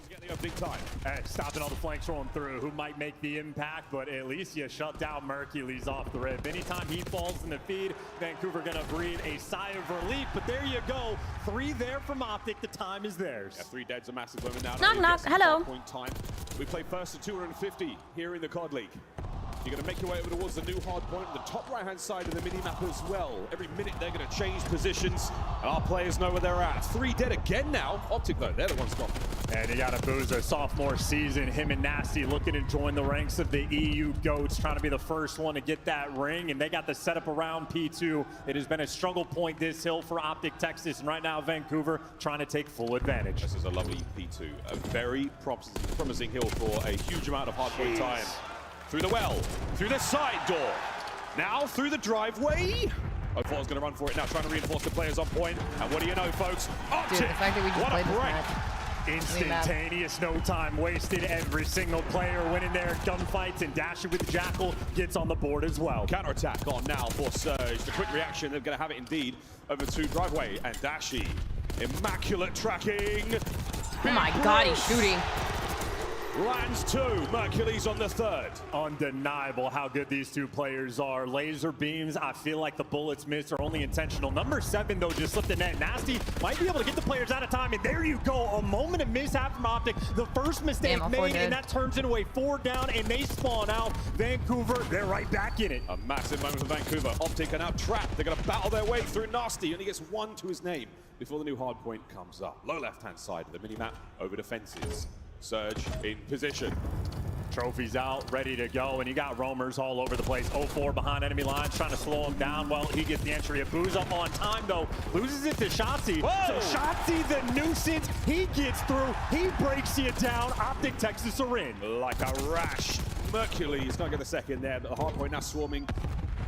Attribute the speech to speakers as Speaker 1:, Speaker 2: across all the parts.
Speaker 1: Getting a big time.
Speaker 2: Stopping all the flanks rolling through. Who might make the impact, but at least you shut down Mercules off the rip. Anytime he falls in the feed, Vancouver gonna breathe a sigh of relief. But there you go. 3 there from OpTic. The time is theirs.
Speaker 1: Yeah, 3 dead's a massive moment now.
Speaker 3: Knock, knock. Hello.
Speaker 1: Point time. We play first to 250 here in the COD League. You're going to make your way over towards the new hard point on the top right-hand side of the mini-map as well. Every minute they're going to change positions, and our players know where they're at. 3 dead again now. OpTic, though, they're the ones gone.
Speaker 2: And you got a Boozer, sophomore season. Him and Nasty looking to join the ranks of the EU GOATs, trying to be the first one to get that ring. And they got the setup around P2. It has been a struggle point this hill for OpTic Texas. And right now, Vancouver trying to take full advantage.
Speaker 1: This is a lovely P2. A very promising hill for a huge amount of hardpoint time. Through the well, through the side door, now through the driveway. O4 is going to run for it now, trying to reinforce the players on point. And what do you know, folks? OpTic,
Speaker 3: Dude, the fact that we just played this match.
Speaker 2: Instantaneous, no time wasted. Every single player winning their gunfights, and Dashy with the Jackal gets on the board as well.
Speaker 1: Counterattack on now for Surge. The quick reaction, they're going to have it indeed over to driveway. And Dashy, immaculate tracking.
Speaker 3: Oh my God, he's shooting.
Speaker 1: Lands 2, Mercules on the 3rd.
Speaker 2: Undeniable how good these two players are. Laser beams, I feel like the bullets missed are only intentional. Number 7, though, just slipped the net. Nasty might be able to get the players out of time, and there you go. A moment of mishap from OpTic. The first mistake made, and that turns into a 4 down, and they spawn out. Vancouver, they're right back in it.
Speaker 1: A massive moment for Vancouver. OpTic are now trapped. They're going to battle their way through Nasty. Only gets 1 to his name before the new hard point comes up. Low left-hand side of the mini-map over defenses. Surge in position.
Speaker 2: Trophies out, ready to go, and you got roamers all over the place. 0-4 behind enemy lines, trying to slow him down. Well, he gets the entry. A Booze up on time, though. Loses it to Shotzi.
Speaker 1: Whoa!
Speaker 2: So Shotzi, the nuisance, he gets through. He breaks you down. OpTic Texas are in.
Speaker 1: Like a rash. Mercules not get the second there, but the hard point now swarming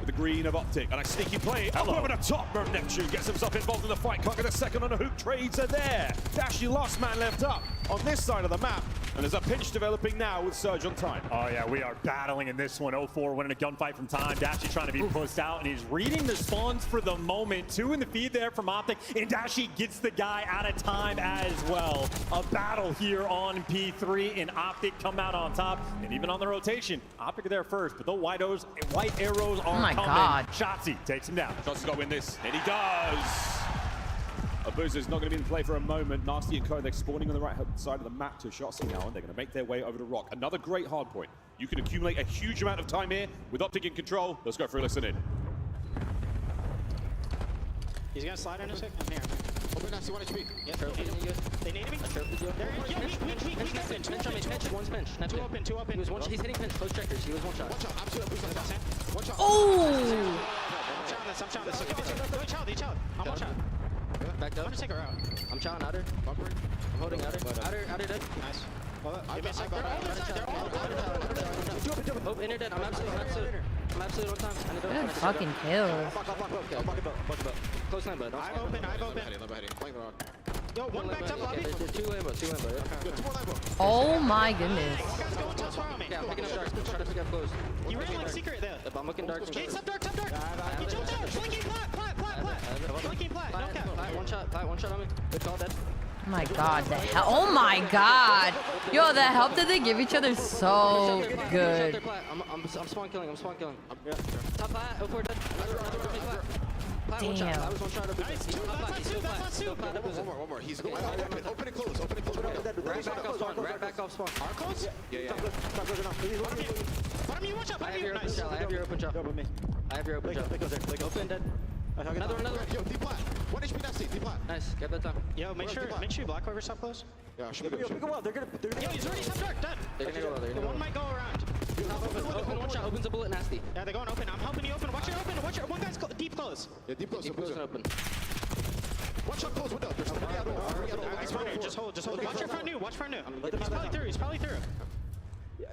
Speaker 1: with the green of OpTic. And a sneaky play up over the top. Neptune gets himself involved in the fight. Can't get a second on a hook. Trades are there. Dashy last man left up on this side of the map. And there's a pinch developing now with Surge on time.
Speaker 2: Oh yeah, we are battling in this one. 0-4 winning a gunfight from time. Dashy trying to be pushed out, and he's reading the spawns for the moment. 2 in the feed there from OpTic, and Dashy gets the guy out of time as well. A battle here on P3, and OpTic come out on top. And even on the rotation, OpTic are there first, but the white arrows are coming.
Speaker 3: God.
Speaker 2: Shotzi takes him down.
Speaker 1: Shotzi's got to win this, and he does. Abuza's not going to be in play for a moment. Nasty and Co, they're spawning on the right side of the map to Shotzi now, and they're going to make their way over to Rock. Another great hard point. You can accumulate a huge amount of time here with OpTic in control. Let's go for a listen in.
Speaker 4: He's going to slide in a sec. I'm here.
Speaker 5: Open Nasty, 1 HP.
Speaker 4: Yep, they need me. Pinch.
Speaker 6: One's pinch.
Speaker 4: Two open.
Speaker 6: He was one. He's hitting pinch. Close checkers. He was one shot.
Speaker 5: Watch out, absolutely. Watch out.
Speaker 3: Oh!
Speaker 4: I'm chowing this. They chowed. I'm one shot.
Speaker 6: Back
Speaker 4: I'm
Speaker 6: up.
Speaker 4: gonna take her out.
Speaker 6: I'm chowing outer.
Speaker 5: Bumper.
Speaker 6: I'm holding outer. Outer dead.
Speaker 4: Nice. Well,
Speaker 5: I got
Speaker 6: Oh, inner dead. I'm absolutely on time.
Speaker 3: Good fucking kills.
Speaker 6: Close line, bud.
Speaker 4: I've opened. Yo, one backed up lobby.
Speaker 6: Two lambo.
Speaker 3: Oh my goodness.
Speaker 4: One guy's going to far on me.
Speaker 6: Yeah, I'm picking up dark. Trying to pick up close.
Speaker 4: You ran like secret there.
Speaker 6: I'm looking dark.
Speaker 4: Gates up dark. You jumped out. Flanking plat. Flanking plat. No cap.
Speaker 6: One shot on me. Good call, dead.
Speaker 3: Oh my God, the hell. Oh my God. Yo, the help that they give each other is so good.
Speaker 6: I'm spawn killing. Top plat. 0-4 dead.
Speaker 3: Damn.
Speaker 6: I was one shot of
Speaker 4: Nice. That's two.
Speaker 5: One more. He's going open and close.
Speaker 6: Rat back off spawn.
Speaker 4: Are close?
Speaker 5: Yeah.
Speaker 4: Bottom you watch out.
Speaker 6: I have your open shot. Open dead. Another one.
Speaker 5: Yo, D plat. 1 HP Nasty, D plat.
Speaker 6: Nice. Get that time.
Speaker 4: Yo, make sure you block whoever stop close.
Speaker 5: Yeah, should be.
Speaker 4: Yo, he's already top dark. Done.
Speaker 6: They're gonna go.
Speaker 4: The one might go around.
Speaker 6: Open one shot. Opens a bullet. Nasty.
Speaker 4: Yeah, they're going open. I'm helping you open. Watch your open. One guy's deep close.
Speaker 5: Yeah, deep close.
Speaker 6: Keep closing open.
Speaker 5: One shot close window. There's somebody out.
Speaker 4: He's running. Just hold. Watch your front new. He's probably through.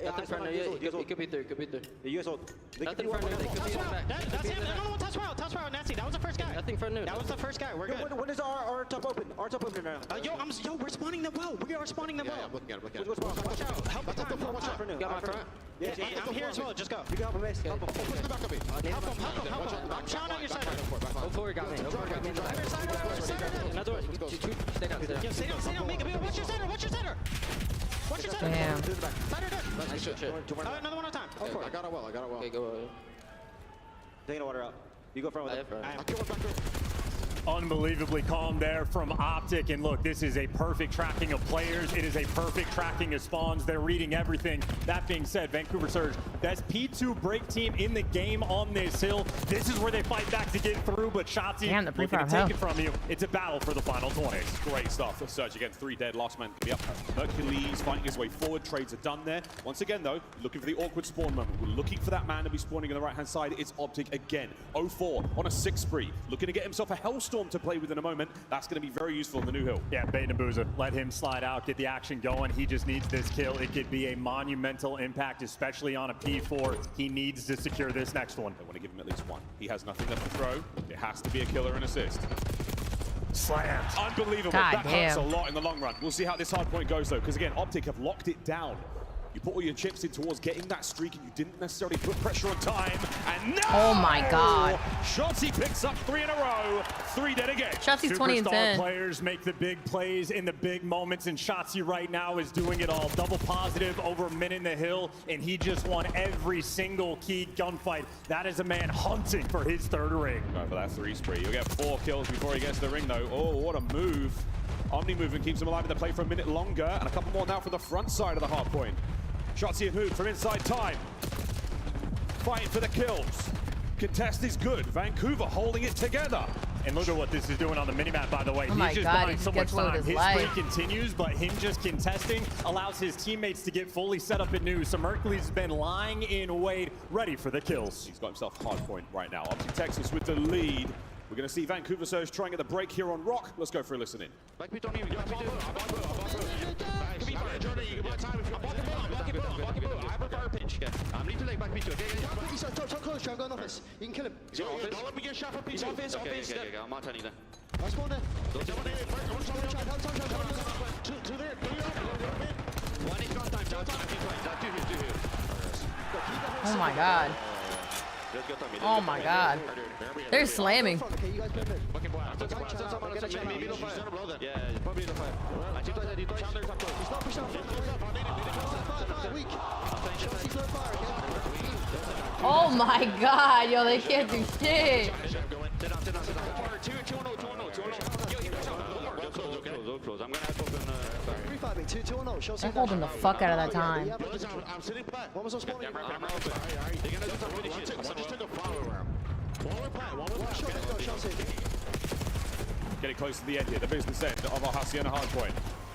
Speaker 6: Nothing front of you. It could be through. Could be through.
Speaker 7: You guys hold.
Speaker 6: Nothing front of you. They could be in the back.
Speaker 4: That's him. No, no, touch route, nasty. That was the first guy.
Speaker 6: Nothing front of you.
Speaker 4: That was the first guy. We're good.
Speaker 7: When is our top open? Our top open now.
Speaker 4: Yo, we're spawning them well. We are spawning them
Speaker 5: Yeah,
Speaker 4: well.
Speaker 5: I'm looking at it, looking at
Speaker 7: Go
Speaker 5: it.
Speaker 7: spawn.
Speaker 4: Watch out. Help the time.
Speaker 5: Watch out.
Speaker 6: Got my front.
Speaker 7: Yeah,
Speaker 4: Yeah, I'm here as well. Just go.
Speaker 7: You can help him, Ace. Help him.
Speaker 5: Push the back of me.
Speaker 4: Help him. I'm shouting on your side.
Speaker 6: 04 got me. 04 got me. Another one. Stay down.
Speaker 4: Yo, stay down. Make it. Watch your center. Watch your center.
Speaker 3: Damn.
Speaker 4: Center dead.
Speaker 6: Nice shit.
Speaker 4: Another one at a time.
Speaker 5: I got it well.
Speaker 6: Okay, go.
Speaker 7: Taking the water out. You go front with it.
Speaker 5: I killed one back there.
Speaker 2: Unbelievably calm there from OpTic. And look, this is a perfect tracking of players. It is a perfect tracking of spawns. They're reading everything. That being said, Vancouver Surge, best P2 break team in the game on this hill. This is where they fight back to get through, but Shotzi
Speaker 3: Damn, the
Speaker 2: looking
Speaker 3: pre-fire
Speaker 2: to take
Speaker 3: hell.
Speaker 2: it from you. It's a battle for the final 20.
Speaker 1: Great stuff. The Surge again, 3 dead. Last man can be up. Hercules fighting his way forward. Trades are done there. Once again, though, looking for the awkward spawn moment. We're looking for that man to be spawning on the right-hand side. It's OpTic again. 04 on a 6 spree. Looking to get himself a Hellstorm to play with in a moment. That's going to be very useful in the new hill.
Speaker 2: Yeah, Bait and Booza, let him slide out, get the action going. He just needs this kill. It could be a monumental impact, especially on a P4. He needs to secure this next one.
Speaker 1: They want to give him at least one. He has nothing left to throw. It has to be a killer and assist.
Speaker 2: Slammed.
Speaker 1: Unbelievable.
Speaker 3: God
Speaker 1: That hurts a
Speaker 3: damn.
Speaker 1: lot in the long run. We'll see how this hard point goes, though, because again, OpTic have locked it down. You put all your chips in towards getting that streak, and you didn't necessarily put pressure on time. And no!
Speaker 3: Oh my God.
Speaker 1: Shotzi picks up 3 in a row. 3 dead again.
Speaker 3: Shotzi's 20 and
Speaker 2: Superstar
Speaker 3: 10.
Speaker 2: players make the big plays in the big moments, and Shotzi right now is doing it all. Double positive over Min in the hill, and he just won every single key gunfight. That is a man hunting for his 3rd ring.
Speaker 1: Right for that 3 spree. You'll get 4 kills before he gets to the ring, though. Oh, what a move. Omni movement keeps him alive in the play for a minute longer, and a couple more now from the front side of the hard point. Shotzi and Hoot from inside time. Fighting for the kills. Contest is good. Vancouver holding it together.
Speaker 2: And look at what this is doing on the minimap, by the way.
Speaker 3: Oh my
Speaker 2: He's just
Speaker 3: God,
Speaker 2: buying
Speaker 3: he
Speaker 2: so much
Speaker 3: gets low with
Speaker 2: time.
Speaker 3: his
Speaker 2: His
Speaker 3: life.
Speaker 2: streak continues, but him just contesting allows his teammates to get fully set up at new. So Mercury's has been lying in wait, ready for the kills.
Speaker 1: He's got himself hard point right now. Up to Texas with the lead. We're going to see Vancouver Surge trying at the break here on Rock. Let's go for a listen in.
Speaker 5: Don't let me get shot from P2.
Speaker 6: Okay. I'm not turning then.
Speaker 3: Oh my God. Oh my God. They're slamming. Oh my God, yo, they can't do shit. They're holding the fuck out of that time.
Speaker 5: I'm sitting back.
Speaker 7: One was on spawning.
Speaker 5: They're gonna do some really shit. Watch us take a flower around. One more plant.
Speaker 1: Getting close to the end here, the business end of our Hacienda hard point.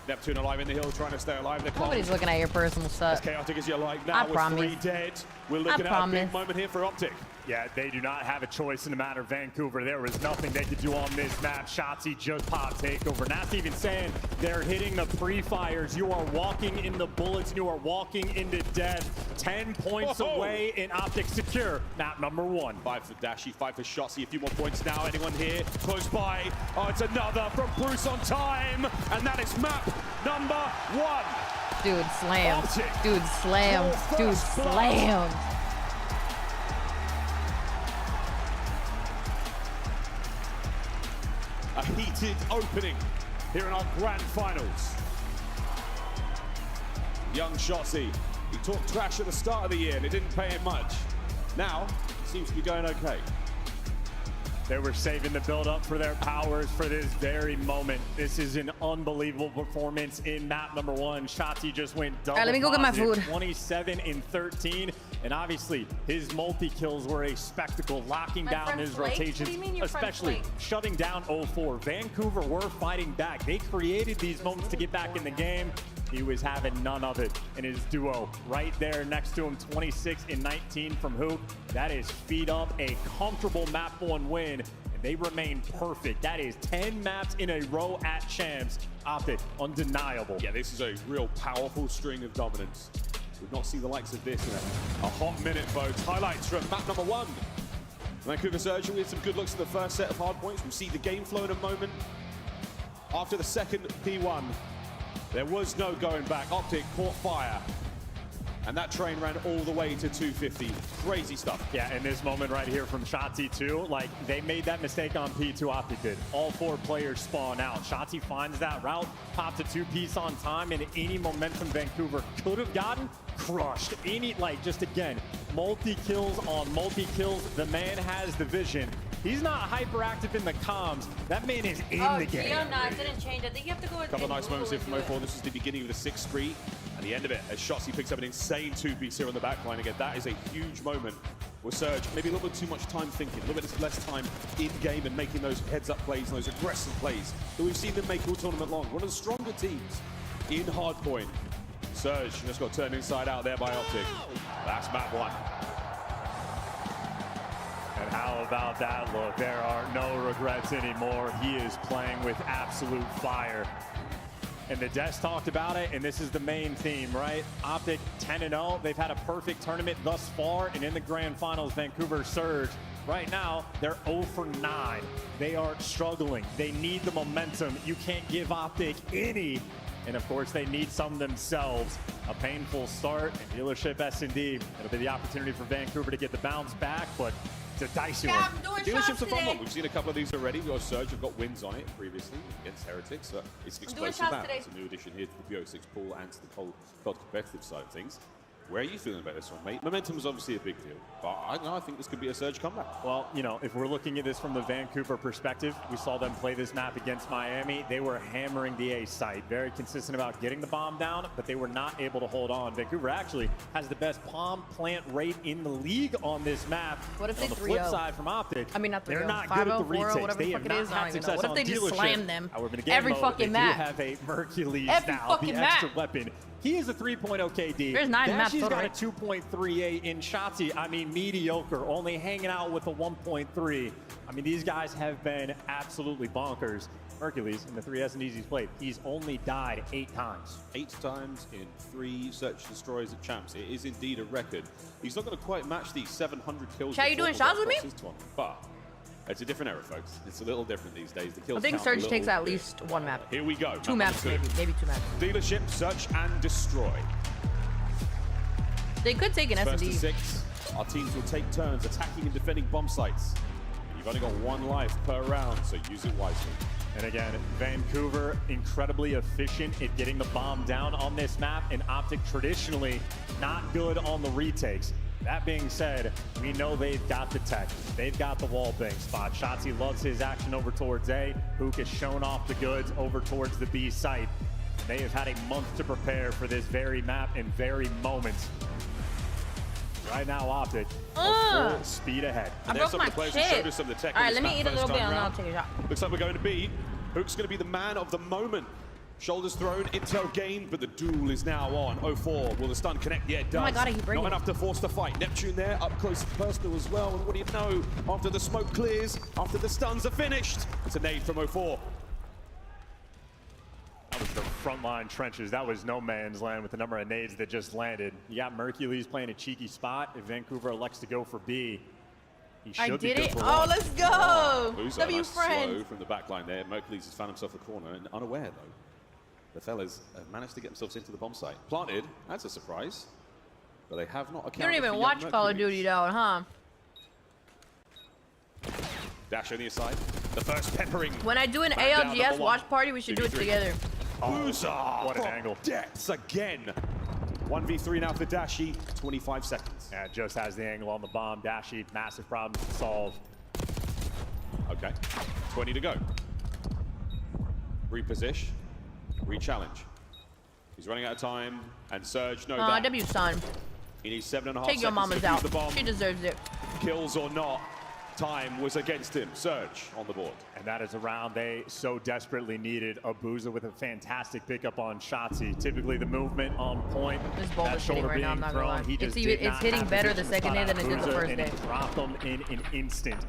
Speaker 1: Neptune alive in the hill, trying to stay alive.
Speaker 3: Nobody's looking at your personal
Speaker 1: As
Speaker 3: stuff.
Speaker 1: chaotic as you like now
Speaker 3: I
Speaker 1: with
Speaker 3: promise.
Speaker 1: 3 dead. We're looking at a big
Speaker 3: promise.
Speaker 1: moment here for OpTic.
Speaker 2: Yeah, they do not have a choice in the matter of Vancouver. There was nothing they could do on this map. Shotzi just popped takeover. Not even saying they're hitting the pre-fires. You are walking in the bullets. You are walking into death. 10 points away in OpTic secure. Map number 1.
Speaker 1: 5 for Dashy, 5 for Shotzi. A few more points now. Anyone here close by? Oh, it's another from Bruce on time. And that is map number 1.
Speaker 3: Dude, slammed.
Speaker 1: OpTic.
Speaker 3: Dude, slammed. Dude, slammed.
Speaker 1: A heated opening here in our grand finals. Young Shotzi, he talked trash at the start of the year and it didn't pay him much. Now, it seems to be going okay.
Speaker 2: They were saving the build-up for their powers for this very moment. This is an unbelievable performance in map number 1. Shotzi just went double
Speaker 3: All right, let me go get my
Speaker 2: positive,
Speaker 3: food.
Speaker 2: 27 and 13. And obviously, his multi-kills were a spectacle, locking
Speaker 3: My
Speaker 2: down
Speaker 3: friend
Speaker 2: his
Speaker 3: Flake?
Speaker 2: rotations,
Speaker 3: What do you mean your friend
Speaker 2: especially
Speaker 3: Flake?
Speaker 2: shutting down 04. Vancouver were fighting back. They created these moments to get back in the game. He was having none of it in his duo. Right there next to him, 26 and 19 from Hoop. That is speed up, a comfortable map 1 win. And they remain perfect. That is 10 maps in a row at Champs. OpTic, undeniable.
Speaker 1: Yeah, this is a real powerful string of dominance. We've not seen the likes of this in a hot minute, folks. Highlights from map number 1. Vancouver Surge with some good looks at the first set of hard points. We'll see the game flow in a moment. After the second P1, there was no going back. OpTic caught fire. And that train ran all the way to 250. Crazy stuff.
Speaker 2: Yeah, in this moment right here from Shotzi too, like they made that mistake on P2, OpTic did. All 4 players spawn out. Shotzi finds that route, pops a 2-piece on time, and any momentum Vancouver could have gotten, crushed. Any, like, just again, multi-kills on multi-kills. The man has the vision. He's not hyperactive in the comms. That man is in the game.
Speaker 3: Oh, no, it didn't change. I think you have to go with
Speaker 1: A couple of nice moments here from 04. This is the beginning of the 6th street. And the end of it, as Shotzi picks up an insane 2-piece here on the back line. Again, that is a huge moment with Surge. Maybe a little bit too much time thinking, a little bit less time in-game and making those heads-up plays and those aggressive plays that we've seen them make all tournament long. One of the stronger teams in hardpoint. Surge just got turned inside out there by OpTic. That's map 1.
Speaker 2: And how about that look? There are no regrets anymore. He is playing with absolute fire. And the Des talked about it, and this is the main theme, right? OpTic 10-0. They've had a perfect tournament thus far, and in the grand finals, Vancouver Surge. Right now, they're 0 for 9. They are struggling. They need the momentum. You can't give OpTic any. And of course, they need some themselves. A painful start, and dealership S&D. It'll be the opportunity for Vancouver to get the bounce back, but it's a dicey one.
Speaker 3: I'm doing
Speaker 1: Dealership's
Speaker 3: shots
Speaker 1: a fun
Speaker 3: today.
Speaker 1: one. We've seen a couple of these already. We've got Surge have got wins on it previously against Heretics. So it's an
Speaker 3: I'm doing
Speaker 1: explosive
Speaker 3: shots
Speaker 1: map.
Speaker 3: today.
Speaker 1: It's a new addition here to the BO6 pool and to the cold competitive side of things. Where are you feeling about this one, mate? Momentum is obviously a big deal, but I think this could be a Surge comeback.
Speaker 2: Well, you know, if we're looking at this from the Vancouver perspective, we saw them play this map against Miami. They were hammering the A site, very consistent about getting the bomb down, but they were not able to hold on. Vancouver actually has the best bomb plant rate in the league on this map.
Speaker 3: What if
Speaker 2: on
Speaker 3: they
Speaker 2: the flip
Speaker 3: 3-0?
Speaker 2: side from OpTic,
Speaker 3: I mean, not 3-0.
Speaker 2: they're not good at the
Speaker 3: 5-0, 4-0,
Speaker 2: retakes.
Speaker 3: whatever
Speaker 2: They
Speaker 3: the
Speaker 2: have
Speaker 3: fuck it
Speaker 2: not
Speaker 3: is, I
Speaker 2: had
Speaker 3: don't even know.
Speaker 2: success
Speaker 3: What if
Speaker 2: on
Speaker 3: they just
Speaker 2: dealership.
Speaker 3: slam them
Speaker 2: However, in a game
Speaker 3: every
Speaker 2: mode,
Speaker 3: fucking
Speaker 2: they
Speaker 3: map?
Speaker 2: do have a Mercules
Speaker 3: Every
Speaker 2: now,
Speaker 3: fucking
Speaker 2: the extra
Speaker 3: map.
Speaker 2: weapon. He is a 3.0 KD.
Speaker 3: There's 9 maps
Speaker 2: Dashy's
Speaker 3: total,
Speaker 2: got a
Speaker 3: right?
Speaker 2: 2.38 in Shotzi. I mean, mediocre, only hanging out with a 1.3. I mean, these guys have been absolutely bonkers. Hercules, in the 3 S&Ds he's played, he's only died 8 times.
Speaker 1: 8 times in 3 search destroys at champs. It is indeed a record. He's not going to quite match these 700 kills.
Speaker 3: Chat, you doing shots with me?
Speaker 1: But it's a different era, folks. It's a little different these days. The kills
Speaker 3: I think
Speaker 1: count a
Speaker 3: Surge
Speaker 1: little
Speaker 3: takes at
Speaker 1: bit.
Speaker 3: least 1 map.
Speaker 1: Here we go.
Speaker 3: 2 maps, maybe 2 maps.
Speaker 1: Dealership, search and destroy.
Speaker 3: They could take an
Speaker 1: First to
Speaker 3: S&D.
Speaker 1: 6. Our teams will take turns attacking and defending bomb sites. You've only got 1 life per round, so use it wisely.
Speaker 2: And again, Vancouver incredibly efficient at getting the bomb down on this map, and OpTic traditionally not good on the retakes. That being said, we know they've got the tech. They've got the wall bang spot. Shotzi loves his action over towards A. Hook has shown off the goods over towards the B site. They have had a month to prepare for this very map and very moment. Right now, OpTic are full speed ahead.
Speaker 3: I
Speaker 1: And there's
Speaker 3: broke
Speaker 1: some
Speaker 3: my
Speaker 1: of the players who
Speaker 3: shit.
Speaker 1: showed us some of the tech.
Speaker 3: All
Speaker 1: on
Speaker 3: right,
Speaker 1: this
Speaker 3: let me
Speaker 1: map
Speaker 3: eat a little
Speaker 1: first
Speaker 3: bit
Speaker 1: time
Speaker 3: and then I'll
Speaker 1: round.
Speaker 3: take a shot.
Speaker 1: Looks like we're going to be. Hook's going to be the man of the moment. Shoulders thrown, intel gained, but the duel is now on. 04, will the stun connect? Yeah, it does.
Speaker 3: Oh my God, I keep breaking.
Speaker 1: Not enough to force the fight. Neptune there, up close and personal as well. And what do you know? After the smoke clears, after the stuns are finished, it's a nade from 04.
Speaker 2: That was the frontline trenches. That was no man's land with the number of nades that just landed. You got Mercules playing a cheeky spot. If Vancouver elects to go for B, he should
Speaker 3: I
Speaker 2: be
Speaker 3: did
Speaker 2: good
Speaker 3: it.
Speaker 2: for
Speaker 3: Oh,
Speaker 2: one.
Speaker 3: let's go.
Speaker 1: Boozer,
Speaker 3: W
Speaker 1: nice slow
Speaker 3: friend.
Speaker 1: from the back line there. Mercules has found himself a corner and unaware though. The fellas have managed to get themselves into the bomb site. Planted, that's a surprise. But they have not accounted
Speaker 3: You don't even
Speaker 1: for
Speaker 3: watch
Speaker 1: young
Speaker 3: Call of
Speaker 1: Mercules.
Speaker 3: Duty though, huh?
Speaker 1: Dash on the aside. The first peppering.
Speaker 3: When I do an
Speaker 1: Back down,
Speaker 3: ALGS
Speaker 1: number 1.
Speaker 3: watch party, we should do it
Speaker 1: 53.
Speaker 3: together.
Speaker 1: Boozer
Speaker 2: what an
Speaker 1: from
Speaker 2: angle.
Speaker 1: Depths again. 1v3 now for Dashi. 25 seconds.
Speaker 2: Yeah, just has the angle on the bomb. Dashy, massive problems to solve.
Speaker 1: Okay. 20 to go. Reposition. Re-challenge. He's running out of time. And Surge, no that.
Speaker 3: W son.
Speaker 1: He needs 7.5 seconds
Speaker 3: Take your mama's
Speaker 1: to defuse
Speaker 3: out.
Speaker 1: the bomb.
Speaker 3: She deserves it.
Speaker 1: Kills or not, time was against him. Surge on the board.
Speaker 2: And that is a round they so desperately needed. Abuza with a fantastic pickup on Shotzi. Typically the movement on point.
Speaker 3: This ball
Speaker 2: that
Speaker 3: is hitting
Speaker 2: shoulder
Speaker 3: right now, I'm
Speaker 2: being
Speaker 3: not gonna
Speaker 2: thrown.
Speaker 3: lie.
Speaker 2: He
Speaker 3: It's
Speaker 2: just
Speaker 3: even-
Speaker 2: did
Speaker 3: it's
Speaker 2: not
Speaker 3: hitting
Speaker 2: have
Speaker 3: better
Speaker 2: vision
Speaker 3: the
Speaker 2: to
Speaker 3: second
Speaker 2: spot
Speaker 3: day
Speaker 2: out
Speaker 3: than it did the
Speaker 2: Abuza,
Speaker 3: first
Speaker 2: and he
Speaker 3: day.
Speaker 2: dropped them in an instant.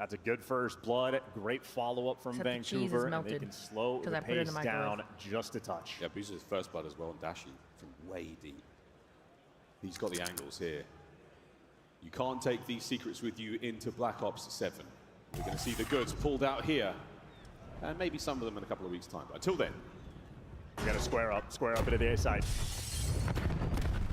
Speaker 2: That's a good first blood. Great follow-up from
Speaker 3: Except the cheese is
Speaker 2: Vancouver, and they
Speaker 3: melted,
Speaker 2: can slow
Speaker 3: 'cause
Speaker 2: the
Speaker 3: I put it in
Speaker 2: pace
Speaker 3: the
Speaker 2: down
Speaker 3: microwave.
Speaker 2: just a touch.
Speaker 1: Yeah, Booza's first blood as well, and Dashi from way deep. He's got the angles here. You can't take these secrets with you into Black Ops 7. We're going to see the goods pulled out here, and maybe some of them in a couple of weeks' time. But until then,
Speaker 2: We got to square up into the A side.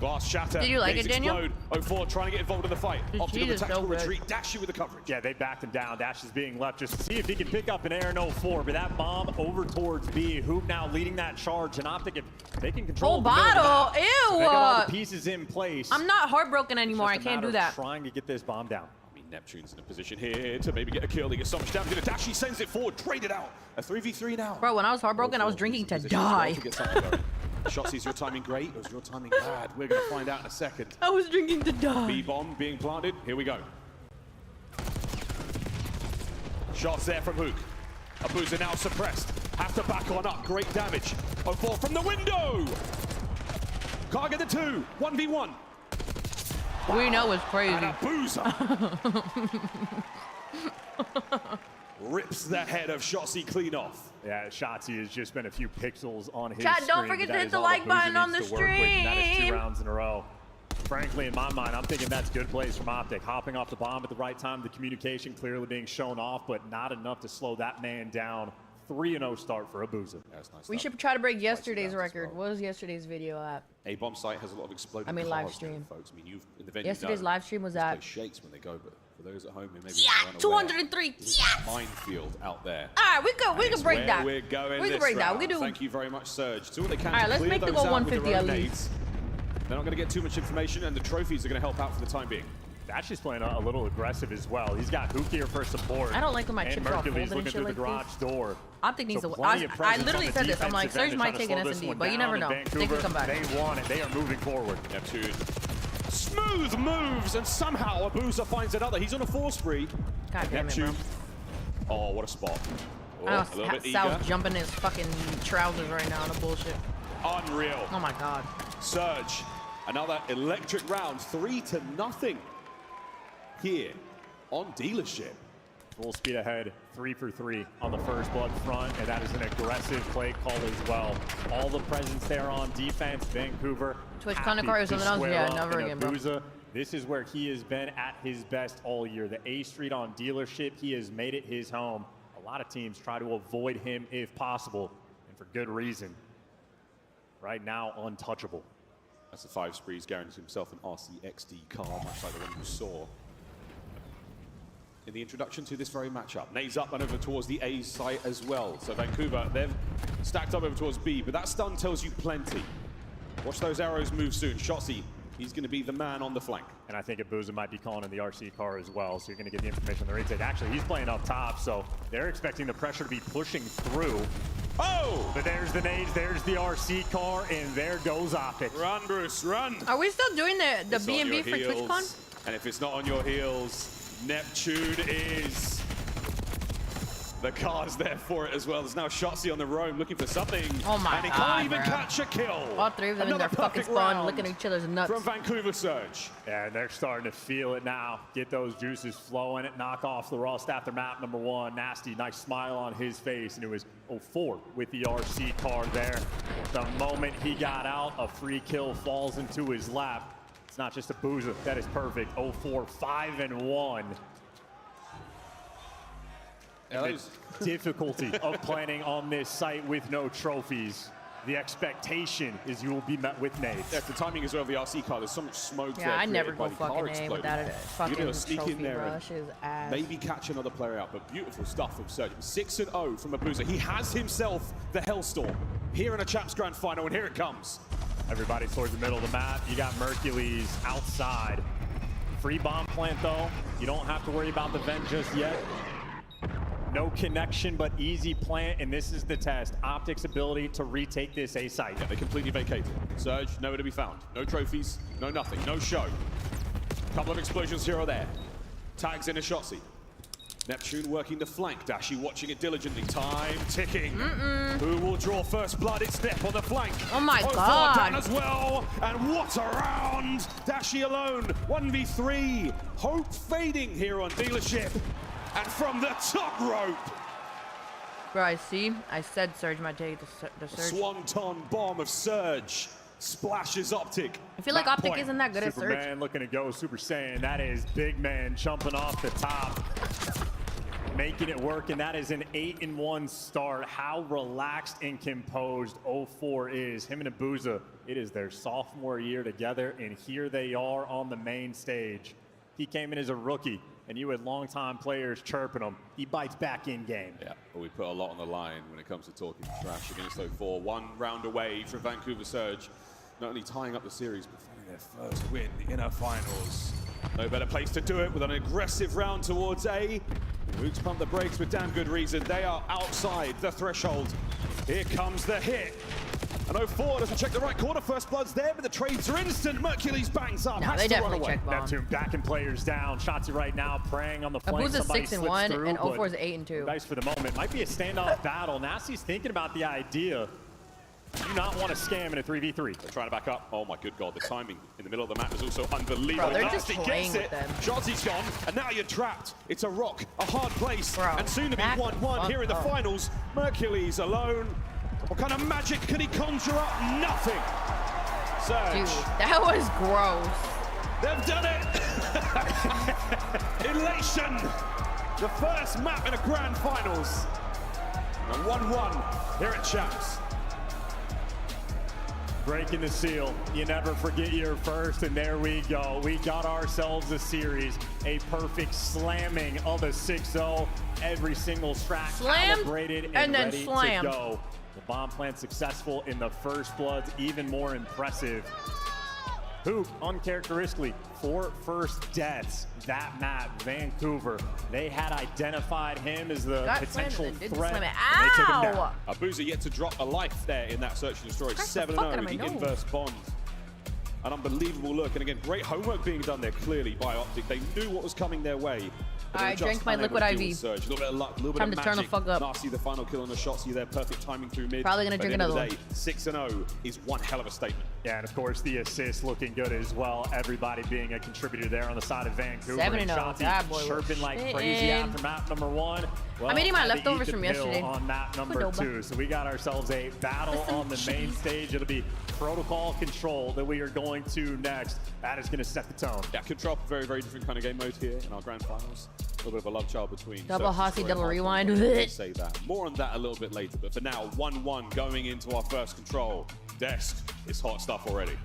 Speaker 1: glass shatter.
Speaker 3: Did you like
Speaker 1: gates
Speaker 3: it, Daniel?
Speaker 1: explode. 0-4 trying to get involved in the fight.
Speaker 3: The
Speaker 1: OpTic
Speaker 3: cheese
Speaker 1: with the
Speaker 3: is so
Speaker 1: tactical
Speaker 3: good.
Speaker 1: retreat. Dashi with the coverage.
Speaker 2: Yeah, they backed him down. Dash is being left just to see if he can pick up an air in 04, but that bomb over towards B. Hoop now leading that charge, and OpTic, if they can control
Speaker 3: Whole
Speaker 2: the middle of the
Speaker 3: bottle.
Speaker 2: map, so they got all
Speaker 3: Ew.
Speaker 2: the pieces in place.
Speaker 3: I'm not heartbroken anymore. I
Speaker 2: It's just a
Speaker 3: can't do
Speaker 2: matter of
Speaker 3: that.
Speaker 2: trying to get this bomb down.
Speaker 1: I mean, Neptune's in a position here to maybe get a kill. He gets so much damage. Dashi sends it forward, trade it out. A 3v3 now.
Speaker 3: Bro, when I was heartbroken, I was
Speaker 1: 0-4
Speaker 3: drinking
Speaker 1: is in
Speaker 3: to
Speaker 1: position as well
Speaker 3: die.
Speaker 1: to get something going. Shotzi's your timing great, or is your timing bad? We're going to find out in a second.
Speaker 3: I was drinking to die.
Speaker 1: B-bomb being planted. Here we go. Shots there from Hook. Abuza now suppressed. Have to back on up. Great damage. 0-4 from the window. Can't get the 2. 1v1.
Speaker 3: We know it's crazy.
Speaker 1: And Abuza rips the head of Shotzi clean off.
Speaker 2: Yeah, Shotzi has just been a few pixels on his
Speaker 3: Chat, don't
Speaker 2: screen,
Speaker 3: forget
Speaker 2: but
Speaker 3: to
Speaker 2: that
Speaker 3: hit
Speaker 2: is
Speaker 3: the
Speaker 2: all
Speaker 3: like
Speaker 2: Booza
Speaker 3: button on
Speaker 2: needs
Speaker 3: the
Speaker 2: to work with, and that is 2
Speaker 3: stream.
Speaker 2: rounds in a row. Frankly, in my mind, I'm thinking that's good plays from OpTic. Hopping off the bomb at the right time, the communication clearly being shown off, but not enough to slow that man down. 3-0 start for Abuza.
Speaker 1: Yeah, that's nice
Speaker 3: We
Speaker 1: stuff.
Speaker 3: should try to break yesterday's
Speaker 1: down as
Speaker 3: record.
Speaker 1: well.
Speaker 3: What was yesterday's video at?
Speaker 1: A-bomb site has a lot of exploding
Speaker 3: I mean,
Speaker 1: cars
Speaker 3: live
Speaker 1: now,
Speaker 3: stream.
Speaker 1: folks. I mean, you've in the venue.
Speaker 3: Yesterday's
Speaker 1: know,
Speaker 3: live stream was
Speaker 1: this
Speaker 3: at-
Speaker 1: place shakes when they go, but for those at home who maybe
Speaker 3: Yeah,
Speaker 1: aren't
Speaker 3: 203.
Speaker 1: aware, it's
Speaker 3: Yes!
Speaker 1: a minefield out there.
Speaker 3: All right, we can
Speaker 1: It's
Speaker 3: break
Speaker 1: where
Speaker 3: that.
Speaker 1: We're going
Speaker 3: We can
Speaker 1: this
Speaker 3: break that.
Speaker 1: round.
Speaker 3: We can do.
Speaker 1: Thank you very much, Surge. Do what they can
Speaker 3: All right,
Speaker 1: to
Speaker 3: let's
Speaker 1: clear
Speaker 3: make the
Speaker 1: those
Speaker 3: goal
Speaker 1: out with
Speaker 3: 150
Speaker 1: their
Speaker 3: at
Speaker 1: own
Speaker 3: least.
Speaker 1: nades. They're not going to get too much information, and the trophies are going to help out for the time being.
Speaker 2: Dash is playing a little aggressive as well. He's got Hook here for support.
Speaker 3: I don't like when my
Speaker 2: and
Speaker 3: chips are all
Speaker 2: Mercury's
Speaker 3: folded and
Speaker 2: looking
Speaker 3: shit
Speaker 2: through
Speaker 3: like
Speaker 2: the garage
Speaker 3: this.
Speaker 2: door.
Speaker 3: OpTic needs
Speaker 2: So
Speaker 3: to.
Speaker 2: plenty of
Speaker 3: I
Speaker 2: presence
Speaker 3: literally
Speaker 2: on the
Speaker 3: said this. I'm like,
Speaker 2: defensive end
Speaker 3: Surge
Speaker 2: to
Speaker 3: might
Speaker 2: try to
Speaker 3: take
Speaker 2: slow
Speaker 3: an
Speaker 2: this
Speaker 3: S&D,
Speaker 2: one
Speaker 3: but you
Speaker 2: down,
Speaker 3: never
Speaker 2: and
Speaker 3: know. They
Speaker 2: Vancouver,
Speaker 3: could come back.
Speaker 2: They want it. They are moving forward.
Speaker 1: Neptune. Smooth moves, and somehow Abuza finds another. He's on a 4 spree.
Speaker 3: God damn it, bro.
Speaker 1: Neptune. Oh, what a spot. Oh,
Speaker 3: I
Speaker 1: a
Speaker 3: know
Speaker 1: little bit eager.
Speaker 3: Sal's jumping his fucking trousers right now on the bullshit.
Speaker 1: Unreal.
Speaker 3: Oh my god.
Speaker 1: Surge. Another electric round. 3-0 here on Dealership.
Speaker 2: Full speed ahead, 3 for 3 on the first blood front, and that is an aggressive play call as well. All the presence there on defense. Vancouver.
Speaker 3: Twitch
Speaker 2: happy
Speaker 3: Conacor or
Speaker 2: to
Speaker 3: something else?
Speaker 2: square
Speaker 3: Yeah,
Speaker 2: up,
Speaker 3: never
Speaker 2: and
Speaker 3: again, bro.
Speaker 2: Abuza, this is where he has been at his best all year. The A Street on Dealership, he has made it his home. A lot of teams try to avoid him if possible, and for good reason. Right now, untouchable.
Speaker 1: That's the 5 sprees, guarantees himself an RCXD car, much like the one you saw in the introduction to this very matchup. Nades up and over towards the A site as well. So Vancouver, they've stacked up over towards B, but that stun tells you plenty. Watch those arrows move soon. Shotzi, he's going to be the man on the flank.
Speaker 2: And I think Abuza might be calling in the RC car as well, so you're going to get the information on the retake. Actually, he's playing up top, so they're expecting the pressure to be pushing through.
Speaker 1: Oh!
Speaker 2: But there's the nades, there's the RC car, and there goes OpTic.
Speaker 1: Run, Bruce, run!
Speaker 3: Are we still doing the
Speaker 1: It's on
Speaker 3: B&B
Speaker 1: your
Speaker 3: for
Speaker 1: heels.
Speaker 3: TwitchCon?
Speaker 1: And if it's not on your heels, Neptune is the car's there for it as well. There's now Shotzi on the roam looking for something.
Speaker 3: Oh my
Speaker 1: and he
Speaker 3: God,
Speaker 1: can't even
Speaker 3: bro.
Speaker 1: catch a kill.
Speaker 3: All 3 of them in
Speaker 1: Another
Speaker 3: their fucking
Speaker 1: perfect
Speaker 3: spawn,
Speaker 1: round
Speaker 3: licking each other's nuts.
Speaker 1: from Vancouver Surge.
Speaker 2: Yeah, and they're starting to feel it now. Get those juices flowing. Knock off the Rust after map number 1. Nasty, nice smile on his face. And it was 0-4 with the RC car there. The moment he got out, a free kill falls into his lap. It's not just a Abuza. That is perfect. 0-4, 5-1.
Speaker 1: Yeah,
Speaker 2: The difficulty of planning on this site with no trophies. The expectation is you will be met with nades.
Speaker 1: That's the timing as well of the RC car. There's so much smoke there.
Speaker 3: Yeah, I never
Speaker 1: created by
Speaker 3: go
Speaker 1: the car
Speaker 3: fucking A
Speaker 1: exploding.
Speaker 3: without a
Speaker 1: You're
Speaker 3: fucking
Speaker 1: gonna sneak
Speaker 3: trophy,
Speaker 1: in there
Speaker 3: bro.
Speaker 1: and
Speaker 3: That shit is ass.
Speaker 1: maybe catch another player out, but beautiful stuff from Surge. 6-0 from Abuza. He has himself the Hellstorm here in a Champs Grand Final, and here it comes.
Speaker 2: Everybody towards the middle of the map. You got Mercules outside. Free bomb plant though. You don't have to worry about the vent just yet. No connection, but easy plant, and this is the test. OpTic's ability to retake this A site.
Speaker 1: Yeah, they completely vacated. Surge, nowhere to be found. No trophies, no nothing, no show. Couple of explosions here or there. Tags in a Shotzi. Neptune working the flank. Dashi watching it diligently. Time ticking. Who will draw first blood? It's Nep on the flank.
Speaker 3: Oh my
Speaker 1: 0-4
Speaker 3: God.
Speaker 1: down as well. And what a round! Dashi alone. 1v3. Hope fading here on Dealership. And from the top rope,
Speaker 3: Bro, I said Surge might take the Surge.
Speaker 1: Swanton bomb of Surge splashes OpTic.
Speaker 3: I feel like
Speaker 1: That
Speaker 3: OpTic
Speaker 1: point.
Speaker 3: isn't that good at Surge.
Speaker 2: Superman looking to go Super Saiyan. That is big man jumping off the top, making it work, and that is an 8-1 start. How relaxed and composed 04 is. Him and Abuza, it is their sophomore year together, and here they are on the main stage. He came in as a rookie, and you had longtime players chirping him. He bites back in game.
Speaker 1: Yeah, but we put a lot on the line when it comes to talking trash against 04. 1 round away from Vancouver Surge, not only tying up the series, but finding their first win in the finals. No better place to do it with an aggressive round towards A. Luke's pumped the brakes with damn good reason. They are outside the threshold. Here comes the hit. And 04 doesn't check the right corner. First blood's there, but the trades are instant. Mercules bangs up.
Speaker 3: No,
Speaker 1: has
Speaker 3: they
Speaker 1: to run
Speaker 3: definitely
Speaker 1: away.
Speaker 3: check bomb.
Speaker 2: Neptune backing players down. Shotzi right now praying on the flank.
Speaker 3: Abuza's
Speaker 2: Somebody
Speaker 3: 6-1
Speaker 2: through,
Speaker 3: and
Speaker 2: but
Speaker 3: 04 is 8-2.
Speaker 2: Nice for the moment. Might be a standoff battle. Nasty's thinking about the idea. Do not want to scam in a 3v3.
Speaker 1: They're trying to back up. Oh my good God, the timing in the middle of the map is also unbelievable.
Speaker 3: Bro, they're just
Speaker 1: Nasty
Speaker 3: playing
Speaker 1: gets
Speaker 3: with
Speaker 1: it.
Speaker 3: them.
Speaker 1: Shotzi's gone, and now you're trapped. It's a rock, a hard place,
Speaker 3: Bro,
Speaker 1: and soon to be
Speaker 3: back the
Speaker 1: 1-1
Speaker 3: fuck
Speaker 1: here in the
Speaker 3: up.
Speaker 1: finals. Mercules alone. What kind of magic can he conjure up? Nothing. Surge.
Speaker 3: Dude, that was gross.
Speaker 1: They've done it! Elation! The first map in a grand finals. And 1-1 here at Champs.
Speaker 2: Breaking the seal. You never forget your first, and there we go. We got ourselves a series. A perfect slamming of a 6-0. Every single strat
Speaker 3: Slammed,
Speaker 2: calibrated
Speaker 3: and then
Speaker 2: ready
Speaker 3: slammed.
Speaker 2: to go. The bomb plant successful in the first bloods, even more impressive. Hoop, uncharacteristically, 4 first deaths. That map, Vancouver, they had identified him as the
Speaker 3: Got
Speaker 2: potential
Speaker 3: slammed and didn't
Speaker 2: threat.
Speaker 3: slam it.
Speaker 2: and they took him down.
Speaker 3: Ow!
Speaker 1: Abuza yet to drop a life there in that search and destroy.
Speaker 3: Cracked the fuck out of
Speaker 1: 7-0,
Speaker 3: my
Speaker 1: the
Speaker 3: nose.
Speaker 1: inverse bond. An unbelievable look, and again, great homework being done there clearly by OpTic. They knew what was coming their way. But
Speaker 3: I
Speaker 1: they were
Speaker 3: drank
Speaker 1: just
Speaker 3: my
Speaker 1: unable
Speaker 3: liquid
Speaker 1: to deal
Speaker 3: IV.
Speaker 1: with Surge. A little bit of luck, a little
Speaker 3: Time
Speaker 1: bit
Speaker 3: to
Speaker 1: of
Speaker 3: turn the
Speaker 1: magic.
Speaker 3: fuck up.
Speaker 1: Nasty, the final kill on the shot. See there, perfect timing through mid.
Speaker 3: Probably gonna
Speaker 1: But
Speaker 3: drink
Speaker 1: at the end
Speaker 3: another
Speaker 1: of the day, 6-0 is one hell of a statement.
Speaker 2: Yeah, and of course the assist looking good as well. Everybody being a contributor there on the side of Vancouver.
Speaker 3: 7-0.
Speaker 2: And Shotzi
Speaker 3: That boy was
Speaker 2: chirping like
Speaker 3: spitting.
Speaker 2: crazy after map number 1. Well,
Speaker 3: I'm eating my
Speaker 2: had to
Speaker 3: leftovers
Speaker 2: eat the
Speaker 3: from
Speaker 2: pill
Speaker 3: yesterday.
Speaker 2: on map number
Speaker 3: Qdoba.
Speaker 2: 2. So we got ourselves a battle
Speaker 3: With some
Speaker 2: on the main
Speaker 3: cheese.
Speaker 2: stage. It'll be protocol control that we are going to next. That is going to set the tone.
Speaker 1: Yeah, control, very, very different kind of game mode here in our grand finals. A little bit of a love child between
Speaker 3: Double
Speaker 1: Surge and
Speaker 3: Hossie,
Speaker 1: Destroy
Speaker 3: double
Speaker 1: and
Speaker 3: rewind.
Speaker 1: Hardcore. I'll say that. More on that a little bit later, but for now, 1-1 going into our first control. Desk is hot stuff already.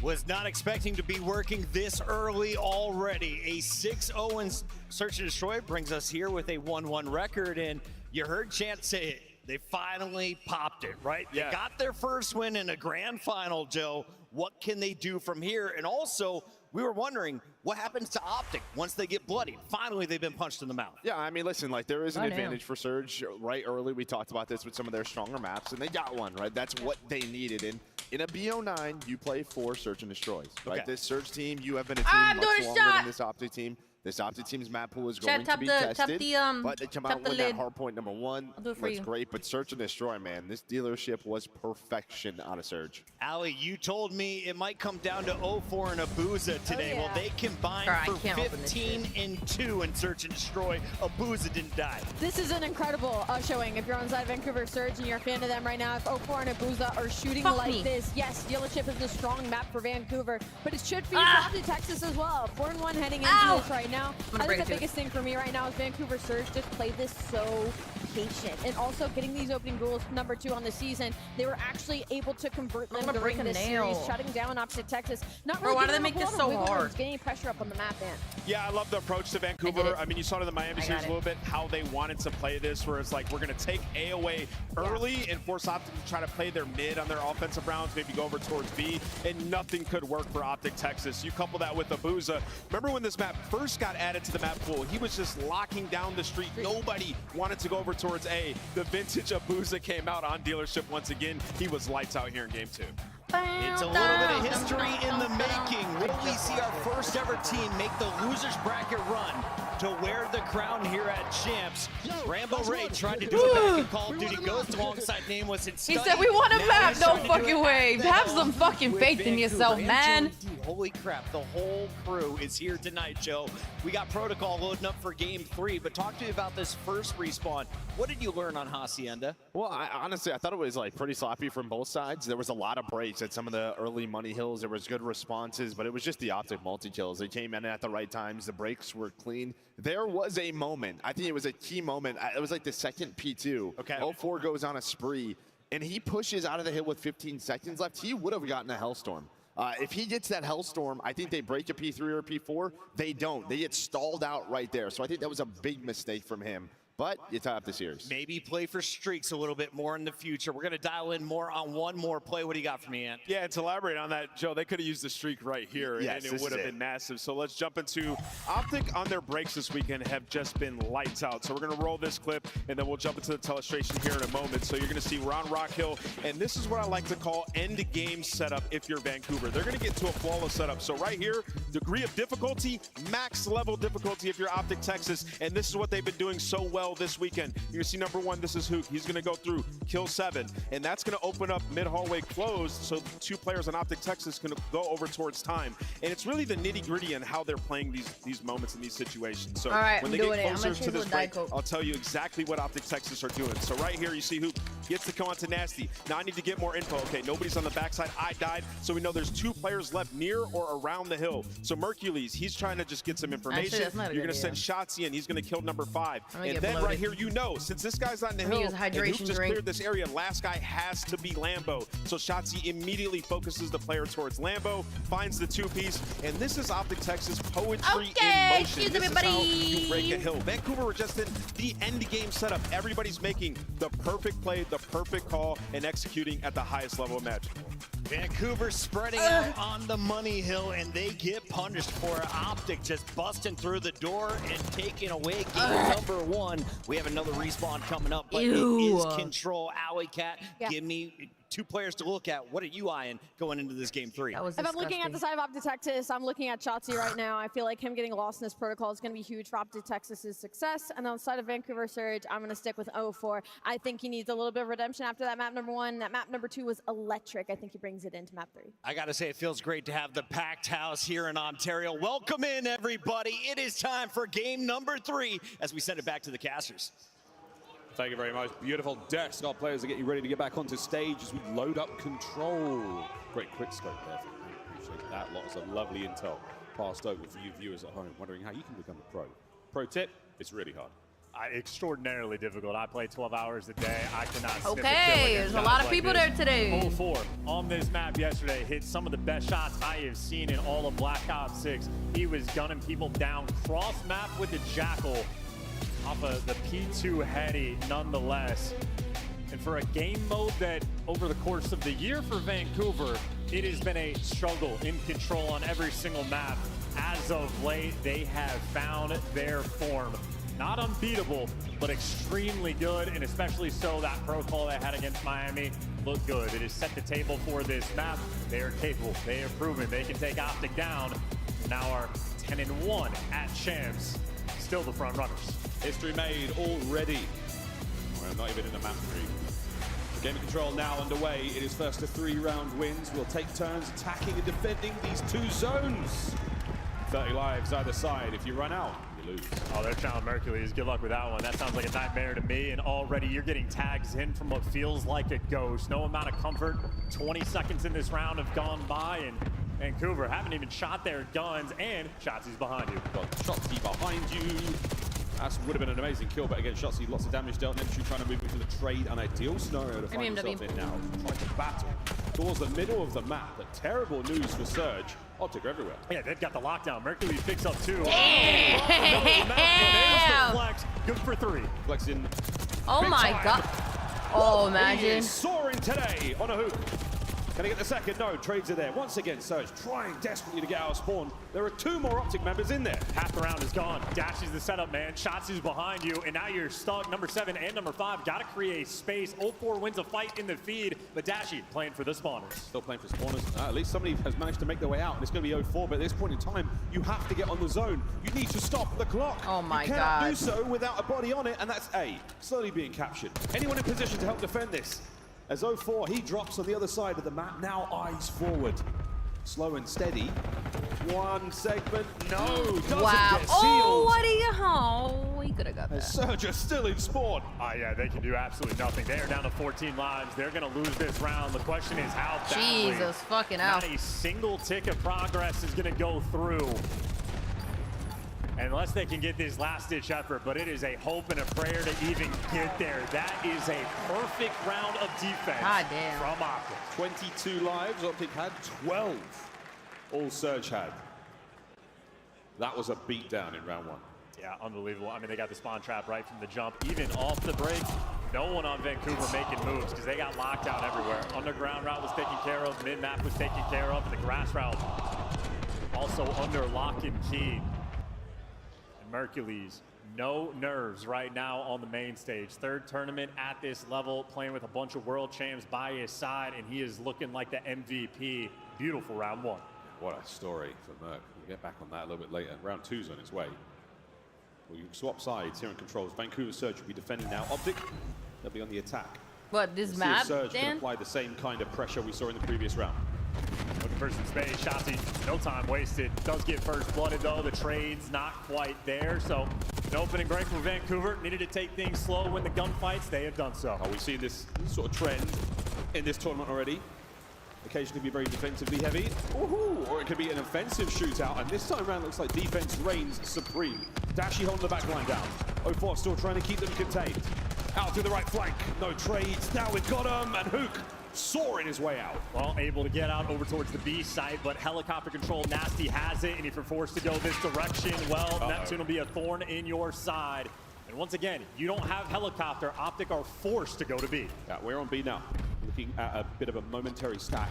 Speaker 8: Was not expecting to be working this early already. A 6-0 in Search and Destroy brings us here with a 1-1 record, and you heard Chant say it. They finally popped it, right?
Speaker 1: Yeah.
Speaker 8: They got their first win in a grand final, Joe. What can they do from here? And also, we were wondering, what happens to OpTic once they get bloodied? Finally, they've been punched in the mouth.
Speaker 5: Yeah, I mean, listen, like there is an
Speaker 3: I know.
Speaker 5: advantage for Surge right early. We talked about this with some of their stronger maps, and they got one, right? That's what they needed. In a BO9, you play for Search and Destroys, right?
Speaker 8: Okay.
Speaker 5: This Surge team, you have been a team
Speaker 3: I'm
Speaker 5: much
Speaker 3: doing a
Speaker 5: longer
Speaker 3: shot.
Speaker 5: than this OpTic team. This OpTic team's map pool is
Speaker 3: Chat,
Speaker 5: going to
Speaker 3: tap
Speaker 5: be
Speaker 3: the- tap
Speaker 5: tested,
Speaker 3: the,
Speaker 5: but they come
Speaker 3: tap
Speaker 5: out
Speaker 3: the
Speaker 5: with that
Speaker 3: lid.
Speaker 5: hard point number 1.
Speaker 3: I'll do it for
Speaker 5: That's
Speaker 3: you.
Speaker 5: great, but Search and Destroy, man, this dealership was perfection out of Surge.
Speaker 8: Ali, you told me it might come down to 04 and Abuza today.
Speaker 4: yeah.
Speaker 8: Well, they combined
Speaker 3: Bro, I
Speaker 8: for
Speaker 3: can't open this
Speaker 8: 15-2 in Search and Destroy. Abuza didn't die.
Speaker 4: This is an incredible showing. If you're on the side of Vancouver Surge and you're a fan of them right now, if 04 and Abuza are shooting
Speaker 3: Fuck
Speaker 4: like
Speaker 3: me.
Speaker 4: this, yes, dealership is a strong map for Vancouver, but it should be
Speaker 3: Ah.
Speaker 4: to Texas as well. 4-1 heading into
Speaker 3: Ow.
Speaker 4: this right now.
Speaker 3: gonna
Speaker 4: I
Speaker 3: break
Speaker 4: think the
Speaker 3: a tooth.
Speaker 4: biggest thing for me right now is Vancouver Surge just played this so patient, and also getting these opening goals number 2 on the season. They were actually able to convert them
Speaker 3: gonna
Speaker 4: during
Speaker 3: break a
Speaker 4: this
Speaker 3: nail.
Speaker 4: series, shutting down OpTic Texas. Not
Speaker 3: Bro,
Speaker 4: really
Speaker 3: why do
Speaker 4: giving
Speaker 3: they
Speaker 4: them
Speaker 3: make
Speaker 4: a
Speaker 3: this
Speaker 4: whole lot
Speaker 3: so
Speaker 4: of wiggle room,
Speaker 3: hard?
Speaker 4: getting pressure up on the map, man.
Speaker 9: Yeah, I love the approach to
Speaker 3: I
Speaker 9: Vancouver.
Speaker 3: did it.
Speaker 9: I mean, you saw it in the Miami
Speaker 3: I
Speaker 9: series
Speaker 3: got
Speaker 9: a
Speaker 3: it.
Speaker 9: little bit, how they wanted to play this, where it's like, we're going to take A away early and force OpTic to try to play their mid on their offensive rounds, maybe go over towards B, and nothing could work for OpTic Texas. You couple that with Abuza. Remember when this map first got added to the map pool, he was just locking down the street. Nobody wanted to go over towards A. The vintage Abuza came out on dealership once again. He was lights out here in game 2.
Speaker 8: It's a little bit of history in the making. Will we see our first ever team make the losers bracket run to wear the crown here at Champs? Rambo Ray tried to do it back in Call of Duty Ghost alongside Nameless and
Speaker 3: He
Speaker 8: Study.
Speaker 3: said we want a
Speaker 8: Now
Speaker 3: map,
Speaker 8: he's
Speaker 3: no
Speaker 8: trying to do
Speaker 3: fucking
Speaker 8: it
Speaker 3: way.
Speaker 8: back
Speaker 3: Have
Speaker 8: then
Speaker 3: some fucking
Speaker 8: with
Speaker 3: faith in
Speaker 8: Vancouver.
Speaker 3: yourself, man.
Speaker 8: Holy crap, the whole crew is here tonight, Joe. We got Protocol loading up for game 3, but talk to me about this first respawn. What did you learn on Hacienda?
Speaker 5: Well, honestly, I thought it was like pretty sloppy from both sides. There was a lot of breaks at some of the early money hills. There was good responses, but it was just the OpTic multi-kills. They came in at the right times. The breaks were clean. There was a moment, I think it was a key moment. It was like the second P2.
Speaker 8: Okay.
Speaker 5: 04 goes on a spree, and he pushes out of the hill with 15 seconds left. He would have gotten a Hellstorm. If he gets that Hellstorm, I think they break a P3 or a P4. They don't. They get stalled out right there. So I think that was a big mistake from him. But you tie up the series.
Speaker 8: Maybe play for streaks a little bit more in the future. We're going to dial in more on one more play. What do you got for me, Ant?
Speaker 9: Yeah, and to elaborate on that, Joe, they could have used the streak right here,
Speaker 5: yes,
Speaker 9: and it would have been massive. So let's jump into OpTic on their breaks this weekend have just been lights out. So we're going to roll this clip, and then we'll jump into the telestration here in a moment. So you're going to see we're on Rock Hill, and this is what I like to call end-game setup if you're Vancouver. They're going to get to a flawless setup. So right here, degree of difficulty, max level difficulty if you're OpTic Texas, and this is what they've been doing so well this weekend. You're going to see number 1, this is Hook. He's going to go through, kill 7, and that's going to open up mid-hallway closed, so 2 players on OpTic Texas can go over towards time. And it's really the nitty-gritty on how they're playing these moments and these situations. So when they get closer to this break, I'll tell you exactly what OpTic Texas are doing. So right here, you see Hook gets to come onto Nasty. Now I need to get more info. Okay, nobody's on the backside. I died, so we know there's 2 players left near or around the hill. So Mercules, he's trying to just get some information.
Speaker 3: Actually,
Speaker 9: you're going to send Shotzi in. He's going to kill number 5. And then right here, you know, since this guy's on the hill, and Hoop just cleared this area, last guy has to be Lambo. So Shotzi immediately focuses the player towards Lambo, finds the 2-piece, and this is OpTic Texas poetry in motion. This is how you break a hill. Vancouver were just in the end game setup. Everybody's making the perfect play, the perfect call, and executing at the highest level imaginable.
Speaker 8: Vancouver spreading out on the money hill, and they get punished for it. OpTic just busting through the door and taking away game number 1. We have another respawn coming up, but it is Control. Alley Cat, give me 2 players to look at. What are you eyeing going into this game 3?
Speaker 4: If I'm looking at the side of OpTic Texas, I'm looking at Shotzi right now. I feel like him getting lost in this protocol is going to be huge for OpTic Texas's success. And on the side of Vancouver Surge, I'm going to stick with 04. I think he needs a little bit of redemption after that map number 1. That map number 2 was electric. I think he brings it into map 3.
Speaker 8: I got to say, it feels great to have the packed house here in Ontario. Welcome in, everybody. It is time for game number 3 as we send it back to the casters.
Speaker 1: Thank you very much. Beautiful desk. Our players are getting ready to get back onto stage as we load up Control. Great quick scope there. I appreciate that. Lots of lovely intel passed over for you viewers at home wondering how you can become a pro. Pro tip, it's really hard.
Speaker 2: Extraordinarily difficult. I play 12 hours a day. I cannot sniff
Speaker 3: Okay, there's a lot of people there today.
Speaker 2: 04 on this map yesterday hit some of the best shots I have seen in all of Black Ops 6. He was gunning people down cross map with the Jackal off of the P2 heady nonetheless. And for a game mode that over the course of the year for Vancouver, it has been a struggle in Control on every single map. As of late, they have found their form. Not unbeatable, but extremely good, and especially so that protocol they had against Miami looked good. It has set the table for this map. They are capable. They have proven they can take OpTic down. Now are 10-1 at champs. Still the front runners.
Speaker 1: History made already. We're not even in a map 3. Game of Control now underway. It is first to 3-round wins. We'll take turns attacking and defending these 2 zones. 30 lives either side. If you run out, you lose.
Speaker 2: Oh, they're trying Mercules. Good luck with that one. That sounds like a nightmare to me. And already you're getting tags in from what feels like a ghost. No amount of comfort. 20 seconds in this round have gone by, and Vancouver haven't even shot their guns, and Shotzi's behind you.
Speaker 1: Got Shotzi behind you. That would have been an amazing kill, but again, Shotzi, lots of damage dealt. Nemtru trying to move into the trade, an ideal scenario to find himself in now. Trying to battle towards the middle of the map, but terrible news for Surge. OpTic are everywhere.
Speaker 2: Yeah, they've got the lockdown. Mercury picks up 2.
Speaker 3: Damn!
Speaker 2: Flex. Good for 3.
Speaker 1: Flexing.
Speaker 3: Oh my god. Oh, imagine.
Speaker 1: He is soaring today on a hook. Can he get the second? No, trades are there. Once again, Surge trying desperately to get out of spawn. There are 2 more OpTic members in there.
Speaker 2: Half the round is gone. Dashy's the setup, man. Shotzi's behind you, and now you're stuck. Number 7 and number 5 got to create space. 04 wins a fight in the feed, but Dashy playing for the spawners.
Speaker 1: Still playing for spawners. At least somebody has managed to make their way out, and it's going to be 04, but at this point in time, you have to get on the zone. You need to stop the clock.
Speaker 3: Oh my
Speaker 1: you cannot
Speaker 3: god.
Speaker 1: do so without a body on it, and that's A, slowly being captured. Anyone in position to help defend this? As 04, he drops on the other side of the map, now eyes forward. slow and steady. One segment, no, doesn't
Speaker 3: Wow.
Speaker 1: get
Speaker 3: Oh,
Speaker 1: sealed.
Speaker 3: what do you? Oh, he could have got that.
Speaker 1: Surge are still in spawn.
Speaker 2: Yeah, they can do absolutely nothing. They are down to 14 lives. They're going to lose this round. The question is how badly.
Speaker 3: Jesus fucking hell.
Speaker 2: Not a single tick of progress is going to go through. Unless they can get this last-ditch effort, but it is a hope and a prayer to even get there. That is a perfect round of defense
Speaker 3: God damn.
Speaker 2: from OpTic.
Speaker 1: 22 lives, OpTic had 12. All Surge had. That was a beatdown in round 1.
Speaker 2: Yeah, unbelievable. I mean, they got the spawn trap right from the jump. Even off the break, no one on Vancouver making moves because they got locked out everywhere. Underground route was taken care of. Mid-map was taken care of. The grass route also under lock and key. And Mercules, no nerves right now on the main stage. Third tournament at this level, playing with a bunch of world champs by his side, and he is looking like the MVP. Beautiful round 1.
Speaker 1: What a story for Merc. We'll get back on that a little bit later. Round 2's on its way. Well, you swap sides here in controls. Vancouver Surge will be defending now. OpTic, they'll be on the attack.
Speaker 3: What, this
Speaker 1: See if
Speaker 3: map,
Speaker 1: Surge can
Speaker 3: Dan?
Speaker 1: apply the same kind of pressure we saw in the previous round.
Speaker 2: Looking for some space. Shotzi, no time wasted. Does get first blooded though. The trade's not quite there. So an opening break for Vancouver. Needed to take things slow when the gunfights. They have done so.
Speaker 1: We've seen this sort of trend in this tournament already. Occasionally be very defensively heavy, or it could be an offensive shootout, and this time around looks like defense reigns supreme. Dashi holding the back line down. 04 still trying to keep them contained. Out through the right flank, no trades, now we've got him, and Hook soaring his way out.
Speaker 2: Well, able to get out over towards the B site, but helicopter control, Nasty has it, and if you're forced to go this direction, well, Neptune will be a thorn in your side. And once again, you don't have helicopter, OpTic are forced to go to B.
Speaker 1: Yeah, we're on B now. Looking at a bit of a momentary stack.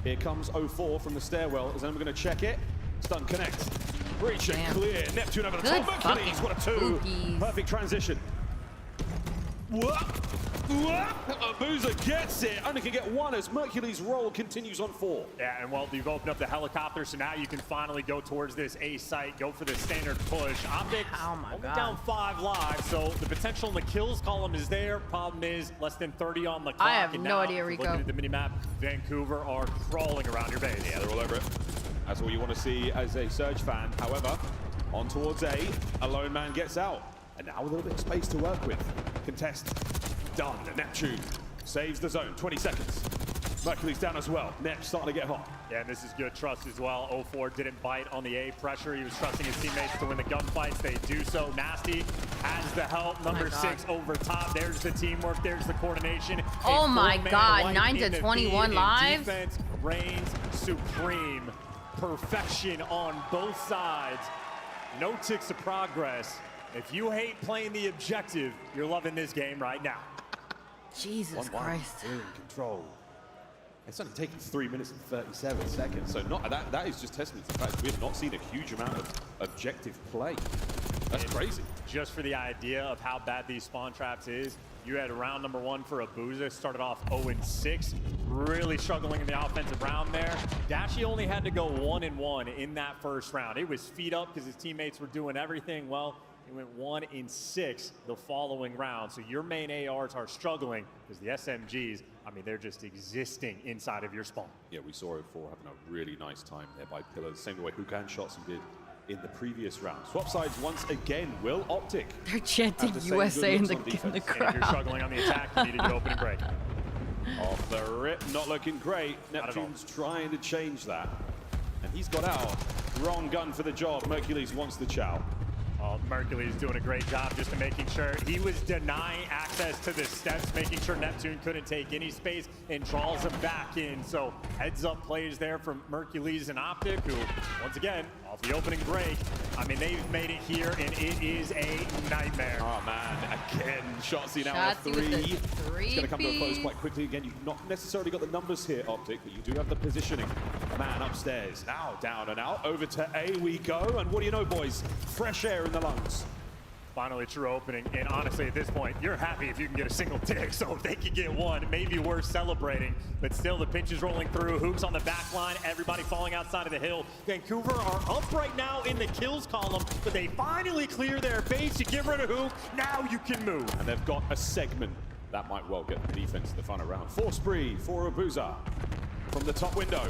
Speaker 1: Here comes 04 from the stairwell. Is anyone going to check it? Stun connect. Breach and clear. Neptune over the
Speaker 3: Good
Speaker 1: top. Mercules, what a 2.
Speaker 3: spookies.
Speaker 1: Perfect transition. Boozer gets it. Only can get 1 as Mercules' roll continues on 4.
Speaker 2: Yeah, and well, you've opened up the helicopter, so now you can finally go towards this A site, go for the standard push. OpTic only down 5 lives, so the potential in the kills column is there. Problem is, less than 30 on the clock.
Speaker 3: I have
Speaker 2: and
Speaker 3: no
Speaker 2: now,
Speaker 3: idea, Rico.
Speaker 2: Looking at the minimap, Vancouver are crawling around your base.
Speaker 1: Yeah, they're all over it. That's all you want to see as a Surge fan. However, on towards A lone man gets out. And now a little bit of space to work with. Contest done. Neptune saves the zone. 20 seconds. Mercules down as well. Nep starting to get hot.
Speaker 2: Yeah, and this is good trust as well. 04 didn't bite on the A pressure. He was trusting his teammates to win the gunfights. They do so. Nasty has the help. Number 6 over top. There's the teamwork. There's the coordination.
Speaker 3: Oh my God, 9 to 21 lives.
Speaker 2: Defense reigns supreme. Perfection on both sides. No ticks of progress. If you hate playing the objective, you're loving this game right now.
Speaker 3: Jesus Christ.
Speaker 1: In control. It's only taken 3 minutes and 37 seconds. So not that is just testament to the fact that we have not seen a huge amount of objective play. That's crazy.
Speaker 2: Just for the idea of how bad these spawn traps is, you had round number 1 for Abuza, started off 0-6, really struggling in the offensive round there. Dashi only had to go 1-1 in that first round. It was feet up because his teammates were doing everything well. He went 1-6 the following round. So your main ARs are struggling because the SMGs, I mean, they're just existing inside of your spawn.
Speaker 1: Yeah, we saw 04 having a really nice time there by Pillars, same way Hukan Shotzi did in the previous round. Swap sides once again. Will OpTic
Speaker 3: They're chanting
Speaker 1: have the same
Speaker 3: USA in
Speaker 1: good
Speaker 3: the,
Speaker 1: looks
Speaker 3: in
Speaker 1: on
Speaker 3: the
Speaker 1: defense?
Speaker 2: And if you're
Speaker 3: crowd.
Speaker 2: struggling on the attack, you need a good opening break.
Speaker 1: Off the rip, not looking great.
Speaker 2: Not at all.
Speaker 1: Neptune's trying to change that. And he's got out. Wrong gun for the job. Mercules wants the chow.
Speaker 2: Mercules doing a great job just to making sure he was denying access to the steps, making sure Neptune couldn't take any space and draws him back in. So heads up plays there from Mercules and OpTic, who once again off the opening break. I mean, they've made it here and it is a nightmare.
Speaker 1: Oh man, again, Shotzi now on
Speaker 3: Shotzi with the
Speaker 1: 3. It's going to come to a close
Speaker 3: three-peat.
Speaker 1: quite quickly again. You've not necessarily got the numbers here, OpTic, but you do have the positioning. Man upstairs, now down and out. Over to A we go, and what do you know, boys? Fresh air in the lungs.
Speaker 2: Finally, true opening, and honestly, at this point, you're happy if you can get a single tick, so if they can get one, maybe worth celebrating, but still, the pinch is rolling through, Hooks on the back line, everybody falling outside of the hill. Vancouver are up right now in the kills column, but they finally clear their base, you get rid of Hook, now you can move.
Speaker 1: And they've got a segment that might well get the defense to the fun around. Force spree for Abuza from the top window.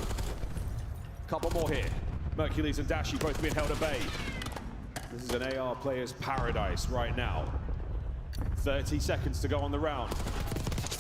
Speaker 1: Couple more here. Mercules and Dashi both being held at bay. This is an AR player's paradise right now. 30 seconds to go on the round.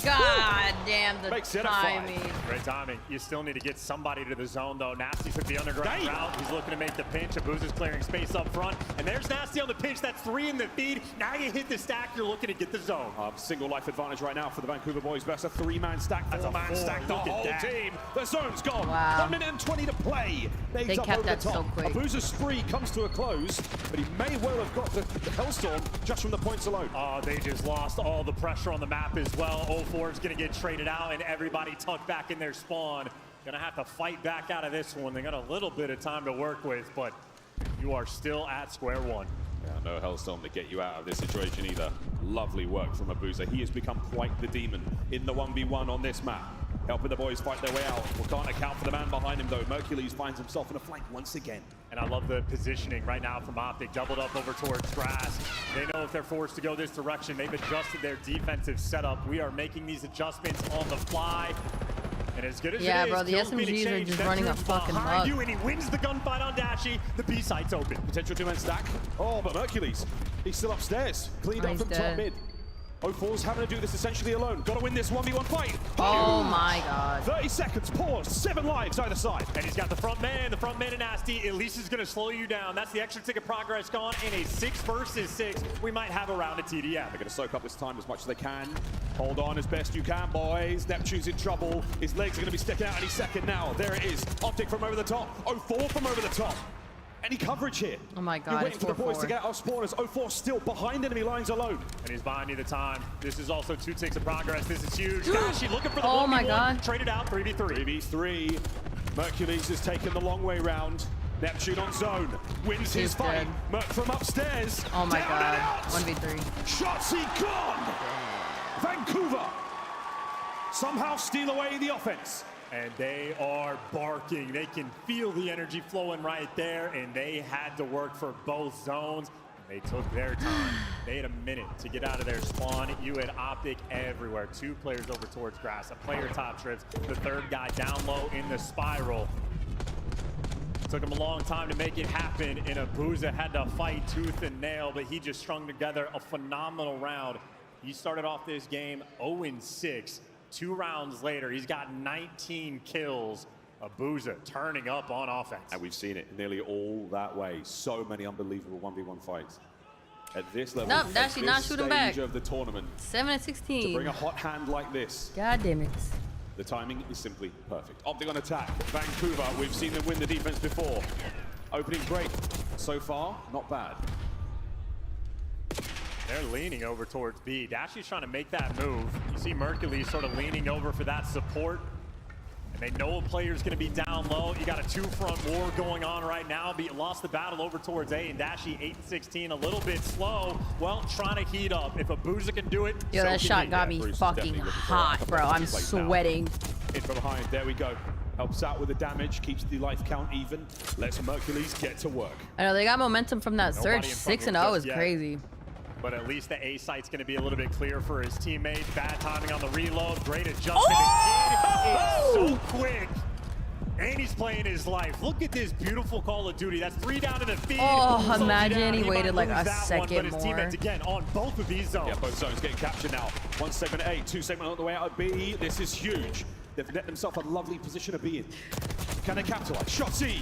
Speaker 3: God damn the
Speaker 1: Makes it a
Speaker 3: timing.
Speaker 2: Great timing. You still need to get somebody to the zone, though. Nasty took the underground route. He's looking to make the pinch. Abuza's clearing space up front. And there's Nasty on the pinch. That's 3 in the feed. Now you hit the stack. You're looking to get the zone.
Speaker 1: Single life advantage right now for the Vancouver boys. That's a 3-man stack, 4-man stack. The whole team. The zone's gone.
Speaker 3: Wow.
Speaker 1: 1 minute and 20 to play.
Speaker 3: They
Speaker 1: up
Speaker 3: kept
Speaker 1: over
Speaker 3: that
Speaker 1: the top.
Speaker 3: so quick.
Speaker 1: Abuza's spree comes to a close, but he may well have got the Hellstorm just from the points alone.
Speaker 2: Oh, they just lost all the pressure on the map as well. 04 is going to get traded out and everybody tucked back in their spawn. Gonna have to fight back out of this one. They got a little bit of time to work with, but you are still at square one.
Speaker 1: Yeah, no Hellstorm to get you out of this situation either. Lovely work from Abuza. He has become quite the demon in the 1v1 on this map. Helping the boys fight their way out. We can't account for the man behind him though. Mercules finds himself in a flank once again.
Speaker 2: And I love the positioning right now from OpTic. Doubled up over towards grass. They know if they're forced to go this direction, they've adjusted their defensive setup. We are making these adjustments on the fly. And as good as
Speaker 3: yeah,
Speaker 2: it is,
Speaker 3: bro, the SMGs are just running a fucking
Speaker 2: behind
Speaker 3: muck.
Speaker 2: you, and he wins the gunfight on Dashi. The B site's open.
Speaker 1: Potential 2-man stack. Oh, but Mercules, he's still upstairs. Cleaned up
Speaker 3: He's
Speaker 1: from top
Speaker 3: dead.
Speaker 1: mid. 04's having to do this essentially alone. Got to win this 1v1 fight.
Speaker 3: Oh my god.
Speaker 1: 30 seconds, pause, 7 lives either side.
Speaker 2: And he's got the front man and Nasty. At least is going to slow you down. That's the extra tick of progress gone. In a 6 versus 6, we might have a round of TDM.
Speaker 1: They're going to soak up this time as much as they can. Hold on as best you can, boys. Neptune's in trouble. His legs are going to be sticking out any second now. There it is. OpTic from over the top. 04 from over the top. Any coverage here?
Speaker 3: Oh my god,
Speaker 1: You're waiting
Speaker 3: it's
Speaker 1: for the boys
Speaker 3: 4-4.
Speaker 1: to get out of spawners. 04 still behind enemy lines alone.
Speaker 2: And he's buying you the time. This is also 2 ticks of progress. This is huge. Dashi looking for the 1v1.
Speaker 3: Oh my god.
Speaker 2: Traded out 3v3.
Speaker 1: 3v3. Mercules has taken the long way round. Neptune on zone. Wins his fight.
Speaker 3: dead.
Speaker 1: Merc from upstairs.
Speaker 3: Oh my
Speaker 1: Down
Speaker 3: god.
Speaker 1: and out.
Speaker 3: 1v3.
Speaker 1: Shotzzy gone. Vancouver somehow steal away the offense.
Speaker 2: And they are barking. They can feel the energy flowing right there, and they had to work for both zones. They took their time. They had a minute to get out of their spawn. You had OpTic everywhere. 2 players over towards grass, a player top strips, the 3rd guy down low in the spiral. Took him a long time to make it happen, and Abuza had to fight tooth and nail, but he just strung together a phenomenal round. He started off this game 0-6. 2 rounds later, he's got 19 kills. Abuza turning up on offense.
Speaker 1: And we've seen it nearly all that way. So many unbelievable 1v1 fights. At this level,
Speaker 3: Nope,
Speaker 1: at
Speaker 3: Dashi
Speaker 1: this
Speaker 3: not shooting back.
Speaker 1: stage of the tournament,
Speaker 3: 7-16.
Speaker 1: to bring a hot hand like this,
Speaker 3: God damn it.
Speaker 1: the timing is simply perfect. OpTic on attack. Vancouver, we've seen them win the defense before. Opening break. So far, not bad.
Speaker 2: They're leaning over towards B. Dashi's trying to make that move. You see Mercules sort of leaning over for that support. And they know a player's going to be down low. You got a 2-front war going on right now. But you lost the battle over towards A, and Dashi 8-16, a little bit slow. Well, trying to heat up. If Abuza can do it,
Speaker 3: Yo,
Speaker 2: so
Speaker 3: that
Speaker 2: can
Speaker 3: shot
Speaker 2: he.
Speaker 3: got me
Speaker 1: Bruce is
Speaker 3: fucking
Speaker 1: definitely looking for
Speaker 3: hot,
Speaker 1: a
Speaker 3: bro.
Speaker 1: couple of
Speaker 3: I'm
Speaker 1: plays now.
Speaker 3: sweating.
Speaker 1: In from behind, there we go. Helps out with the damage, keeps the life count even. Lets Mercules get to work.
Speaker 3: I know they got momentum from that
Speaker 2: Nobody
Speaker 3: surge.
Speaker 2: in front of
Speaker 3: 6-0
Speaker 2: him
Speaker 3: is
Speaker 2: just yet.
Speaker 3: crazy.
Speaker 2: But at least the A site's going to be a little bit clear for his teammates. Bad timing on the reload. Great adjustment.
Speaker 3: Oh!
Speaker 2: And Kid is so quick. And he's playing his life. Look at this beautiful Call of Duty. That's 3 down to the feed.
Speaker 3: Oh,
Speaker 2: Slows you
Speaker 3: imagine
Speaker 2: down.
Speaker 3: he waited
Speaker 2: might
Speaker 3: like
Speaker 2: lose
Speaker 3: a
Speaker 2: that one,
Speaker 3: second
Speaker 2: but his
Speaker 3: more.
Speaker 2: teammates, again, on both of these zones.
Speaker 1: Yeah, both zones getting captured now. 1 segment A, 2 segment on the way out of B. This is huge. They've net themselves a lovely position to be in. Can they capitalize? Shotzzy!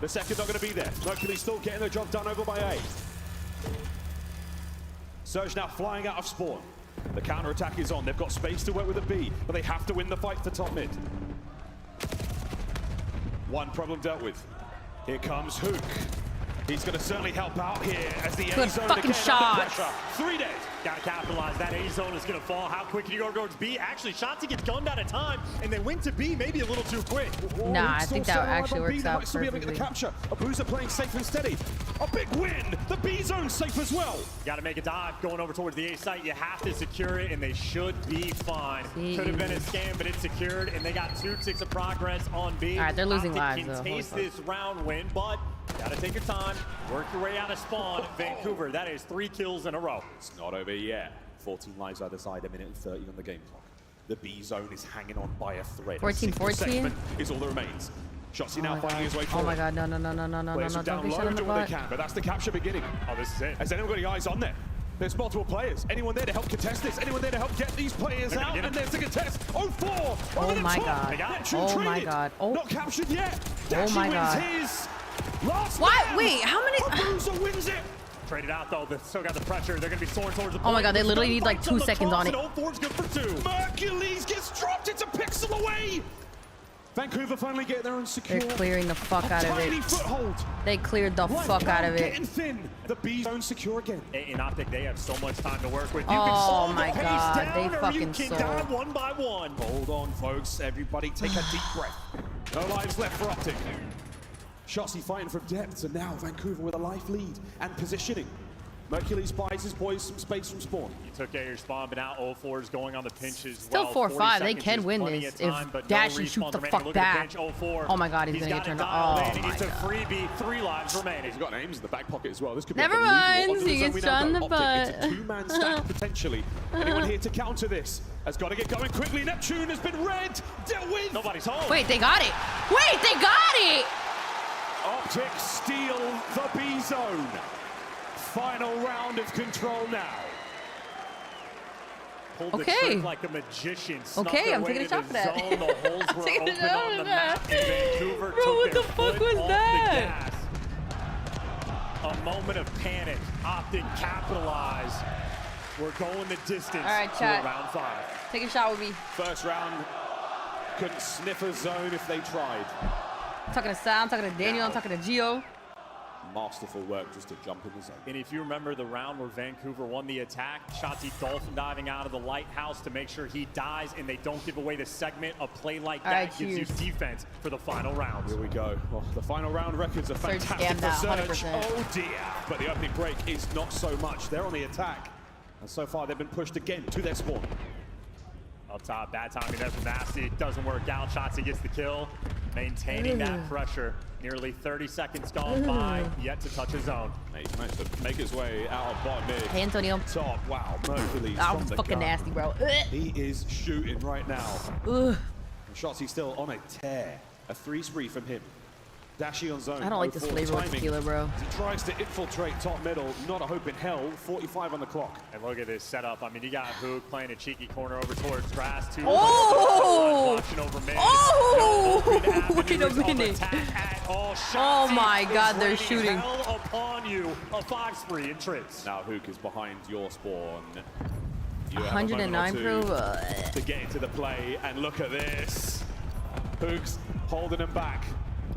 Speaker 1: The second not going to be there. Mercules still getting the job done over by A. Surge now flying out of spawn. The counter-attack is on. They've got space to work with a B, but they have to win the fight for top mid. One problem dealt with. Here comes Hook. He's going to certainly help out here as the
Speaker 3: Good
Speaker 1: A zone
Speaker 3: fucking
Speaker 1: again under
Speaker 3: shots.
Speaker 1: pressure. 3 dead.
Speaker 2: Got to capitalize. That A zone is going to fall. How quick can you go towards B? Actually, Shotzzy gets gunned out of time, and they went to B maybe a little too quick.
Speaker 3: Nah, I
Speaker 1: Still
Speaker 3: think that
Speaker 1: staying alive
Speaker 3: actually
Speaker 1: on B.
Speaker 3: works
Speaker 1: They
Speaker 3: out
Speaker 1: might still be able to get the
Speaker 3: perfectly.
Speaker 1: capture. Abuza playing safe and steady. A big win. The B zone safe as well.
Speaker 2: Got to make a dive going over towards the A site. You have to secure it, and they should be fine.
Speaker 3: Jeez.
Speaker 2: Could have been a scam, but it's secured, and they got 2 ticks of progress on B.
Speaker 3: All right, they're losing
Speaker 2: OpTic
Speaker 3: lives,
Speaker 2: can
Speaker 3: though. Holy
Speaker 2: taste
Speaker 3: fuck.
Speaker 2: this round win, but got to take your time. Work your way out of spawn. Vancouver, that is 3 kills in a row.
Speaker 1: It's not over yet. 14 lives either side, 1 minute and 30 on the game clock. The B zone is hanging on by a thread.
Speaker 3: 14,
Speaker 1: A single
Speaker 3: 14?
Speaker 1: segment is all that remains. Shotzi now finding his way
Speaker 3: Oh
Speaker 1: forward.
Speaker 3: my god, no, no, no, no, no, no, no,
Speaker 1: Players
Speaker 3: no,
Speaker 1: from
Speaker 3: don't
Speaker 1: down
Speaker 3: get
Speaker 1: low
Speaker 3: shot in the
Speaker 1: do all they
Speaker 3: butt.
Speaker 1: can, but that's the capture beginning.
Speaker 2: Oh, this is it.
Speaker 1: Has anyone got any eyes on there? There's multiple players. Anyone there to help contest this? Anyone there to help get these players out? And there's the contest. 0-4.
Speaker 3: Oh my god. Oh my god. Oh.
Speaker 1: Not captured yet.
Speaker 3: Oh
Speaker 1: Dashi
Speaker 3: my god.
Speaker 1: wins his last
Speaker 3: What?
Speaker 1: round.
Speaker 3: Wait, how many?
Speaker 1: Abusa wins it.
Speaker 2: Traded out though. They still got the pressure. They're gonna be soaring towards the
Speaker 3: Oh my god, they literally need like 2
Speaker 2: Gunfights
Speaker 3: seconds on it.
Speaker 2: the cross, and 0-4's good for 2.
Speaker 1: Mercules gets dropped. It's a pixel away. Vancouver finally get their own secure.
Speaker 3: They're clearing the fuck out of
Speaker 1: Tiny
Speaker 3: it.
Speaker 1: foothold.
Speaker 3: They cleared the fuck out of
Speaker 1: Getting
Speaker 3: it.
Speaker 1: thin. The B zone secure again.
Speaker 2: In OpTic, they have so much time to work with. You
Speaker 3: Oh
Speaker 2: can slow
Speaker 3: my
Speaker 2: the pace
Speaker 3: God,
Speaker 2: down,
Speaker 3: they
Speaker 2: or you
Speaker 3: fucking
Speaker 2: can
Speaker 3: sold.
Speaker 2: die one by one.
Speaker 1: Hold on, folks. Everybody take a deep breath. No lives left for OpTic. Shotzi fighting from depth, and now Vancouver with a life lead and positioning. Mercules buys his boys some space from spawn.
Speaker 2: You took out your spawn, but now 0-4 is going on the pinch as
Speaker 3: Still
Speaker 2: well.
Speaker 3: 4-5. They
Speaker 2: 40
Speaker 3: can
Speaker 2: seconds
Speaker 3: win
Speaker 2: is plenty
Speaker 3: this
Speaker 2: of
Speaker 3: if
Speaker 2: time, but
Speaker 3: Dashi
Speaker 2: no
Speaker 3: shoots
Speaker 2: respawns
Speaker 3: the
Speaker 2: remaining.
Speaker 3: fuck
Speaker 2: Look at the
Speaker 3: back.
Speaker 2: bench, 0-4.
Speaker 3: Oh my god, he's gonna
Speaker 2: got
Speaker 3: get
Speaker 2: it
Speaker 3: turned
Speaker 2: dialed
Speaker 3: on.
Speaker 2: in.
Speaker 3: Oh
Speaker 2: It's
Speaker 3: my
Speaker 2: a
Speaker 3: god.
Speaker 2: freebie, 3 lives remaining.
Speaker 1: He's got names in the back pocket as well. This could be
Speaker 3: Never
Speaker 1: unbelievable.
Speaker 3: mind,
Speaker 1: Onto the
Speaker 3: he
Speaker 1: zone
Speaker 3: gets
Speaker 1: we
Speaker 3: shot in
Speaker 1: now
Speaker 3: the
Speaker 1: go. OpTic,
Speaker 3: butt.
Speaker 1: It's a 2-man stack potentially. Anyone here to counter this? Has got to get going quickly. Neptune has been red. Dealt with.
Speaker 2: Nobody's home.
Speaker 3: Wait, they got it. Wait, they got it.
Speaker 1: OpTic steal the B zone. Final round of control now.
Speaker 2: Pulled
Speaker 3: Okay.
Speaker 2: the trick like a magician. Snuck
Speaker 3: Okay,
Speaker 2: their
Speaker 3: I'm
Speaker 2: way
Speaker 3: taking a
Speaker 2: to
Speaker 3: shot
Speaker 2: the
Speaker 3: for that.
Speaker 2: zone. The holes were
Speaker 3: Taking a
Speaker 2: open
Speaker 3: shot
Speaker 2: on
Speaker 3: for
Speaker 2: the
Speaker 3: that.
Speaker 2: map, and Vancouver
Speaker 3: Bro,
Speaker 2: took
Speaker 3: what
Speaker 2: their
Speaker 3: the fuck
Speaker 2: foot
Speaker 3: was
Speaker 2: off
Speaker 3: that?
Speaker 2: the gas. A moment of panic. OpTic capitalized. We're going the distance.
Speaker 3: All right,
Speaker 2: to
Speaker 3: chat.
Speaker 2: round 5.
Speaker 3: Take a shot with me.
Speaker 1: First round couldn't sniff a zone if they tried.
Speaker 3: I'm talking to Sal, I'm talking to Daniel, I'm talking to Gio.
Speaker 1: Masterful work just to jump in the zone.
Speaker 2: And if you remember the round where Vancouver won the attack, Shotzi dolphin diving out of the lighthouse to make sure he dies and they don't give away the segment. A play like
Speaker 3: All
Speaker 2: that
Speaker 3: right,
Speaker 2: gives you
Speaker 3: cheers.
Speaker 2: defense for the final round.
Speaker 1: Here we go. Well, the final round records are
Speaker 3: Surge
Speaker 1: fantastic
Speaker 3: scammed
Speaker 1: for
Speaker 3: that,
Speaker 1: Surge.
Speaker 3: 100%.
Speaker 1: Oh dear. But the opening break is not so much. They're on the attack. And so far they've been pushed again to their spawn.
Speaker 2: Up top, bad timing there from Nasty. It doesn't work out. Shotzi gets the kill. Maintaining that pressure. Nearly 30 seconds gone by, yet to touch his zone.
Speaker 1: He's managed to make his way out of bottom mid.
Speaker 3: Hey, Antonio.
Speaker 1: Top, wow, Mercules
Speaker 3: That
Speaker 1: from
Speaker 3: was
Speaker 1: the
Speaker 3: fucking
Speaker 1: gun.
Speaker 3: nasty, bro.
Speaker 1: He is shooting right now.
Speaker 3: Ugh.
Speaker 1: And Shotzi's still on a tear. A 3 spree from him. Dashi on zone.
Speaker 3: I don't like this
Speaker 1: 0-4
Speaker 3: flavor with
Speaker 1: timing.
Speaker 3: tequila, bro.
Speaker 1: As he tries to infiltrate top middle, not a hope in hell. 45 on the clock.
Speaker 2: And look at this setup. I mean, you got Hook playing a cheeky corner over towards grass. Two
Speaker 3: Oh!
Speaker 2: watching over mid.
Speaker 3: Oh!
Speaker 2: No open
Speaker 3: Wait a
Speaker 2: avenues of
Speaker 3: minute.
Speaker 2: attack at all.
Speaker 3: Oh
Speaker 2: Shotzi
Speaker 3: my God,
Speaker 2: is
Speaker 3: they're
Speaker 2: raining
Speaker 3: shooting.
Speaker 2: hell upon you. A 5 spree in trips.
Speaker 1: Now Hook is behind your spawn. You have a
Speaker 3: 109
Speaker 1: moment or
Speaker 3: pro.
Speaker 1: two to get into the play, and look at this. Hook's holding him back.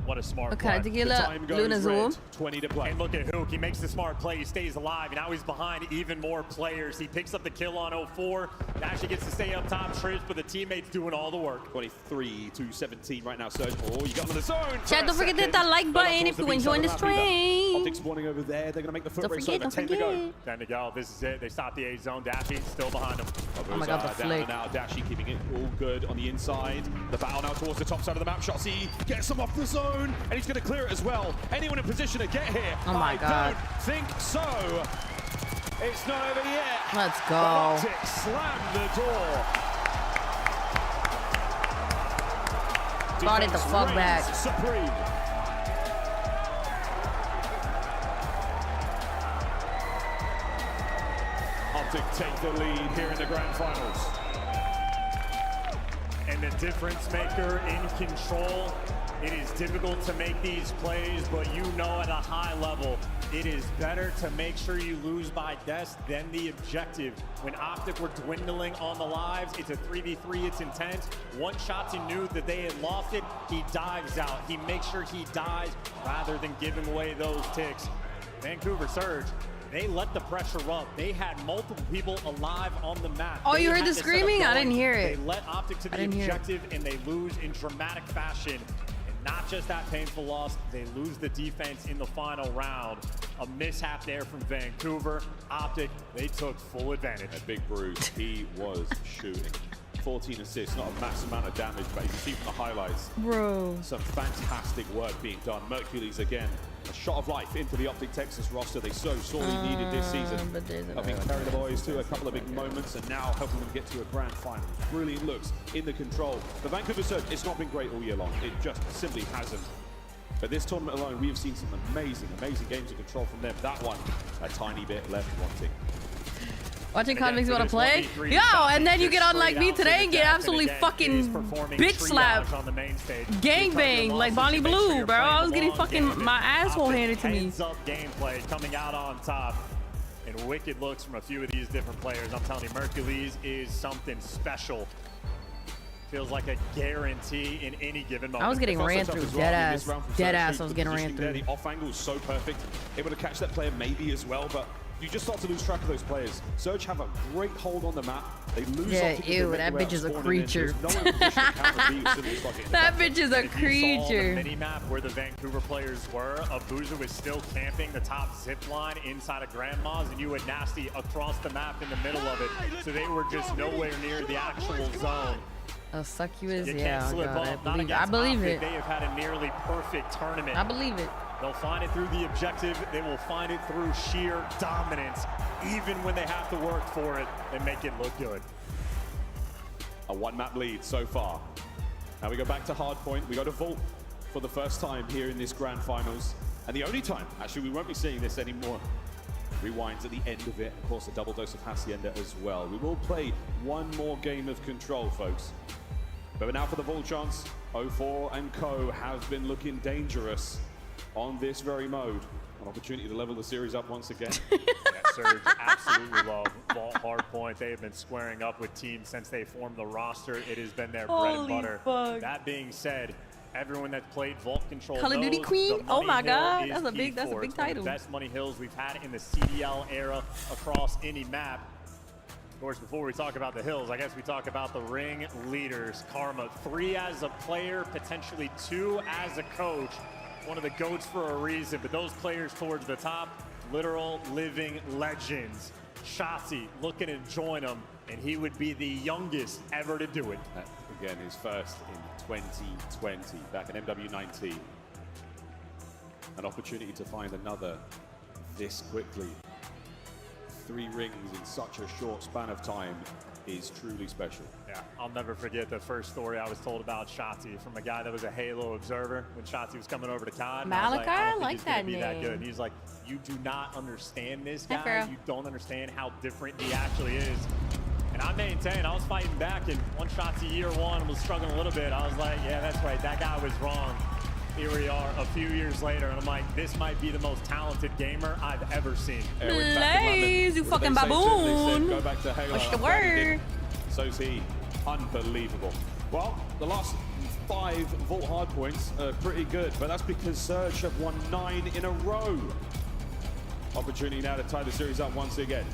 Speaker 2: What a smart
Speaker 3: Okay,
Speaker 2: play.
Speaker 1: The
Speaker 3: tequila,
Speaker 1: time goes
Speaker 3: Luna Zoom.
Speaker 1: red. 20 to play.
Speaker 2: And look at Hook. He makes the smart play. He stays alive. Now he's behind even more players. He picks up the kill on 0-4. Actually gets to stay up top, trips, but the teammates doing all the work.
Speaker 1: 23 to 17 right now. Surge. Oh, you got him in the zone.
Speaker 3: Chat, don't forget to hit that like button if you enjoying the stream.
Speaker 1: OpTic spawning over there. They're going to make the foot
Speaker 3: Don't
Speaker 1: race
Speaker 3: forget,
Speaker 1: over.
Speaker 3: don't
Speaker 1: 10 to go.
Speaker 3: forget.
Speaker 2: 10 to go. This is it. They stop the A zone. Dashi still behind him.
Speaker 3: Oh my God, the
Speaker 1: down
Speaker 3: flick.
Speaker 1: and out. Dashi keeping it all good on the inside. The battle now towards the top side of the map. Shotzi gets him off the zone, and he's going to clear it as well. Anyone in position to get here?
Speaker 3: Oh my God.
Speaker 1: I don't think so. It's not over yet.
Speaker 3: Let's go.
Speaker 1: OpTic slammed the door.
Speaker 3: Brought it the
Speaker 1: Defense
Speaker 3: fuck
Speaker 1: reigns
Speaker 3: back.
Speaker 1: Supreme. OpTic take the lead here in the grand finals.
Speaker 2: And the difference maker in control. It is difficult to make these plays, but you know at a high level, it is better to make sure you lose by death than the objective. When OpTic were dwindling on the lives, it's a 3v3, it's intense. One shot he knew that they had lost it, he dives out. He makes sure he dies rather than giving away those ticks. Vancouver Surge, they let the pressure up. They had multiple people alive on the map.
Speaker 3: Oh,
Speaker 2: They
Speaker 3: you heard
Speaker 2: had
Speaker 3: the
Speaker 2: to set up
Speaker 3: screaming? I
Speaker 2: going.
Speaker 3: didn't hear it.
Speaker 2: They let OpTic to
Speaker 3: I
Speaker 2: the
Speaker 3: didn't hear it.
Speaker 2: objective and they lose in dramatic fashion. And not just that painful loss, they lose the defense in the final round. A mishap there from Vancouver. OpTic, they took full advantage.
Speaker 1: A big Bruce, he was shooting. 14 assists, not a massive amount of damage, but you can see from the highlights,
Speaker 3: Bro.
Speaker 1: some fantastic work being done. Mercules again a shot of life into the OpTic Texas roster they so sorely needed this season. Helping carry the boys to a couple of big moments and now helping them get to a grand final. Brilliant looks in the control. The Vancouver Surge, it's not been great all year long. It just simply hasn't. But this tournament alone, we have seen some amazing, amazing games of control from them. That one, a tiny bit left wanting.
Speaker 3: Watching COD makes you want to play? Yo, and then you get on like me today and get absolutely fucking bitch slapped. Gangbang like Bonnie Blue, bro. I was getting fucking my asshole handed to me.
Speaker 2: Heads up gameplay coming out on top. And wicked looks from a few of these different players. I'm telling you, Mercules is something special. Feels like a guarantee in any given moment.
Speaker 3: I was getting ran through, dead ass. Dead ass, I was getting ran through.
Speaker 1: The off angle is so perfect. Able to catch that player maybe as well, but you just start to lose track of those players. Surge have a great hold on the map. They lose.
Speaker 3: Yeah, ew, that bitch is a creature. That bitch is a creature.
Speaker 2: The mini map where the Vancouver players were, Abuza was still camping the top zip line inside of Grandma's, and you had Nasty across the map in the middle of it. So they were just nowhere near the actual zone.
Speaker 3: Succubus, yeah, God, I believe it.
Speaker 2: They have had a nearly perfect tournament.
Speaker 3: I believe it.
Speaker 2: They'll find it through the objective. They will find it through sheer dominance. Even when they have to work for it, they make it look good.
Speaker 1: A one-map lead so far. Now we go back to Hardpoint. We go to Vault for the first time here in this grand finals. And the only time, actually, we won't be seeing this anymore. Rewinds at the end of it. Of course, a double dose of Hacienda as well. We will play one more game of control, folks. But now for the Vault chance, 04 and co have been looking dangerous on this very mode. An opportunity to level the series up once again.
Speaker 2: Yeah, Surge absolutely love Vault Hardpoint. They have been squaring up with teams since they formed the roster. It has been their bread and butter.
Speaker 3: Fuck.
Speaker 2: That being said, everyone that's played Vault Control
Speaker 3: Call of Duty
Speaker 2: knows
Speaker 3: Queen. Oh my God, that's a big
Speaker 2: It's one
Speaker 3: title.
Speaker 2: of the best money hills we've had in the CDL era across any map. Of course, before we talk about the hills, I guess we talk about the ring leaders. Karma, 3 as a player, potentially 2 as a coach. One of the GOATs for a reason, but those players towards the top, literal living legends. Shotzi looking to join him, and he would be the youngest ever to do it.
Speaker 1: Again, his first in 2020, back in MW19. An opportunity to find another this quickly. 3 rings in such a short span of time is truly special.
Speaker 2: Yeah, I'll never forget the first story I was told about Shotzi from a guy that was a Halo observer when Shotzi was coming over to COD.
Speaker 3: Malachi, I like
Speaker 2: he's
Speaker 3: that
Speaker 2: gonna be
Speaker 3: name.
Speaker 2: That good. And he's like, you do not understand this
Speaker 3: Hi,
Speaker 2: guy.
Speaker 3: girl.
Speaker 2: You don't understand how different he actually is. And I maintain, I was fighting back, and one Shotzi year 1 was struggling a little bit. I was like, yeah, that's right, that guy was wrong. Here we are a few years later, and I'm like, this might be the most talented gamer I've ever seen.
Speaker 3: Blaze, you fucking baboon.
Speaker 1: Go back to Halo.
Speaker 3: What's the word?
Speaker 1: So's he. Unbelievable. Well, the last 5 Vault Hardpoints are pretty good, but that's because Surge have won 9 in a row. Opportunity now to tie the series up once again.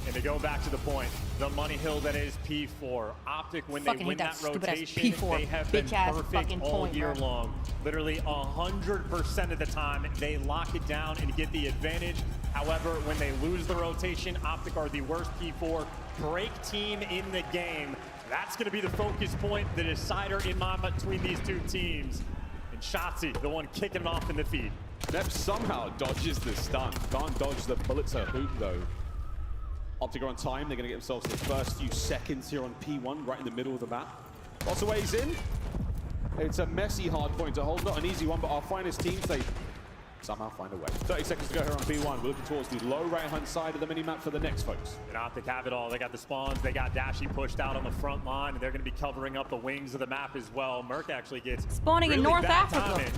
Speaker 2: And to go back to the point, the money hill that is P4. OpTic, when
Speaker 3: Fucking
Speaker 2: they win
Speaker 3: hate
Speaker 2: that
Speaker 3: that stupid ass
Speaker 2: rotation,
Speaker 3: P4
Speaker 2: they have been
Speaker 3: bitch-ass
Speaker 2: perfect
Speaker 3: fucking
Speaker 2: all
Speaker 3: point,
Speaker 2: year
Speaker 3: bro.
Speaker 2: long. Literally 100% of the time, they lock it down and get the advantage. However, when they lose the rotation, OpTic are the worst P4 break team in the game. That's going to be the focus point, the decider in between these 2 teams. And Shotzi, the one kicking it off in the feed.
Speaker 1: Nep somehow dodges the stun. Can't dodge the bullets at Hoop though. OpTic are on time. They're going to get themselves the first few seconds here on P1, right in the middle of the map. Lots of ways in. It's a messy hard point to hold. Not an easy one, but our finest teams, they somehow find a way. 30 seconds to go here on P1. We're looking towards the low right-hand side of the mini-map for the next, folks.
Speaker 2: And OpTic have it all. They got the spawns. They got Dashy pushed out on the front line, and they're going to be covering up the wings of the map as well. Merc actually gets
Speaker 3: Spawning in North Africa.
Speaker 2: Timing.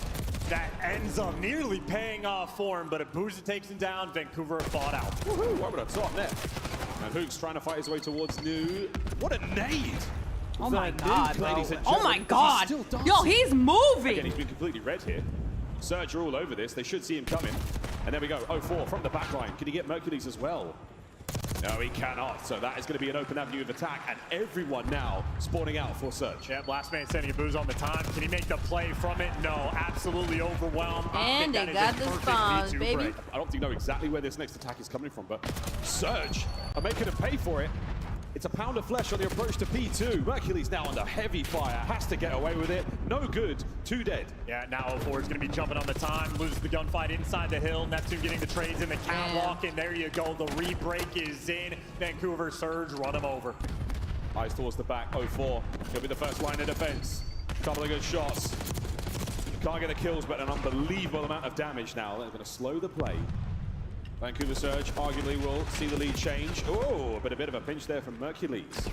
Speaker 2: That ends up nearly paying off for him, but Abuza takes him down. Vancouver fought out.
Speaker 1: Woohoo! Right with a top net. And Hook's trying to fight his way towards New. What a nade!
Speaker 3: Oh my
Speaker 1: The
Speaker 3: God,
Speaker 1: nuke,
Speaker 3: bro.
Speaker 1: ladies and
Speaker 3: Oh my
Speaker 1: gentlemen.
Speaker 3: God.
Speaker 1: He's still dancing.
Speaker 3: Yo, he's
Speaker 1: Again,
Speaker 3: moving.
Speaker 1: he's been completely red here. Surge are all over this. They should see him coming. And there we go. 04 from the back line. Can he get Mercules as well? No, he cannot. So that is going to be an open avenue of attack. And everyone now spawning out for Surge.
Speaker 2: Yep, last man sending Abuza on the time. Can he make the play from it? No, absolutely overwhelmed.
Speaker 3: And they got the spawns, baby.
Speaker 1: I don't think know exactly where this next attack is coming from, but Surge are making him pay for it. It's a pound of flesh on the approach to P2. Mercury's now under heavy fire. Has to get away with it. No good. 2 dead.
Speaker 2: Yeah, now 04 is going to be jumping on the time. Loses the gunfight inside the hill. Neptune getting the trades in the catwalk. And there you go. The re-break is in. Vancouver Surge run him over.
Speaker 1: Eyes towards the back. 04. He'll be the first line of defense. Couple of good shots. Can't get the kills, but an unbelievable amount of damage now. They're going to slow the play. Vancouver Surge arguably will see the lead change. Oh, but a bit of a pinch there from Mercules.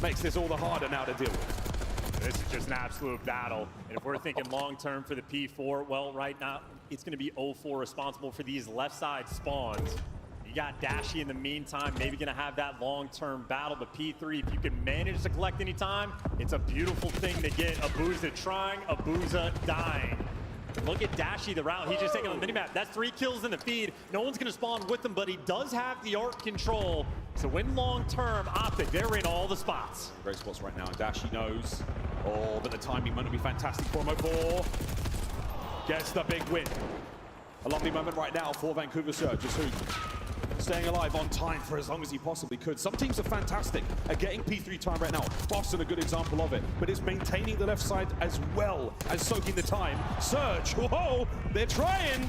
Speaker 1: Makes this all the harder now to deal with.
Speaker 2: This is just an absolute battle. And if we're thinking long-term for the P4, well, right now, it's going to be 04 responsible for these left side spawns. You got Dashy in the meantime, maybe going to have that long-term battle, but P3, if you can manage to collect any time, it's a beautiful thing to get. Abuza trying, Abuza dying. Look at Dashy, the route he's just taking on the minimap. That's 3 kills in the feed. No one's going to spawn with him, but he does have the arc control. So win long-term, OpTic, they're in all the spots.
Speaker 1: Great spots right now, and Dashy knows. Oh, but the timing might not be fantastic for him. 04 gets the big win. A lovely moment right now for Vancouver Surge. Just Hook staying alive on time for as long as he possibly could. Some teams are fantastic at getting P3 time right now. Boston, a good example of it. But it's maintaining the left side as well as soaking the time. Surge, whoa, they're trying.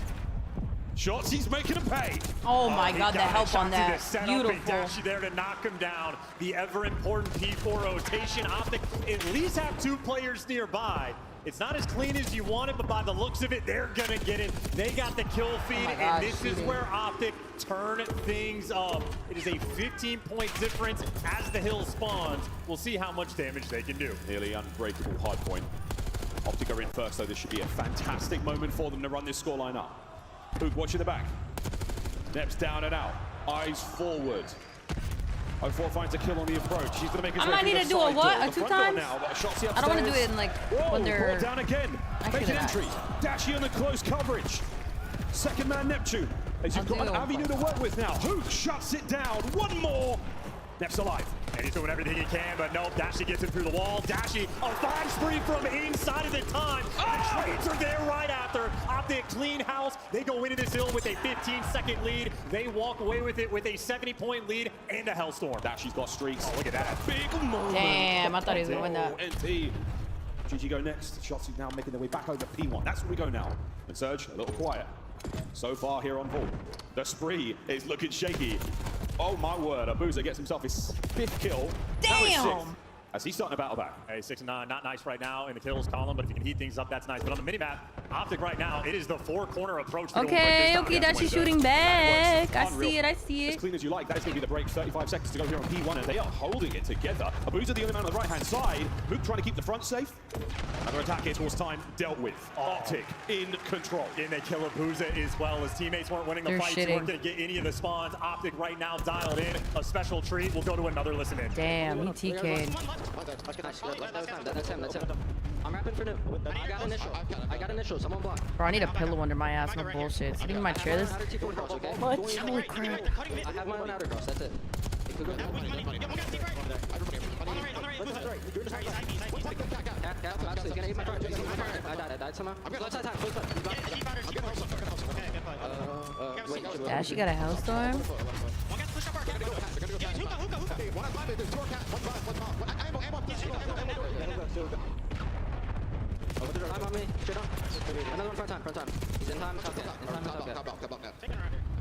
Speaker 1: Shots, he's making them pay.
Speaker 3: Oh my God, the help on that. Beautiful.
Speaker 2: Dashy there to knock him down. The ever important P4 rotation. OpTic at least have 2 players nearby. It's not as clean as you want it, but by the looks of it, they're gonna get it. They got the kill feed, and this is where OpTic turn things up. It is a 15-point difference as the hill spawns. We'll see how much damage they can do.
Speaker 1: Nearly unbreakable hard point. OpTic are in first, though. This should be a fantastic moment for them to run this scoreline up. Hook watching the back. Neps down and out. Eyes forward. 04 finds a kill on the approach. He's going to make his way.
Speaker 3: I might need to do a what? A 2 times? I don't want to do it in like when they're
Speaker 1: brought down again. Making entry. Dashy on the close coverage. Second man Neptune. As you've got an avenue to work with now. Hook shuts it down. One more. Nep's alive.
Speaker 2: And he's doing everything he can, but nope, Dashy gets him through the wall. Dashy, a 5 spree from inside of the time. The trades are there right after. OpTic clean house. They go into this hill with a 15-second lead. They walk away with it with a 70-point lead and a Hellstorm.
Speaker 1: Dashy's got streaks.
Speaker 2: Oh, look at that.
Speaker 1: Big moment.
Speaker 3: Damn, I thought he was going to win that.
Speaker 1: NT. GG go next. Shots is now making their way back over P1. That's where we go now. And Surge, a little quiet. So far here on Vault. The spree is looking shaky. Oh my word, Abuza gets himself his 5th kill.
Speaker 3: Damn!
Speaker 1: As he's starting to battle back.
Speaker 2: Hey, 6 and 9, not nice right now in the kills column, but if you can heat things up, that's nice. But on the minimap, OpTic right now, it is the 4-corner approach.
Speaker 3: Okay, Dashy shooting back. I see it, I see
Speaker 1: As
Speaker 3: it.
Speaker 1: clean as you like, that is going to be the break. 35 seconds to go here on P1, and they are holding it together. Abuza the only man on the right-hand side. Mook trying to keep the front safe. Another attack here towards time, dealt with. OpTic in control.
Speaker 2: And they kill Abuza as well. His teammates weren't winning the fight. They weren't going to get any of the spawns. OpTic right now dialed in. A special treat. We'll go to another listen in.
Speaker 3: Damn, he TK'd.
Speaker 6: That's him. I'm rapping for new. I got initial. Someone block.
Speaker 3: Bro, I need a pillow under my ass. No bullshit. Sitting in my chair this. What? Holy crap.
Speaker 6: I have my own outer cross. That's it. I died somehow. Left side time.
Speaker 3: Dash, you got a Hellstorm?
Speaker 6: I'm on me. Straight on. Another one front time. He's in time. Top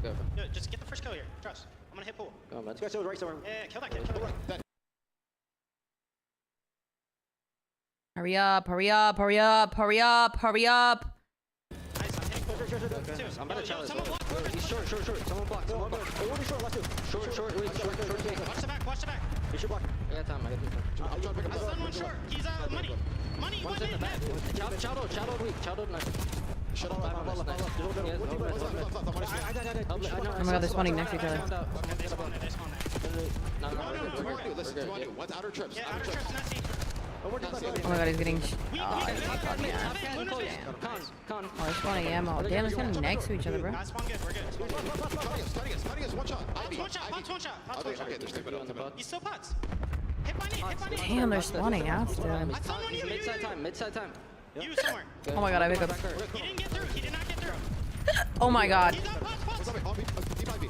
Speaker 10: Good. Just get the first kill here. Trust. I'm gonna hit pool.
Speaker 6: Go, man. This guy's still right somewhere.
Speaker 10: Yeah, kill that kid.
Speaker 3: Hurry up, hurry up, hurry up, hurry up, hurry up.
Speaker 10: Nice, I'm hitting pool.
Speaker 6: I'm about to challenge. He's short. Someone block. Short, left 2. Short.
Speaker 10: Watch the back.
Speaker 6: He should block. I got time.
Speaker 10: I stunned one short. He's money.
Speaker 6: One's in the back. Chowdo weak. Chowdo nice.
Speaker 3: Oh my God, they're spawning next to each other.
Speaker 10: One's outer trips. Yeah, outer trips, Nessie.
Speaker 3: Oh my God, he's getting. Oh, they're spawning ammo. Damn, they're spawning next to each other, bro.
Speaker 10: We're good. One shot. He's still pots. Hit by knee.
Speaker 3: Damn, they're spawning out still.
Speaker 6: Mid-side time.
Speaker 10: You somewhere.
Speaker 3: Oh my God, I pick up.
Speaker 10: He didn't get through. He did not get through.
Speaker 3: Oh my god.
Speaker 6: I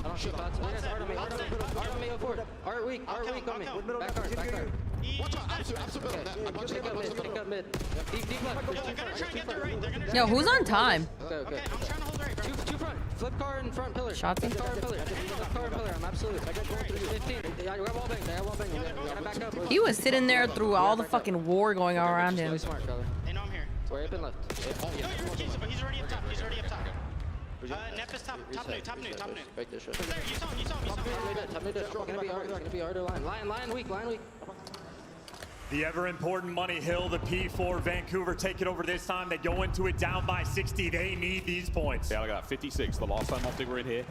Speaker 6: don't shoot bots. Art on me, art on me, forward. Art weak on me. Back art. Watch out, pick up mid. Deep left.
Speaker 3: Yo, who's on time?
Speaker 6: Okay. I'm trying to hold right, bro. Two front. Flip car and front pillar.
Speaker 3: Shotzi?
Speaker 6: Flip car and pillar. I'm absolute. 15. I got wall bang. We gotta back up.
Speaker 3: He was sitting there through all the fucking war going on around him.
Speaker 6: Really smart, brother.
Speaker 10: They know I'm here.
Speaker 6: Square up and left.
Speaker 10: No, you're Keezy, but he's already up top. Neff is top new.
Speaker 6: Break this shit.
Speaker 10: There, you saw him.
Speaker 6: Top mid. Gonna be art or line. Line weak.
Speaker 2: The ever-important Money Hill, the P4, Vancouver take it over this time. They go into it down by 60. They need these points.
Speaker 1: Yeah, look at that, 56. The last time OpTic were in here.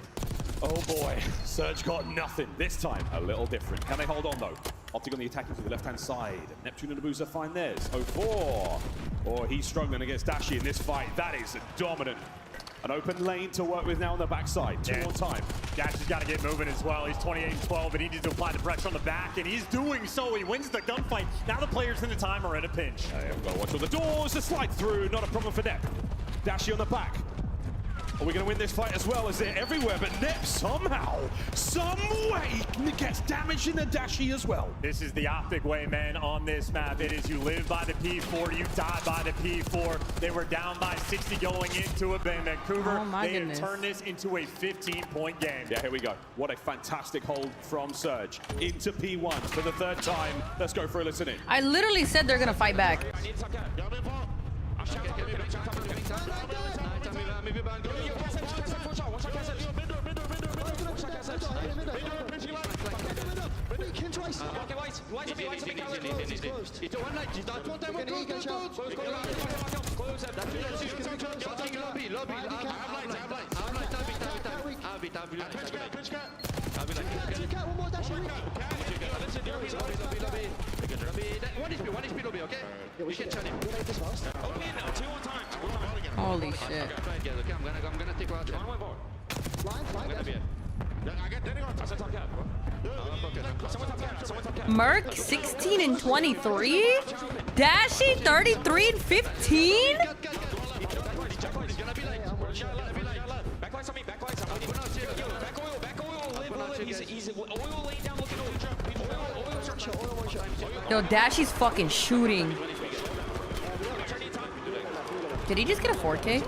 Speaker 1: Oh boy, Surge got nothing. This time, a little different. Can they hold on though? OpTic on the attacking to the left-hand side. Neptune and Abusa find theirs. 04. Oh, he's struggling against Dashi in this fight. That is dominant. An open lane to work with now on the backside. Two on time.
Speaker 2: Dash has got to get moving as well. He's 28-12, and he needs to apply the pressure on the back, and he's doing so. He wins the gunfight. Now the players in the time are in a pinch.
Speaker 1: We've got to watch all the doors. The slide through, not a problem for Nep. Dashi on the back. Are we going to win this fight as well? As they're everywhere, but Nep somehow, some way, gets damage in the Dashi as well.
Speaker 2: This is the OpTic way, man, on this map. It is you live by the P4, you die by the P4. They were down by 60 going into it, but in Vancouver, they have turned this into a 15-point game.
Speaker 1: Yeah, here we go. What a fantastic hold from Surge into P1 for the third time. Let's go for a listen in.
Speaker 3: I literally said they're gonna fight back. Holy shit. Merc 16 and 23, Dashi 33 and 15. Yo, Dashi's fucking shooting. Did he just get a 4K?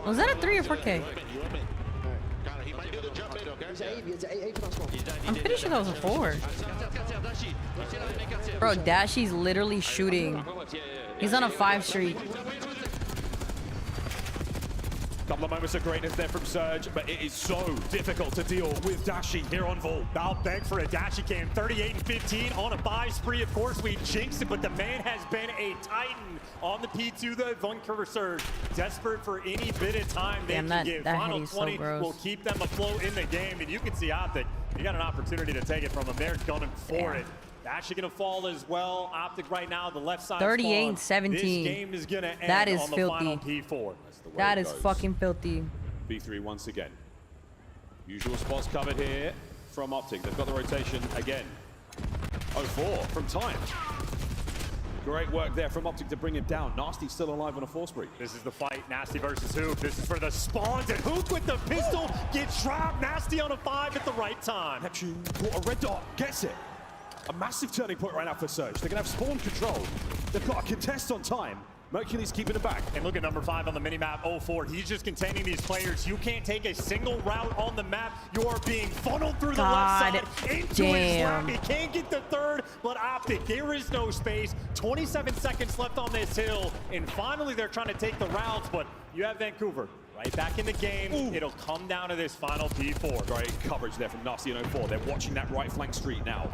Speaker 3: Was that a 3 or 4K? I'm pretty sure that was a 4. Bro, Dashi's literally shooting. He's on a 5 streak.
Speaker 1: Couple of moments of greatness there from Surge, but it is so difficult to deal with Dashi here on Vault.
Speaker 2: I'll beg for a Dashi cam. 38 and 15 on a 5 spree. Of course, we jinxed it, but the man has been a titan on the P2, the Vancouver Surge. Desperate for any bit of time they can give. Final 20 will keep them afloat in the game, and you can see OpTic. You got an opportunity to take it from them. They're gunning for it. Actually going to fall as well. OpTic right now, the left side
Speaker 3: 38 and 17.
Speaker 2: This game is going to end
Speaker 3: that is
Speaker 2: on the
Speaker 3: filthy.
Speaker 2: final P4.
Speaker 3: That is fucking filthy.
Speaker 1: B3 once again. Usual spots covered here from OpTic. They've got the rotation again. 04 from time. Great work there from OpTic to bring him down. Nasty still alive on a 4 spree.
Speaker 2: This is the fight. Nasty versus Hoop. This is for the spawns, and Hoop with the pistol gets dropped. Nasty on a 5 at the right time.
Speaker 1: Neptune caught a red dot, gets it. A massive turning point right now for Surge. They're going to have spawn control. They've got a contest on time. Mercury's keeping it back.
Speaker 2: And look at number 5 on the minimap, 04. He's just containing these players. You can't take a single route on the map. You are being funneled through the left side into his lap. He can't get the third, but OpTic, there is no space. 27 seconds left on this hill. And finally, they're trying to take the routes, but you have Vancouver right back in the game. Ooh. It'll come down to this final P4.
Speaker 1: Great coverage there from Nasty and 04. They're watching that right flank street now.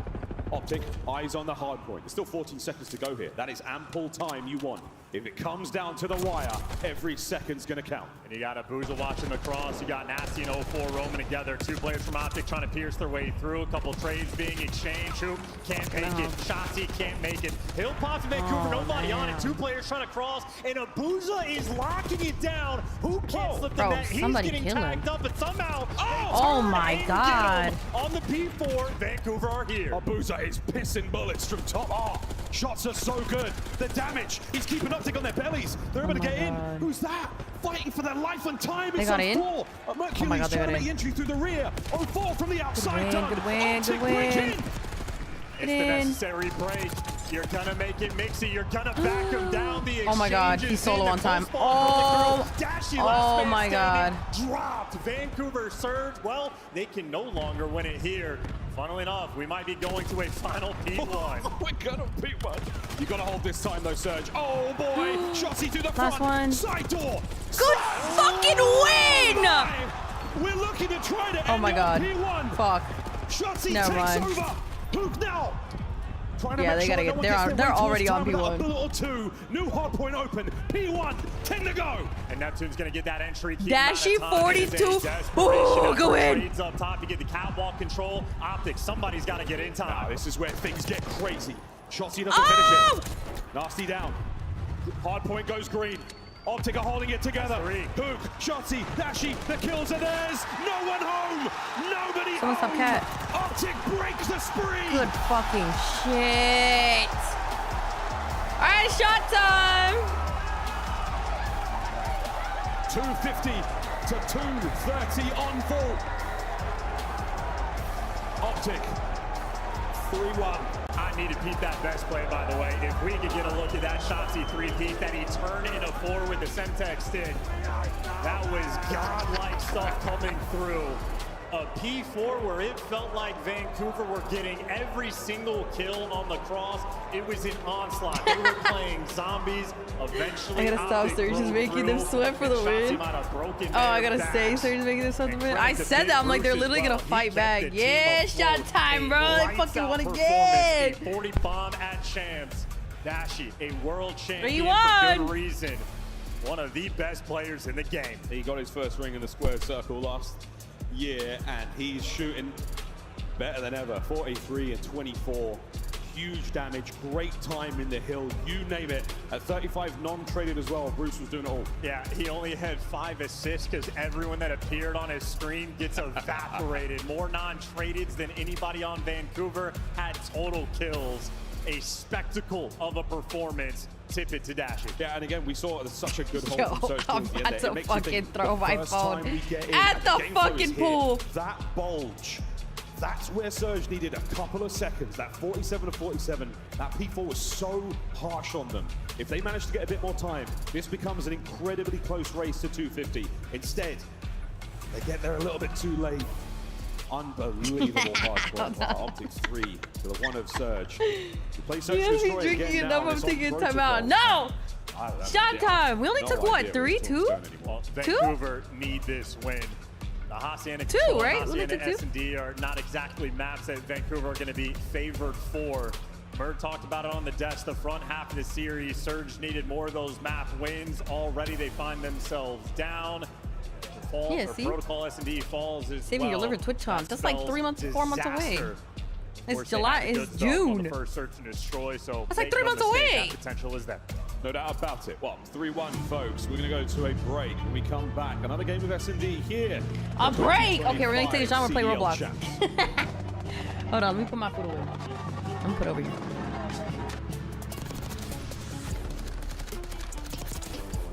Speaker 1: OpTic, eyes on the hard point. There's still 14 seconds to go here. That is ample time you want. If it comes down to the wire, every second's gonna count.
Speaker 2: And you got Abusa watching the cross. You got Nasty and 04 roaming together. 2 players from OpTic trying to pierce their way through. A couple trades being exchanged. Hoop can't make it. Shotzi can't make it. Hill pops in Vancouver, nobody on it. 2 players trying to cross, and Abusa is locking it down. Who can't slip the net? He's getting tagged up, but somehow
Speaker 3: oh my god.
Speaker 2: On the P4, Vancouver are here.
Speaker 1: Abusa is pissing bullets from top off. Shots are so good. The damage, he's keeping OpTic on their bellies. They're able to get in. Who's that? Fighting for their life and time.
Speaker 3: They got in?
Speaker 1: Mercury's trying to make entry through the rear. 0-4 from the outside.
Speaker 3: Good win, good win.
Speaker 2: It's the necessary break. You're gonna make it mixy. You're gonna back him down. The
Speaker 3: oh my God, he's solo on time. Oh my God.
Speaker 2: Dropped. Vancouver surge. Well, they can no longer win it here. Funnily enough, we might be going to a final P1.
Speaker 1: We're gonna P1. You gotta hold this time though, Surge. Oh boy, Shotzi to the front.
Speaker 3: One.
Speaker 1: Side door.
Speaker 3: Good fucking win!
Speaker 1: We're looking to try to
Speaker 3: oh my God.
Speaker 1: P1.
Speaker 3: Fuck.
Speaker 1: Shotzi
Speaker 3: Never
Speaker 1: takes
Speaker 3: mind.
Speaker 1: over. Hook now.
Speaker 3: Yeah, they gotta get. They're already on P1.
Speaker 1: New hard point open. P1. 10 to go.
Speaker 2: And Neptune's gonna get that entry.
Speaker 3: Dashy 42. Ooh, go in.
Speaker 2: Up top, you get the catwalk control. OpTic. Somebody's got to get in time.
Speaker 1: Now, this is where things get crazy. Shotzi doesn't finish it. Nasty down. Hard point goes green. OpTic are holding it together. Hook, Shotzi, Dashy, the kills are theirs. No one home. Nobody
Speaker 3: Someone stop Cat.
Speaker 1: OpTic breaks the spree.
Speaker 3: Good fucking shit. All right, shot time.
Speaker 1: 250 to 230 on full. OpTic, 3-1.
Speaker 2: I need to peep that best play, by the way. If we could get a look at that Shotzi 3-peat that he turned into 4 with the Semtex did, that was godlike stuff coming through. A P4 where it felt like Vancouver were getting every single kill on the cross. It was an onslaught. They were playing zombies. Eventually,
Speaker 3: I gotta stop. Surge is making them sweat for the win. Oh, I gotta say, Surge is making them sweat for the win. I said that. I'm like, they're literally gonna fight back. Yeah, shot time, bro. They fucking won again.
Speaker 2: 40 bomb at Champs. Dashy, a world champion
Speaker 3: 3-1.
Speaker 2: for good reason. One of the best players in the game.
Speaker 1: He got his first ring in the square circle last year, and he's shooting better than ever. 43 and 24. Huge damage, great time in the hill, you name it. At 35 non-traded as well, Bruce was doing it all.
Speaker 2: Yeah, he only had 5 assists because everyone that appeared on his screen gets evaporated. More non-tradeds than anybody on Vancouver, had total kills. A spectacle of a performance. Tip it to Dashy.
Speaker 1: Yeah, and again, we saw such a good hold
Speaker 3: Yo,
Speaker 1: from Surge
Speaker 3: I'm
Speaker 1: towards the end
Speaker 3: about
Speaker 1: there.
Speaker 3: to
Speaker 1: It makes you
Speaker 3: fucking
Speaker 1: think
Speaker 3: throw
Speaker 1: the
Speaker 3: my
Speaker 1: first
Speaker 3: phone
Speaker 1: time we get in,
Speaker 3: at the
Speaker 1: game flow
Speaker 3: fucking
Speaker 1: is here.
Speaker 3: pool.
Speaker 1: That bulge, that's where Surge needed a couple of seconds. That 47 to 47, that P4 was so harsh on them. If they manage to get a bit more time, this becomes an incredibly close race to 250. Instead, they get there a little bit too late. Unbelievable hard point. Wow, OpTic's 3 to the 1 of Surge. To play Surge
Speaker 3: Yes, he's drinking enough. I'm taking time out. No! Shot time. We only took what? 3, 2?
Speaker 2: Well, Vancouver need this win. The Hacienda
Speaker 3: 2, right?
Speaker 2: Hacienda S&D are not exactly maps that Vancouver are going to be favored for. Bird talked about it on the desk, the front half of the series. Surge needed more of those map wins. Already they find themselves down.
Speaker 3: Yeah, see?
Speaker 2: Protocol S&D falls as
Speaker 3: Saving your liver Twitch chance. That's like 3 months, 4 months away. It's July, it's June.
Speaker 2: First search and destroy, so
Speaker 3: that's like 3 months away.
Speaker 2: That potential is there.
Speaker 1: No doubt about it. Well, 3-1, folks. We're going to go to a break. When we come back, another game of S&D here.
Speaker 3: A break? Okay, we're going to take a shot. We're going to play Roblox.
Speaker 1: Champs.
Speaker 3: Hold on, let me put my foot away. I'm going to put it over here.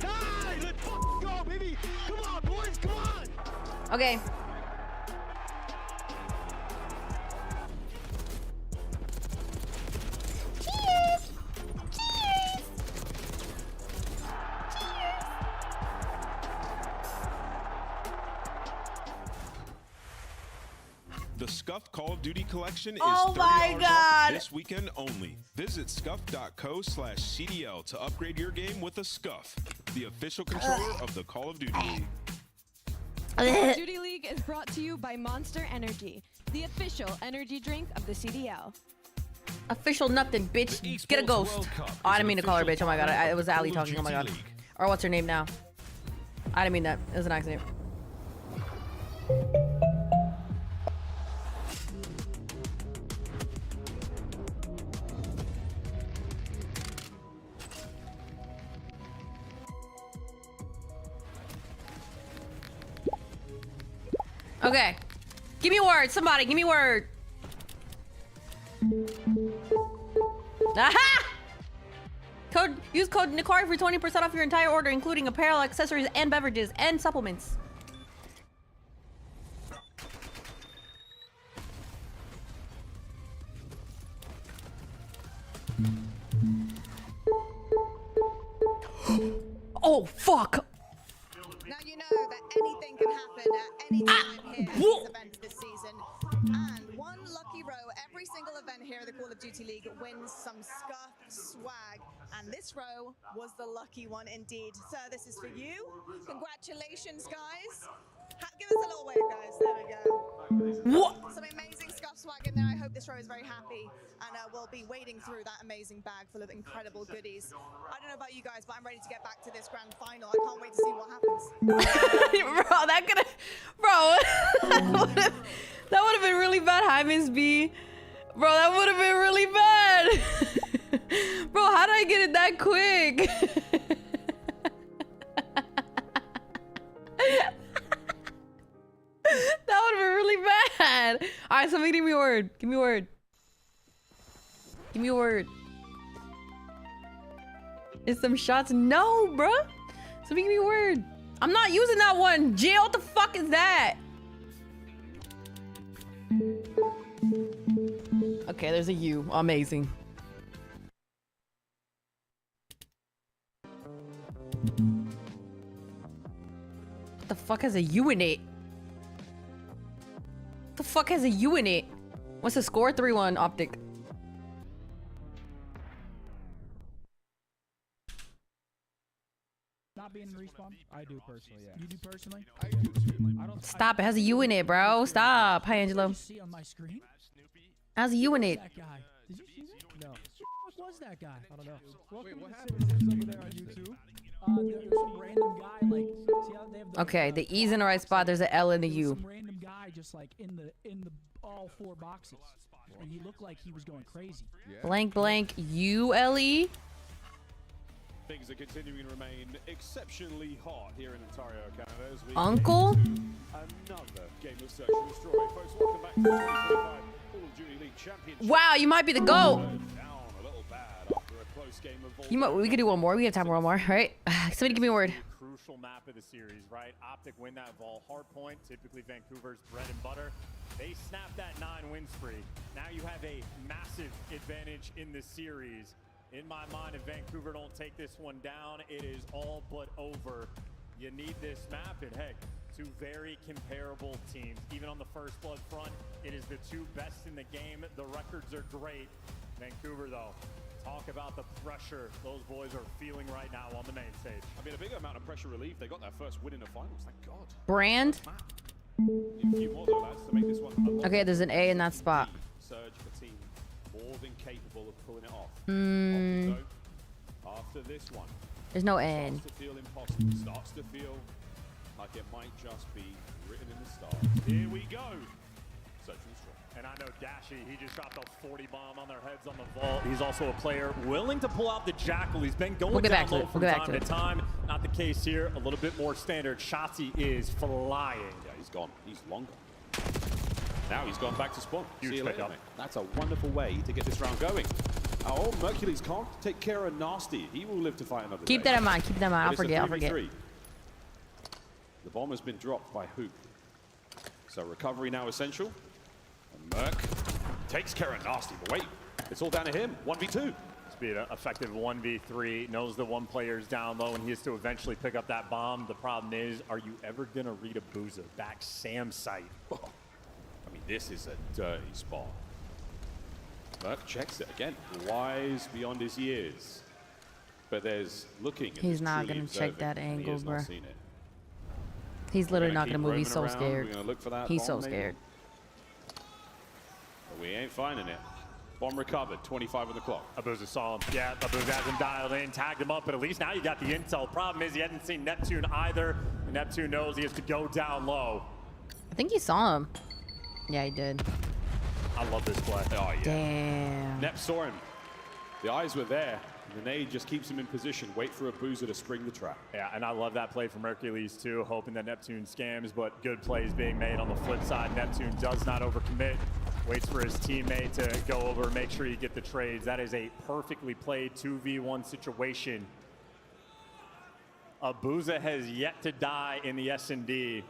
Speaker 10: Let's go, baby. Come on, boys. Come on.
Speaker 3: Okay.
Speaker 11: The Scuffed Call of Duty collection is
Speaker 3: Oh my
Speaker 11: $30
Speaker 3: God.
Speaker 11: off this weekend only. Visit scuff.co/CDL to upgrade your game with a Scuff, the official controller of the Call of Duty League.
Speaker 12: Call of Duty League is brought to you by Monster Energy, the official energy drink of the CDL.
Speaker 3: Official nothing, bitch. Get a ghost. Oh, I didn't mean to call her bitch. Oh my God. It was Ali talking. Oh my God. Or what's her name now? I didn't mean that. It was an accident. Okay. Give me a word. Somebody, give me a word. Aha! Use code Nikari for 20% off your entire order, including apparel, accessories, and beverages, and supplements. Oh, fuck.
Speaker 13: Now you know that anything can happen at any time here at these events this season. And one lucky row, every single event here at the Call of Duty League wins some Scuff swag. And this row was the lucky one indeed. Sir, this is for you. Congratulations, guys. Give us a little wave, guys. There we go.
Speaker 3: What?
Speaker 13: Some amazing Scuff swag in there. I hope this row is very happy. And we'll be wading through that amazing bag full of incredible goodies. I don't know about you guys, but I'm ready to get back to this grand final. I can't wait to see what happens.
Speaker 3: Bro, that could have... Bro, that would have been really bad. Hi, Miss B. Bro, that would have been really bad. Bro, how did I get it that quick? That would have been really bad. All right, somebody give me a word. Give me a word. Give me a word. Is some shots? No, bruh. Somebody give me a word. I'm not using that one. Jill, what the fuck is that? Okay, there's a U. Amazing. What the fuck has a U in it? What the fuck has a U in it? What's the score? 3-1 OpTic.
Speaker 14: Not being respawn? I do personally, yeah. You do personally? I don't.
Speaker 3: Stop, it has a U in it, bro. Stop. Hi, Angelo.
Speaker 14: Did you see on my screen?
Speaker 3: It has a U in it.
Speaker 14: That guy. Did you see that? No. What was that guy? I don't know.
Speaker 10: Wait, what happened over there on YouTube?
Speaker 14: There's some random guy, like, see how they have the,
Speaker 3: Okay, the E's in the right spot. There's an L in the U.
Speaker 14: Some random guy just like in the all 4 boxes. And he looked like he was going crazy.
Speaker 3: Blank, blank, U-L-E.
Speaker 1: Things are continuing to remain exceptionally hot here in Ontario, Canada. As we
Speaker 3: Uncle?
Speaker 1: another game of Search and Destroy. Folks, welcome back to the 2025 Call of Duty League Championship.
Speaker 3: Wow, you might be the GOAT.
Speaker 1: Down a little bad after a close game of
Speaker 3: You might, we could do one more. We have time for one more, right? Somebody give me a word.
Speaker 2: Crucial map of the series, right? OpTic win that Vol hardpoint, typically Vancouver's bread and butter. They snapped that 9-win spree. Now you have a massive advantage in the series. In my mind, if Vancouver don't take this one down, it is all but over. You need this map, and heck, 2 very comparable teams. Even on the first blood front, it is the 2 best in the game. The records are great. Vancouver, though, talk about the pressure those boys are feeling right now on the main stage.
Speaker 1: I mean, a big amount of pressure relief. They got their first win in the finals, thank God.
Speaker 3: Brand.
Speaker 1: A few more, though, lads, to make this one a lot
Speaker 3: Okay, there's an A in that spot.
Speaker 1: Surge for team, more than capable of pulling it off.
Speaker 3: Hmm.
Speaker 1: After this one,
Speaker 3: There's no N.
Speaker 1: starts to feel impossible. Starts to feel like it might just be written in the stars. Here we go. Search and Destroy.
Speaker 2: And I know Dashy, he just dropped a 40 bomb on their heads on the vault. He's also a player willing to pull out the Jackal. He's been going down low from time to time. Not the case here. A little bit more standard. Shotzi is flying.
Speaker 1: Yeah, he's gone. He's long gone. Now he's gone back to spawn.
Speaker 2: Huge
Speaker 1: See you later,
Speaker 2: pickup.
Speaker 1: mate. That's a wonderful way to get this round going. Oh, Mercules can't take care of Nasty. He will live to fight another
Speaker 3: Keep
Speaker 1: day.
Speaker 3: that in mind. Keep that in mind. I'll
Speaker 1: But it's a
Speaker 3: forget. I'll forget.
Speaker 1: 3v3. The bomb has been dropped by Hook. So recovery now essential. And Merc takes care of Nasty. But wait, it's all down to him. 1v2.
Speaker 2: Be an effective 1v3, knows the one player's down low and he has to eventually pick up that bomb. The problem is, are you ever gonna read a Booza back Sam's site?
Speaker 1: Oh, I mean, this is a dirty spot. Merc checks it again, wise beyond his years. But there's looking. And
Speaker 3: He's
Speaker 1: there's
Speaker 3: not
Speaker 1: truly
Speaker 3: gonna check
Speaker 1: observing,
Speaker 3: that
Speaker 1: and he
Speaker 3: angle,
Speaker 1: has not
Speaker 3: bruh.
Speaker 1: seen it.
Speaker 3: He's literally not gonna move. He's so
Speaker 1: We're
Speaker 3: scared.
Speaker 1: gonna look for that
Speaker 3: He's so
Speaker 1: bomb, maybe.
Speaker 3: scared.
Speaker 1: But we ain't finding it. Bomb recovered, 25 on the clock.
Speaker 2: Abuza saw him. Yeah, Abuza has him dialed in, tagged him up, but at least now you got the intel. Problem is he hadn't seen Neptune either. And Neptune knows he has to go down low.
Speaker 3: I think he saw him. Yeah, he did.
Speaker 2: I love this play.
Speaker 1: Oh, yeah.
Speaker 3: Damn.
Speaker 1: Nep saw him. The eyes were there. The nade just keeps him in position. Wait for Abuza to spring the trap.
Speaker 2: Yeah, and I love that play from Hercules too, hoping that Neptune scams, but good plays being made on the flip side. Neptune does not overcommit. Waits for his teammate to go over, make sure you get the trades. That is a perfectly played 2v1 situation. Abuza has yet to die in the S&D.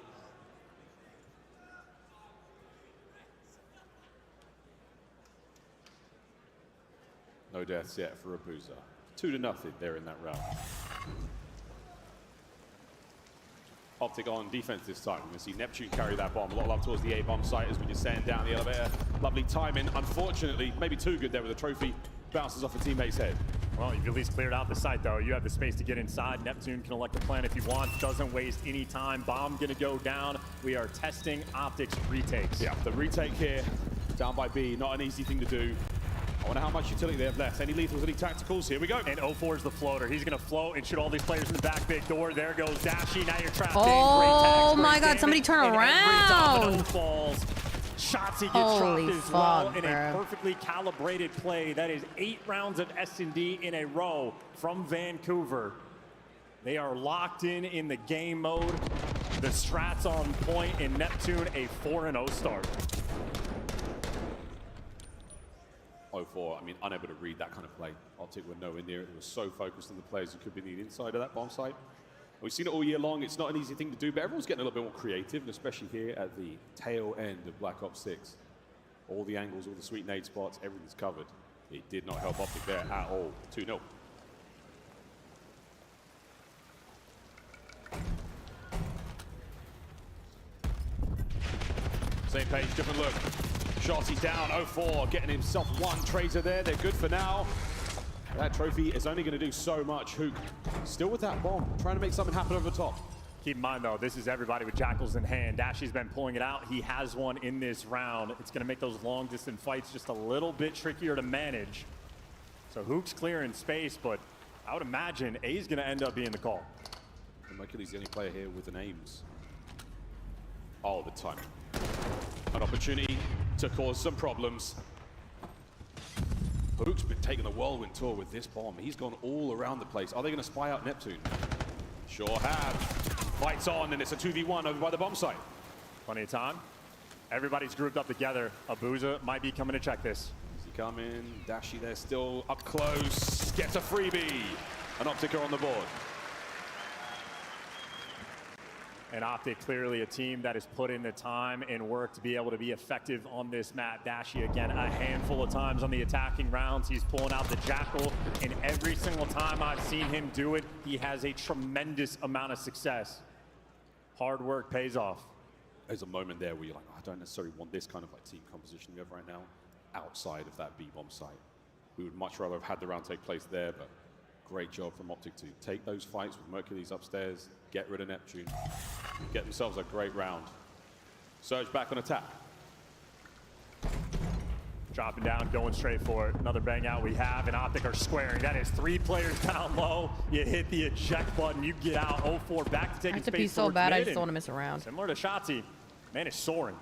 Speaker 1: No deaths yet for Abuza. 2-0 there in that round. OpTic on defense this time. We're going to see Neptune carry that bomb. A lot of love towards the A-bomb site as we descend down the elevator. Lovely timing. Unfortunately, maybe too good there with the trophy. Bounces off a teammate's head.
Speaker 2: Well, you've at least cleared out the site, though. You have the space to get inside. Neptune can elect a plan if he wants. Doesn't waste any time. Bomb going to go down. We are testing OpTic's retakes.
Speaker 1: Yeah, the retake here. Down by B. Not an easy thing to do. I wonder how much utility they have left. Any lethals, any tacticals? Here we go.
Speaker 2: And 04 is the floater. He's going to float and shoot all these players in the back big door. There goes Dashy. Now you're trapped in.
Speaker 3: Oh my God, somebody turn around.
Speaker 2: Falls. Shots he gets
Speaker 3: Holy
Speaker 2: dropped as
Speaker 3: fuck,
Speaker 2: well in
Speaker 3: bro.
Speaker 2: a perfectly calibrated play. That is 8 rounds of S&D in a row from Vancouver. They are locked in the game mode. The strats on point, and Neptune a 4-0 start.
Speaker 1: 04, I mean, unable to read that kind of play. OpTic were nowhere near it. They were so focused on the players who could be on the inside of that bomb site. We've seen it all year long. It's not an easy thing to do, but everyone's getting a little bit more creative, and especially here at the tail end of Black Ops 6. All the angles, all the sweet nade spots, everything's covered. It did not help OpTic there at all. 2-0. Same page, different look. Shotzi down, 04, getting himself one tracer there. They're good for now. That trophy is only going to do so much. Hook still with that bomb, trying to make something happen over the top.
Speaker 2: Keep in mind, though, this is everybody with Jackals in hand. Dashy's been pulling it out. He has one in this round. It's going to make those long-distance fights just a little bit trickier to manage. So Hook's clearing space, but I would imagine A's going to end up being the call.
Speaker 1: And Mercury's the only player here with an aims. All the time. An opportunity to cause some problems. Hook's been taking the whirlwind tour with this bomb. He's gone all around the place. Are they going to spy out Neptune? Sure have. Fights on, and it's a 2v1 over by the bomb site.
Speaker 2: Plenty of time. Everybody's grouped up together. Abuza might be coming to check this.
Speaker 1: Is he coming? Dashy there still up close. Gets a freebie. An OpTic on the board.
Speaker 2: And OpTic clearly a team that has put in the time and work to be able to be effective on this map. Dashy again a handful of times on the attacking rounds. He's pulling out the Jackal, and every single time I've seen him do it, he has a tremendous amount of success. Hard work pays off.
Speaker 1: There's a moment there where you're like, I don't necessarily want this kind of like team composition we have right now outside of that B-bomb site. We would much rather have had the round take place there, but great job from OpTic to take those fights with Mercules upstairs, get rid of Neptune, get themselves a great round. Surge back on attack.
Speaker 2: Dropping down, going straight for it. Another bang out we have, and OpTic are squaring. That is 3 players down low. You hit the eject button, you get out. 04 back to taking space.
Speaker 3: I have to be so bad, I just don't want to miss a round.
Speaker 2: Similar to Shotzi, man is soaring.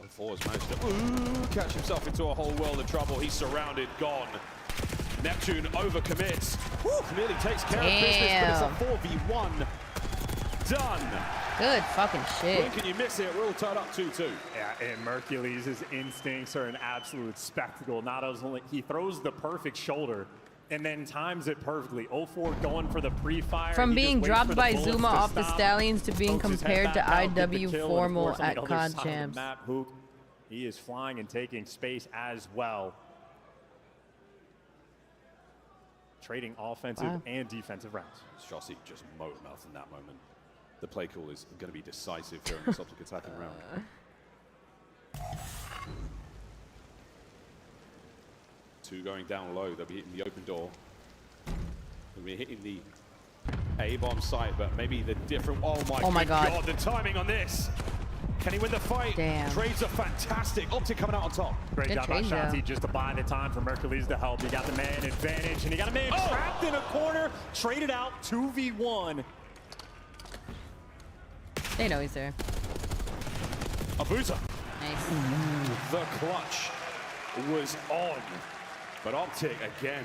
Speaker 1: 04 has managed to catch himself into a whole world of trouble. He's surrounded, gone. Neptune overcommits. Nearly takes care of business, but it's a 4v1. Done.
Speaker 3: Good fucking shit.
Speaker 1: When can you miss it? We're all tied up 2-2.
Speaker 2: Yeah, and Mercules' instincts are an absolute spectacle. Not only he throws the perfect shoulder and then times it perfectly. 04 going for the pre-fire.
Speaker 3: From being dropped by Zuma off the Stallions to being compared to IW Formal at COD Champs.
Speaker 2: He is flying and taking space as well. Trading offensive and defensive rounds.
Speaker 1: Shotzi just motor mouth in that moment. The play call is going to be decisive during this OpTic attacking round. 2 going down low. They'll be hitting the open door. They'll be hitting the A-bomb site, but maybe the different. Oh my God. The timing on this. Can he win the fight?
Speaker 3: Damn.
Speaker 1: Trades are fantastic. OpTic coming out on top.
Speaker 2: Great job by Shotzi just to buy the time for Mercules to help. He got the man advantage, and he got a man trapped in a corner. Traded out 2v1.
Speaker 3: They know he's there.
Speaker 1: Abuza.
Speaker 3: Nice.
Speaker 1: The clutch was on. But OpTic again.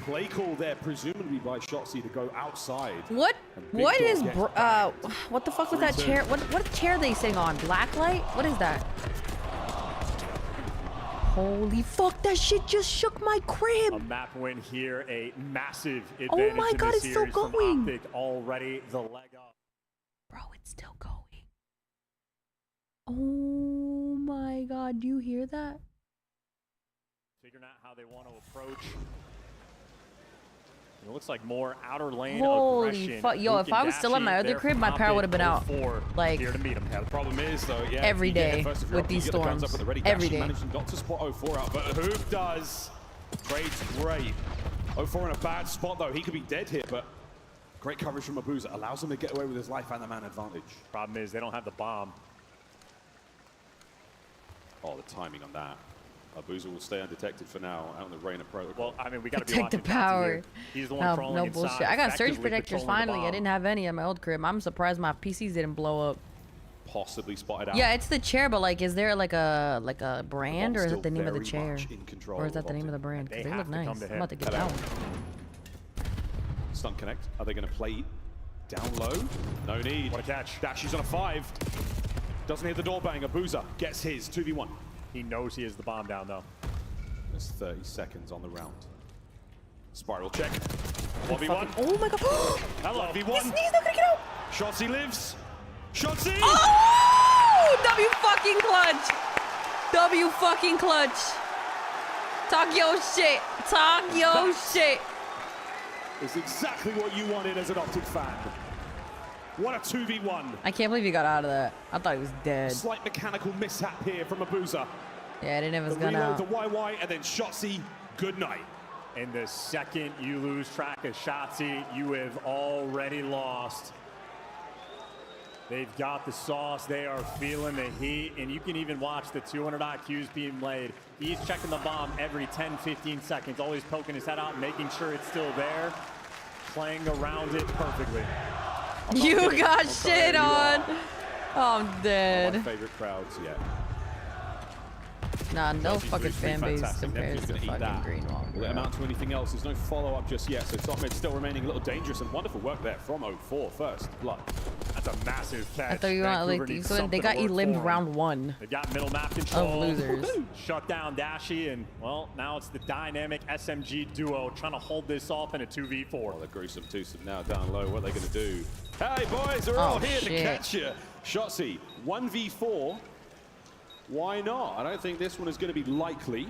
Speaker 1: Play call there, presumably by Shotzi to go outside.
Speaker 3: What is what the fuck was that chair? What chair are they sitting on? Blacklight? What is that? Holy fuck, that shit just shook my crib.
Speaker 2: A map win here, a massive advantage.
Speaker 3: Oh my God,
Speaker 2: in
Speaker 3: it's
Speaker 2: the
Speaker 3: still
Speaker 2: series from
Speaker 3: going.
Speaker 2: OpTic, already the leg up.
Speaker 3: Bro, it's still going. Oh my God, do you hear that?
Speaker 2: Figuring out how they want to approach. It looks like more outer lane
Speaker 3: Holy
Speaker 2: aggression.
Speaker 3: fuck. Yo, if I was still at my other crib, my power would have been out. Like,
Speaker 2: here to meet him.
Speaker 1: Yeah, the problem is, though, yeah,
Speaker 3: every day with these storms. Every day.
Speaker 1: Managed not to spot 04 out, but Hoop does. Trade's great. 04 in a bad spot, though. He could be dead here, but great coverage from Abuza. Allows him to get away with his life and the man advantage.
Speaker 2: Problem is, they don't have the bomb.
Speaker 1: Oh, the timing on that. Abuza will stay undetected for now, out in the rain of protocol.
Speaker 2: Well, I mean, we got to be
Speaker 3: Protect the
Speaker 2: watching
Speaker 3: power.
Speaker 2: He's the one crawling
Speaker 3: no bullshit.
Speaker 2: inside,
Speaker 3: I got surge
Speaker 2: effectively
Speaker 3: protectors
Speaker 2: controlling the
Speaker 3: finally. I didn't have any at my old crib. I'm surprised my PCs didn't blow up.
Speaker 1: Possibly spotted out.
Speaker 3: Yeah, it's the chair, but like, is there like a brand, or is it the name of the chair, or is that the name of the brand? Because they look nice. I'm about to get that one.
Speaker 1: Stun connect. Are they going to play down low? No need.
Speaker 2: What a catch.
Speaker 1: Dashi's on a 5. Doesn't hear the door bang. Abuza gets his 2v1.
Speaker 2: He knows he has the bomb down, though.
Speaker 1: There's 30 seconds on the round. Spiral check. 1v1.
Speaker 3: Oh my God.
Speaker 1: Hello. 1v1.
Speaker 3: His knee's not gonna get out.
Speaker 1: Shotzi lives. Shotzi!
Speaker 3: Oh! W fucking clutch. W fucking clutch. Talk your shit. Talk your shit.
Speaker 1: It's exactly what you wanted as an OpTic fan. What a 2v1.
Speaker 3: I can't believe he got out of that. I thought he was dead.
Speaker 1: Slight mechanical mishap here from Abuza.
Speaker 3: Yeah, I didn't have his
Speaker 1: the
Speaker 3: gun
Speaker 1: reload,
Speaker 3: out.
Speaker 1: the YY, and then Shotzi, good night.
Speaker 2: And the second you lose track of Shotzi, you have already lost. They've got the sauce. They are feeling the heat. And you can even watch the 200 IQs being laid. He's checking the bomb every 10, 15 seconds, always poking his head out, making sure it's still there, playing around it perfectly.
Speaker 3: You got shit on. Oh, I'm dead.
Speaker 1: One of my favorite crowds yet.
Speaker 3: Nah, no fucking fan base
Speaker 1: Fantastic.
Speaker 3: compares to fucking Green Wall.
Speaker 1: Will it amount to anything else? There's no follow-up just yet, so top mid still remaining a little dangerous, and wonderful work there from 04 first blood.
Speaker 2: That's a massive catch.
Speaker 3: I thought you were like, so they got eliminated round 1.
Speaker 2: They got middle map control.
Speaker 3: Of losers.
Speaker 2: Shut down Dashi, and well, now it's the dynamic SMG duo trying to hold this off in a 2v4.
Speaker 1: Well, the gruesome twosome now down low. What are they going to do? Hey, boys, they're all here to catch you. Shotzi, 1v4. Why not? I don't think this one is going to be likely.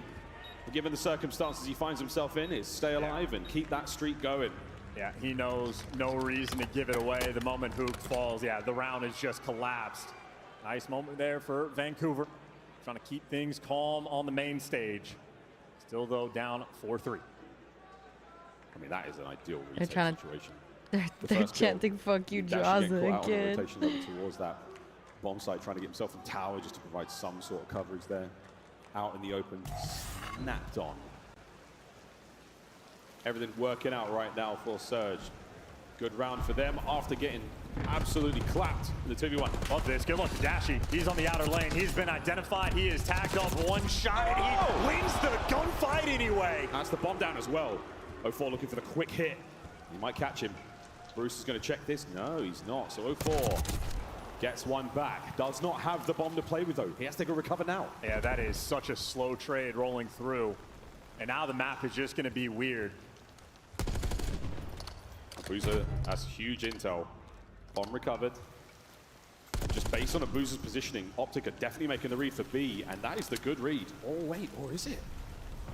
Speaker 1: But given the circumstances he finds himself in, is stay alive and keep that streak going.
Speaker 2: Yeah, he knows no reason to give it away. The moment Hook falls, yeah, the round has just collapsed. Nice moment there for Vancouver. Trying to keep things calm on the main stage. Still, though, down 4-3.
Speaker 1: I mean, that is an ideal retake situation.
Speaker 3: They're chanting "fuck you, Jaza" again.
Speaker 1: Rotation over towards that bomb site, trying to get himself in tower just to provide some sort of coverage there. Out in the open, snapped on. Everything working out right now for Surge. Good round for them after getting absolutely clapped in the 2v1.
Speaker 2: Love this. Good luck to Dashi. He's on the outer lane. He's been identified. He is tagged off one shot, and he wins the gunfight anyway.
Speaker 1: That's the bomb down as well. 04 looking for the quick hit. He might catch him. Bruce is going to check this. No, he's not. So 04 gets one back. Does not have the bomb to play with, though. He has to go recover now.
Speaker 2: Yeah, that is such a slow trade rolling through. And now the map is just going to be weird.
Speaker 1: Abuza has huge intel. Bomb recovered. Just based on Abuza's positioning, OpTic are definitely making the read for B, and that is the good read. Oh, wait, or is it?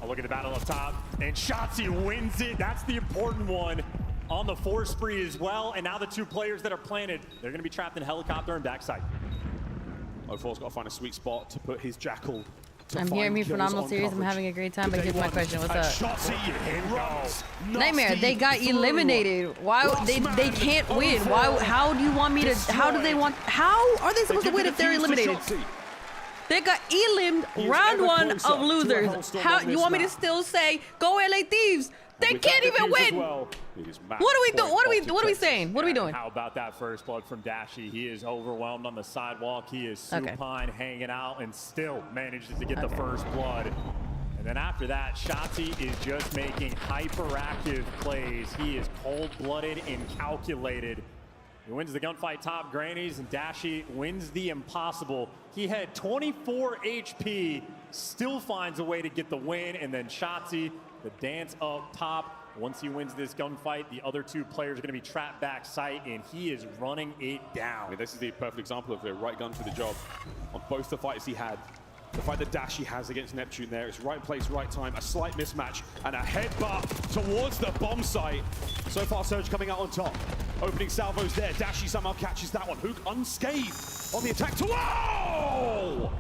Speaker 2: I'll look at the battle up top, and Shotzi wins it. That's the important one. On the 4 spree as well, and now the 2 players that are planted, they're going to be trapped in a helicopter and backside.
Speaker 1: 04's got to find a sweet spot to put his Jackal.
Speaker 3: I'm hearing me phenomenal series. I'm having a great time, but here's my question. What's up? Nightmare, they got eliminated. Why they can't win? Why? How do you want me to? How do they want? How are they supposed to win if they're eliminated? They got eliminated round 1 of losers. How you want me to still say go LA Thieves? They can't even win. What are we doing? What are we saying? What are we doing?
Speaker 2: How about that first blood from Dashi? He is overwhelmed on the sidewalk. He is supine, hanging out, and still manages to get the first blood. And then after that, Shotzi is just making hyperactive plays. He is cold-blooded and calculated. He wins the gunfight top grannies, and Dashi wins the impossible. He had 24 HP, still finds a way to get the win, and then Shotzi, the dance up top. Once he wins this gunfight, the other two players are going to be trapped back sight, and he is running it down.
Speaker 1: I mean, this is the perfect example of the right gun for the job on both the fights he had. The fight that Dashi has against Neptune there, it's right place, right time, a slight mismatch, and a headbutt towards the bomb site. So far, Surge coming out on top. Opening salvos there, Dashi somehow catches that one. Hook unscathed on the attack to, whoa!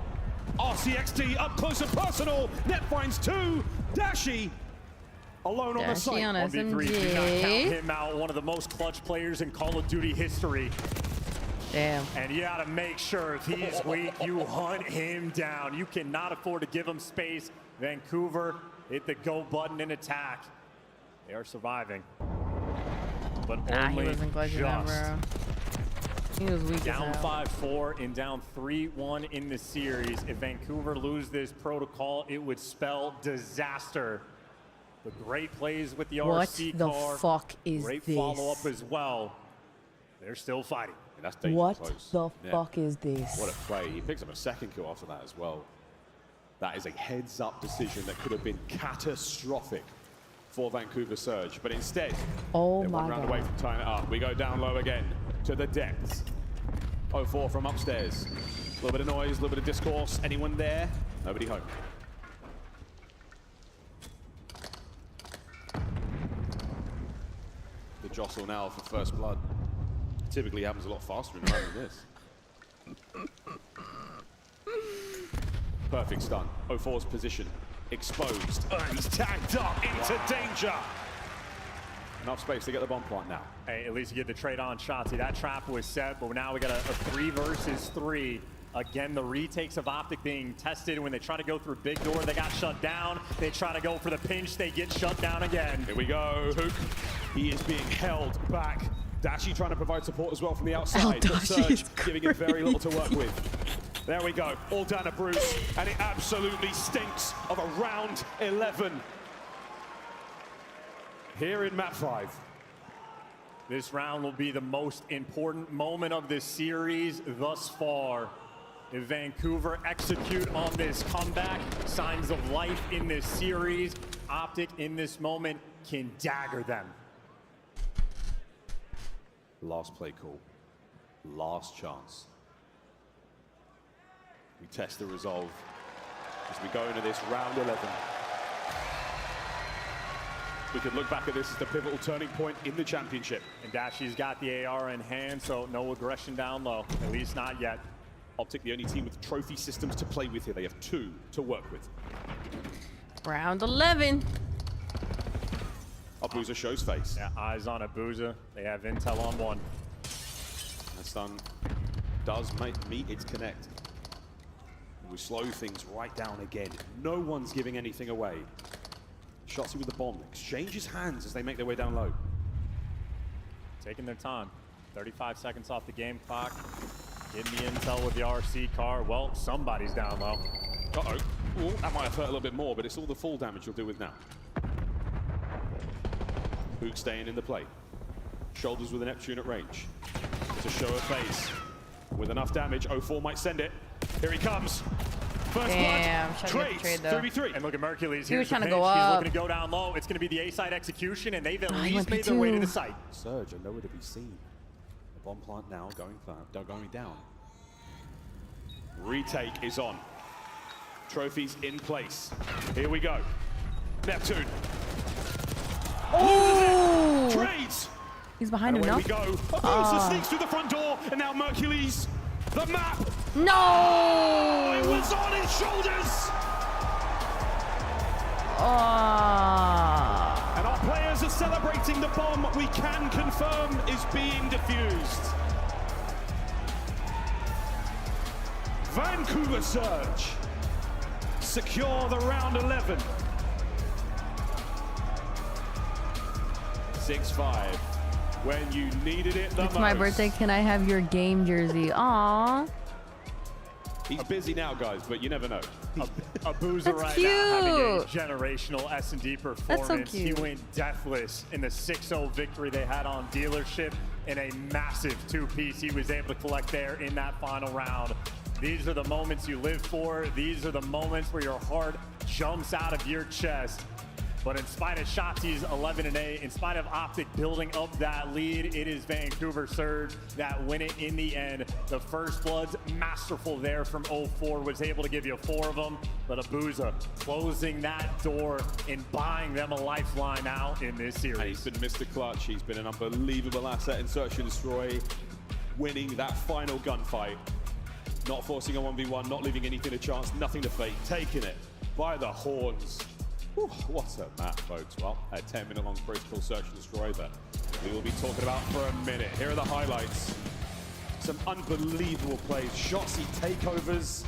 Speaker 1: RCXD up close and personal, Net finds 2, Dashi alone on the site.
Speaker 3: On
Speaker 2: 1v3, do not count him out, one of the most clutch players in Call of Duty history.
Speaker 3: Damn.
Speaker 2: And you gotta make sure if he's weak, you hunt him down. You cannot afford to give him space. Vancouver hit the go button in attack. They are surviving. But only
Speaker 3: he wasn't clutching that, bro. He was weak
Speaker 2: down
Speaker 3: as hell.
Speaker 2: 5-4 and down 3-1 in the series. If Vancouver lose this protocol, it would spell disaster. The great plays with the RC car.
Speaker 3: What the fuck is
Speaker 2: great
Speaker 3: this?
Speaker 2: follow-up as well. They're still fighting.
Speaker 1: That's
Speaker 3: what
Speaker 1: close.
Speaker 3: the fuck is this?
Speaker 1: What a play. He picks up a second kill after that as well. That is a heads-up decision that could have been catastrophic for Vancouver Surge. But instead, they're one round away from tying it up. We go down low again to the depths. 0-4 from upstairs. A little bit of noise, a little bit of discourse. Anyone there? Nobody home. The jostle now for first blood. Typically happens a lot faster in a round than this. Perfect stun. 0-4's position exposed. He's tagged up into danger. Enough space to get the bomb plant now.
Speaker 2: Hey, at least you get the trade on Shotzi. That trap was set, but now we got a 3 versus 3. Again, the retakes of OpTic being tested. When they try to go through big door, they got shut down. They try to go for the pinch, they get shut down again.
Speaker 1: Here we go, Hook. He is being held back. Dashi trying to provide support as well from the outside. But Surge giving it very little to work with. There we go, all down to Bruce, and it absolutely stinks of a round 11 here in map 5.
Speaker 2: This round will be the most important moment of this series thus far. If Vancouver execute on this comeback, signs of life in this series, OpTic in this moment can dagger them.
Speaker 1: Last play call, last chance. We test the resolve as we go into this round 11. We could look back at this as the pivotal turning point in the championship.
Speaker 2: And Dashi's got the AR in hand, so no aggression down low, at least not yet.
Speaker 1: OpTic, the only team with trophy systems to play with here. They have 2 to work with.
Speaker 3: Round 11.
Speaker 1: Abuza shows face.
Speaker 2: Yeah, eyes on Abuza. They have intel on 1.
Speaker 1: That stun does meet its connect. We slow things right down again. No one's giving anything away. Shotzi with the bomb. Exchanges hands as they make their way down low.
Speaker 2: Taking their time. 35 seconds off the game clock. Getting the intel with the RC car. Well, somebody's down low.
Speaker 1: Uh-oh. Ooh, that might have hurt a little bit more, but it's all the full damage you'll do with now. Hook staying in the play. Shoulders with a Neptune at range. It's a show of face. With enough damage, 0-4 might send it. Here he comes. First blood. Trades. 3v3.
Speaker 2: And look at Mercules.
Speaker 3: He was trying to
Speaker 2: pinch.
Speaker 3: go up.
Speaker 2: He's looking to go down low. It's going to be the A-side execution, and they've at least made their way to the site.
Speaker 1: Surge are nowhere to be seen. The bomb plant now going down. Retake is on. Trophies in place. Here we go. Neptune.
Speaker 3: Oh!
Speaker 1: Trades.
Speaker 3: He's behind him now.
Speaker 1: Here we go. Abusa sneaks through the front door, and now Mercules. The map.
Speaker 3: No!
Speaker 1: Oh, it was on his shoulders. And our players are celebrating the bomb we can confirm is being defused. Vancouver Surge secure the round 11. 6-5. When you needed it the most.
Speaker 3: It's my birthday. Can I have your game jersey? Aww.
Speaker 1: He's busy now, guys, but you never know.
Speaker 2: Abuza right now having a generational S&D performance.
Speaker 3: That's so cute.
Speaker 2: He went deathless in the 6-0 victory they had on Dealership, in a massive 2-piece he was able to collect there in that final round. These are the moments you live for. These are the moments where your heart jumps out of your chest. But in spite of Shotzi's 11-8, in spite of OpTic building up that lead, it is Vancouver Surge that win it in the end. The First Blood's masterful there from 04, was able to give you 4 of them. But Abuza closing that door and buying them a lifeline out in this series.
Speaker 1: And he's been Mr. Clutch. He's been an unbelievable asset in Search and Destroy, winning that final gunfight. Not forcing a 1v1, not leaving anything to chance, nothing to fake, taking it by the horns. Whew, what a map, folks. Well, a 10-minute-long protocol Search and Destroy that we will be talking about for a minute. Here are the highlights. Some unbelievable plays. Shotsy takeovers.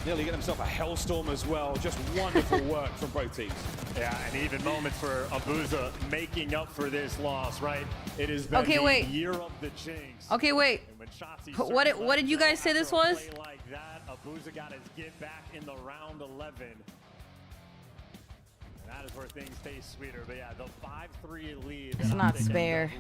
Speaker 1: Nearly get himself a Hellstorm as well. Just wonderful work from both teams.
Speaker 2: Yeah, and even moments for Abuza making up for this loss, right? It has been the year of the Jinx.
Speaker 3: Okay, wait. What did you guys say this was?
Speaker 2: Like that, Abuza got his get back in the round 11. That is where things taste sweeter. But yeah, the 5-3 lead.
Speaker 3: It's not spare.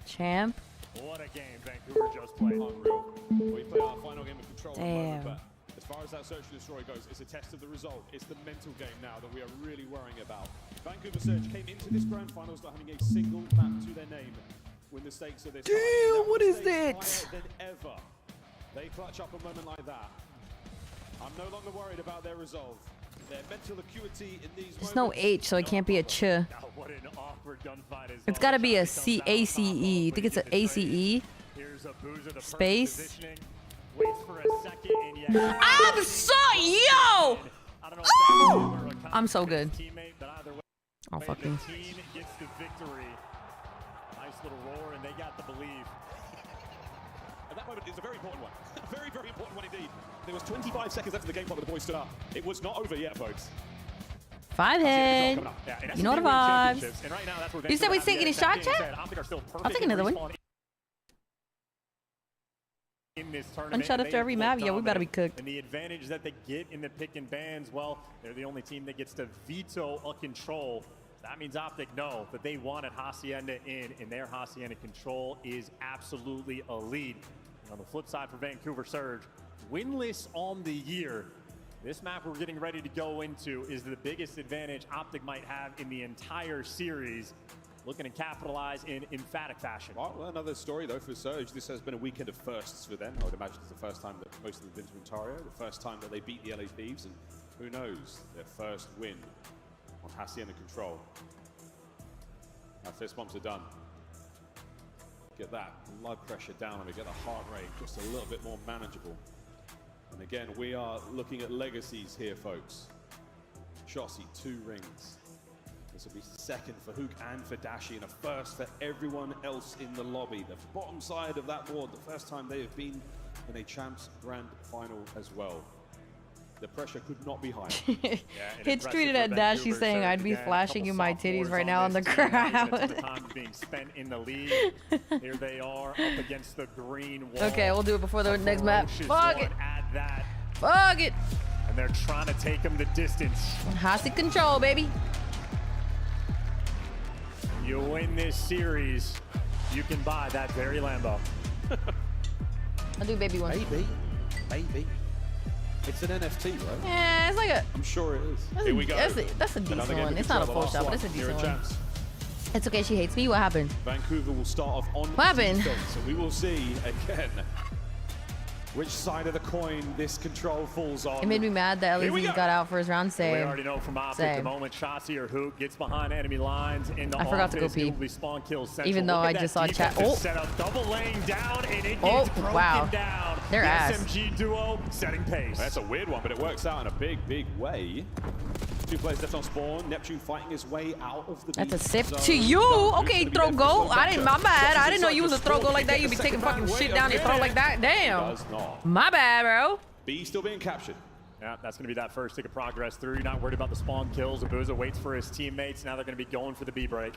Speaker 3: Champ.
Speaker 2: What a game Vancouver just played.
Speaker 1: Unreal. We play our final game of Control at the moment,
Speaker 3: Damn.
Speaker 1: but as far as that Search and Destroy goes, it's a test of the result. It's the mental game now that we are really worrying about. Vancouver Surge came into this grand finals not having a single map to their name when the stakes are this high.
Speaker 3: Damn, what is that?
Speaker 1: Higher than ever. They clutch up a moment like that. I'm no longer worried about their resolve. Their mental acuity in these
Speaker 3: There's no H, so it can't be a ch. It's got to be a C A C E. I think it's an ACE. Space. I'm so yo. I'm so good. Oh fucking.
Speaker 2: The team gets the victory. Nice little roar, and they got the belief.
Speaker 1: At that moment, it's a very important one. A very, very important one indeed. There was 25 seconds left of the game clock when the boys stood up. It was not over yet, folks.
Speaker 3: 5 head. You know the vibes. You said we taking a shot, chat? I'll take another one.
Speaker 2: In this
Speaker 3: One
Speaker 2: tournament,
Speaker 3: shot after every map. Yeah, we better be cooked.
Speaker 2: And the advantage that they get in the pick and bans, well, they're the only team that gets to veto a control. That means OpTic know that they wanted Hacienda in, and their Hacienda control is absolutely a lead. And on the flip side for Vancouver Surge, winless on the year. This map we're getting ready to go into is the biggest advantage OpTic might have in the entire series. Looking to capitalize in emphatic fashion.
Speaker 1: Well, another story though for Surge. This has been a weekend of firsts for them. I would imagine it's the first time that most of them have been to Ontario, the first time that they beat the LA Thieves, and who knows, their first win on Hacienda Control. Now fist bumps are done. Get that blood pressure down and we get the heart rate just a little bit more manageable. And again, we are looking at legacies here, folks. Shotzi, 2 rings. This will be second for Hook and for Dashi, and a first for everyone else in the lobby. The bottom side of that board, the first time they have been in a Champs Grand Final as well. The pressure could not be higher.
Speaker 3: Hitch tweeted at Dashi saying, I'd be flashing you my titties right now in the crowd.
Speaker 2: Time being spent in the lead. Here they are up against the green wall.
Speaker 3: Okay, we'll do it before the next map. Fuck it.
Speaker 2: Add that.
Speaker 3: Fuck it.
Speaker 2: And they're trying to take him the distance.
Speaker 3: Hostage control, baby.
Speaker 2: You win this series, you can buy that very Lambo.
Speaker 3: I'll do baby one.
Speaker 1: Maybe. It's an NFT, right?
Speaker 3: Yeah, it's like a...
Speaker 1: I'm sure it is. Here we go.
Speaker 3: That's a decent one. It's not a full shot, but it's a decent one. It's okay, she hates me. What happened?
Speaker 1: Vancouver will start off on defense, so we will see again which side of the coin this control falls on.
Speaker 3: It made me mad that LEZ got out first round. Same.
Speaker 2: We already know from OpTic the moment Shotzi or Hook gets behind enemy lines in the
Speaker 3: I forgot to go pee.
Speaker 2: Spawn kill central.
Speaker 3: Even though I just saw chat. Oh,
Speaker 2: set up, double laying down, and it gets broken down.
Speaker 3: They're
Speaker 2: the
Speaker 3: ass.
Speaker 2: SMG duo setting pace.
Speaker 1: That's a weird one, but it works out in a big, big way. 2 players left on spawn. Neptune fighting his way out of the.
Speaker 3: That's a sip to you. Okay, throw go. I didn't. My bad. I didn't know you was a throw go like that. You be taking fucking shit down your throat like that. Damn. My bad, bro.
Speaker 1: B still being captured.
Speaker 2: Yeah, that's going to be that first tick of progress through. You're not worried about the spawn kills. Abuza waits for his teammates. Now they're going to be going for the B break.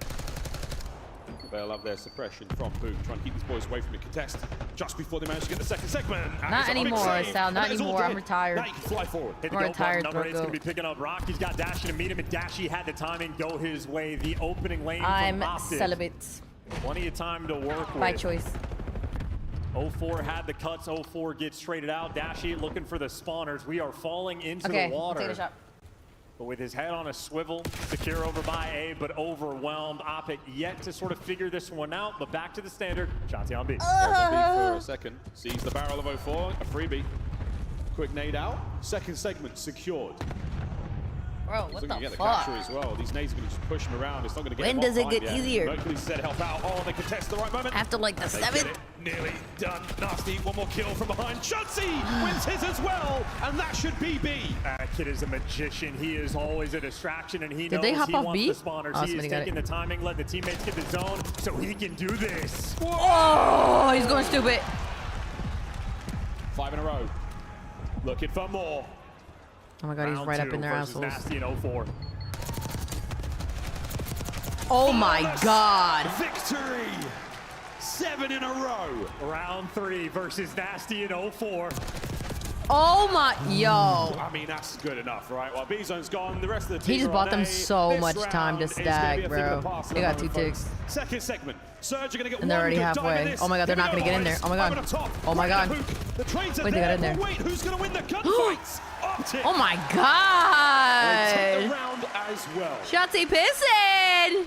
Speaker 1: They love their suppression from Boom, trying to keep these boys away from the contest just before they manage to get the second segment.
Speaker 3: Not anymore, Sal. Not anymore. I'm retired.
Speaker 1: Now you can fly forward.
Speaker 3: I'm retired.
Speaker 2: Number 8's going to be picking up Rock. He's got Dashi to meet him, and Dashi had the timing go his way. The opening lane
Speaker 3: I'm
Speaker 2: from OpTic.
Speaker 3: celibate.
Speaker 2: Plenty of time to work with.
Speaker 3: By choice.
Speaker 2: 04 had the cuts. 04 gets traded out. Dashy looking for the spawners. We are falling into the water.
Speaker 3: Take a shot.
Speaker 2: But with his head on a swivel, secure over by A, but overwhelmed. OpTic yet to sort of figure this one out, but back to the standard. Shotzi on B.
Speaker 1: There's on B for a second. Sees the barrel of 04, a freebie. Quick nade out. Second segment secured.
Speaker 3: Bro, what the
Speaker 1: He's going to get the
Speaker 3: fuck?
Speaker 1: capture as well. These nades are going to just push him around. It's not going to get
Speaker 3: When
Speaker 1: him
Speaker 3: does
Speaker 1: off
Speaker 3: it get
Speaker 1: time yet.
Speaker 3: easier?
Speaker 1: Mercury said help out. Oh, they contest the right moment.
Speaker 3: After like the
Speaker 1: They get
Speaker 3: 7th?
Speaker 1: it. Nearly done. Nasty. One more kill from behind. Shotzi wins his as well. And that should be B.
Speaker 2: That kid is a magician. He is always a distraction, and he
Speaker 3: Did
Speaker 2: knows
Speaker 3: they hop
Speaker 2: he
Speaker 3: off
Speaker 2: wants
Speaker 3: B?
Speaker 2: the spawners.
Speaker 3: Oh,
Speaker 2: he is
Speaker 3: somebody got
Speaker 2: taking
Speaker 3: it.
Speaker 2: the timing, let the teammates get the zone, so he can do this.
Speaker 3: Oh, he's going stupid.
Speaker 1: 5 in a row. Looking for more.
Speaker 3: Oh my god, he's
Speaker 2: Round
Speaker 3: right up
Speaker 2: 2
Speaker 3: in their
Speaker 2: versus
Speaker 3: assholes.
Speaker 2: Nasty and 04.
Speaker 3: Oh my god.
Speaker 1: Victory. 7 in a row.
Speaker 2: Round 3 versus Nasty and 04.
Speaker 3: Oh my, yo.
Speaker 1: I mean, that's good enough, right? Well, B-Zone's gone. The rest of the team
Speaker 3: He just
Speaker 1: are
Speaker 3: bought
Speaker 1: on
Speaker 3: them
Speaker 1: A.
Speaker 3: so
Speaker 1: This
Speaker 3: much time to
Speaker 1: round is gonna
Speaker 3: stack,
Speaker 1: be a thing
Speaker 3: bro.
Speaker 1: of the past
Speaker 3: They got
Speaker 1: at the
Speaker 3: 2
Speaker 1: moment,
Speaker 3: ticks.
Speaker 1: folks. Second segment. Surge are going to get
Speaker 3: And they're
Speaker 1: one
Speaker 3: already
Speaker 1: good dive
Speaker 3: halfway.
Speaker 1: in this.
Speaker 3: Oh my god, they're
Speaker 1: Here
Speaker 3: not
Speaker 1: we
Speaker 3: gonna get in there.
Speaker 1: boys.
Speaker 3: Oh my god.
Speaker 1: Over the top.
Speaker 3: Oh my god.
Speaker 1: The trains are
Speaker 3: Wait, they got in there.
Speaker 1: But wait, who's going to win the gunfights? OpTic.
Speaker 3: Oh my
Speaker 1: They take the
Speaker 3: god.
Speaker 1: round as well.
Speaker 3: Shotzi pissing.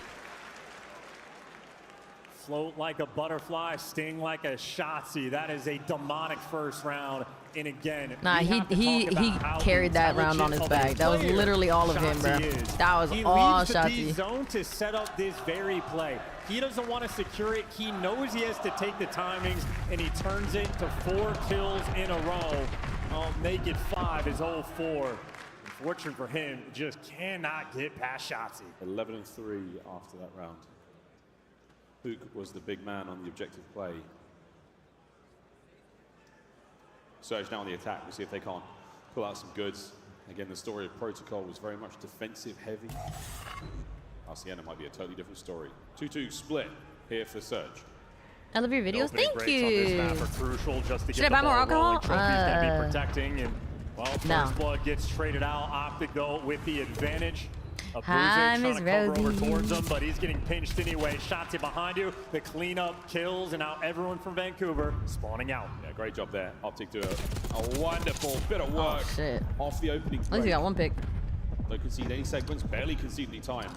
Speaker 2: Float like a butterfly, sting like a Shotzi. That is a demonic first round. And again,
Speaker 3: Nah,
Speaker 2: we
Speaker 3: he
Speaker 2: have to talk about how
Speaker 3: carried that round on his
Speaker 2: intelligent
Speaker 3: back. That was
Speaker 2: of a
Speaker 3: literally all of
Speaker 2: player
Speaker 3: him, bro.
Speaker 2: Shotzi is.
Speaker 3: That was
Speaker 2: he
Speaker 3: all
Speaker 2: leaves the D
Speaker 3: Shotzi.
Speaker 2: zone to set up this very play. He doesn't want to secure it. He knows he has to take the timings, and he turns it to 4 kills in a row. I'll make it 5 is 04. Unfortunate for him, just cannot get past Shotzi.
Speaker 1: 11 and 3 after that round. Hook was the big man on the objective play. Surge now on the attack. We'll see if they can't pull out some goods. Again, the story of Protocol was very much defensive heavy. RCN, it might be a totally different story. 2-2 split here for Surge.
Speaker 3: I love your videos. Thank
Speaker 2: On this map
Speaker 3: you.
Speaker 2: are crucial just to
Speaker 3: Should
Speaker 2: get
Speaker 3: I buy
Speaker 2: the
Speaker 3: more
Speaker 2: ball rolling.
Speaker 3: alcohol?
Speaker 2: Trophy's gonna be protecting, and well,
Speaker 3: No.
Speaker 2: First Blood gets traded out. OpTic though with the advantage. A
Speaker 3: Hi,
Speaker 2: Bruiser
Speaker 3: Miss
Speaker 2: trying to cover over
Speaker 3: Rosie.
Speaker 2: towards him, but he's getting pinched anyway. Shotzi behind you. The cleanup kills, and now everyone from Vancouver spawning out.
Speaker 1: Yeah, great job there. OpTic do a wonderful bit of work
Speaker 3: shit.
Speaker 1: off the opening
Speaker 3: At least he got 1 pick.
Speaker 1: Don't concede any segments, barely concede any time.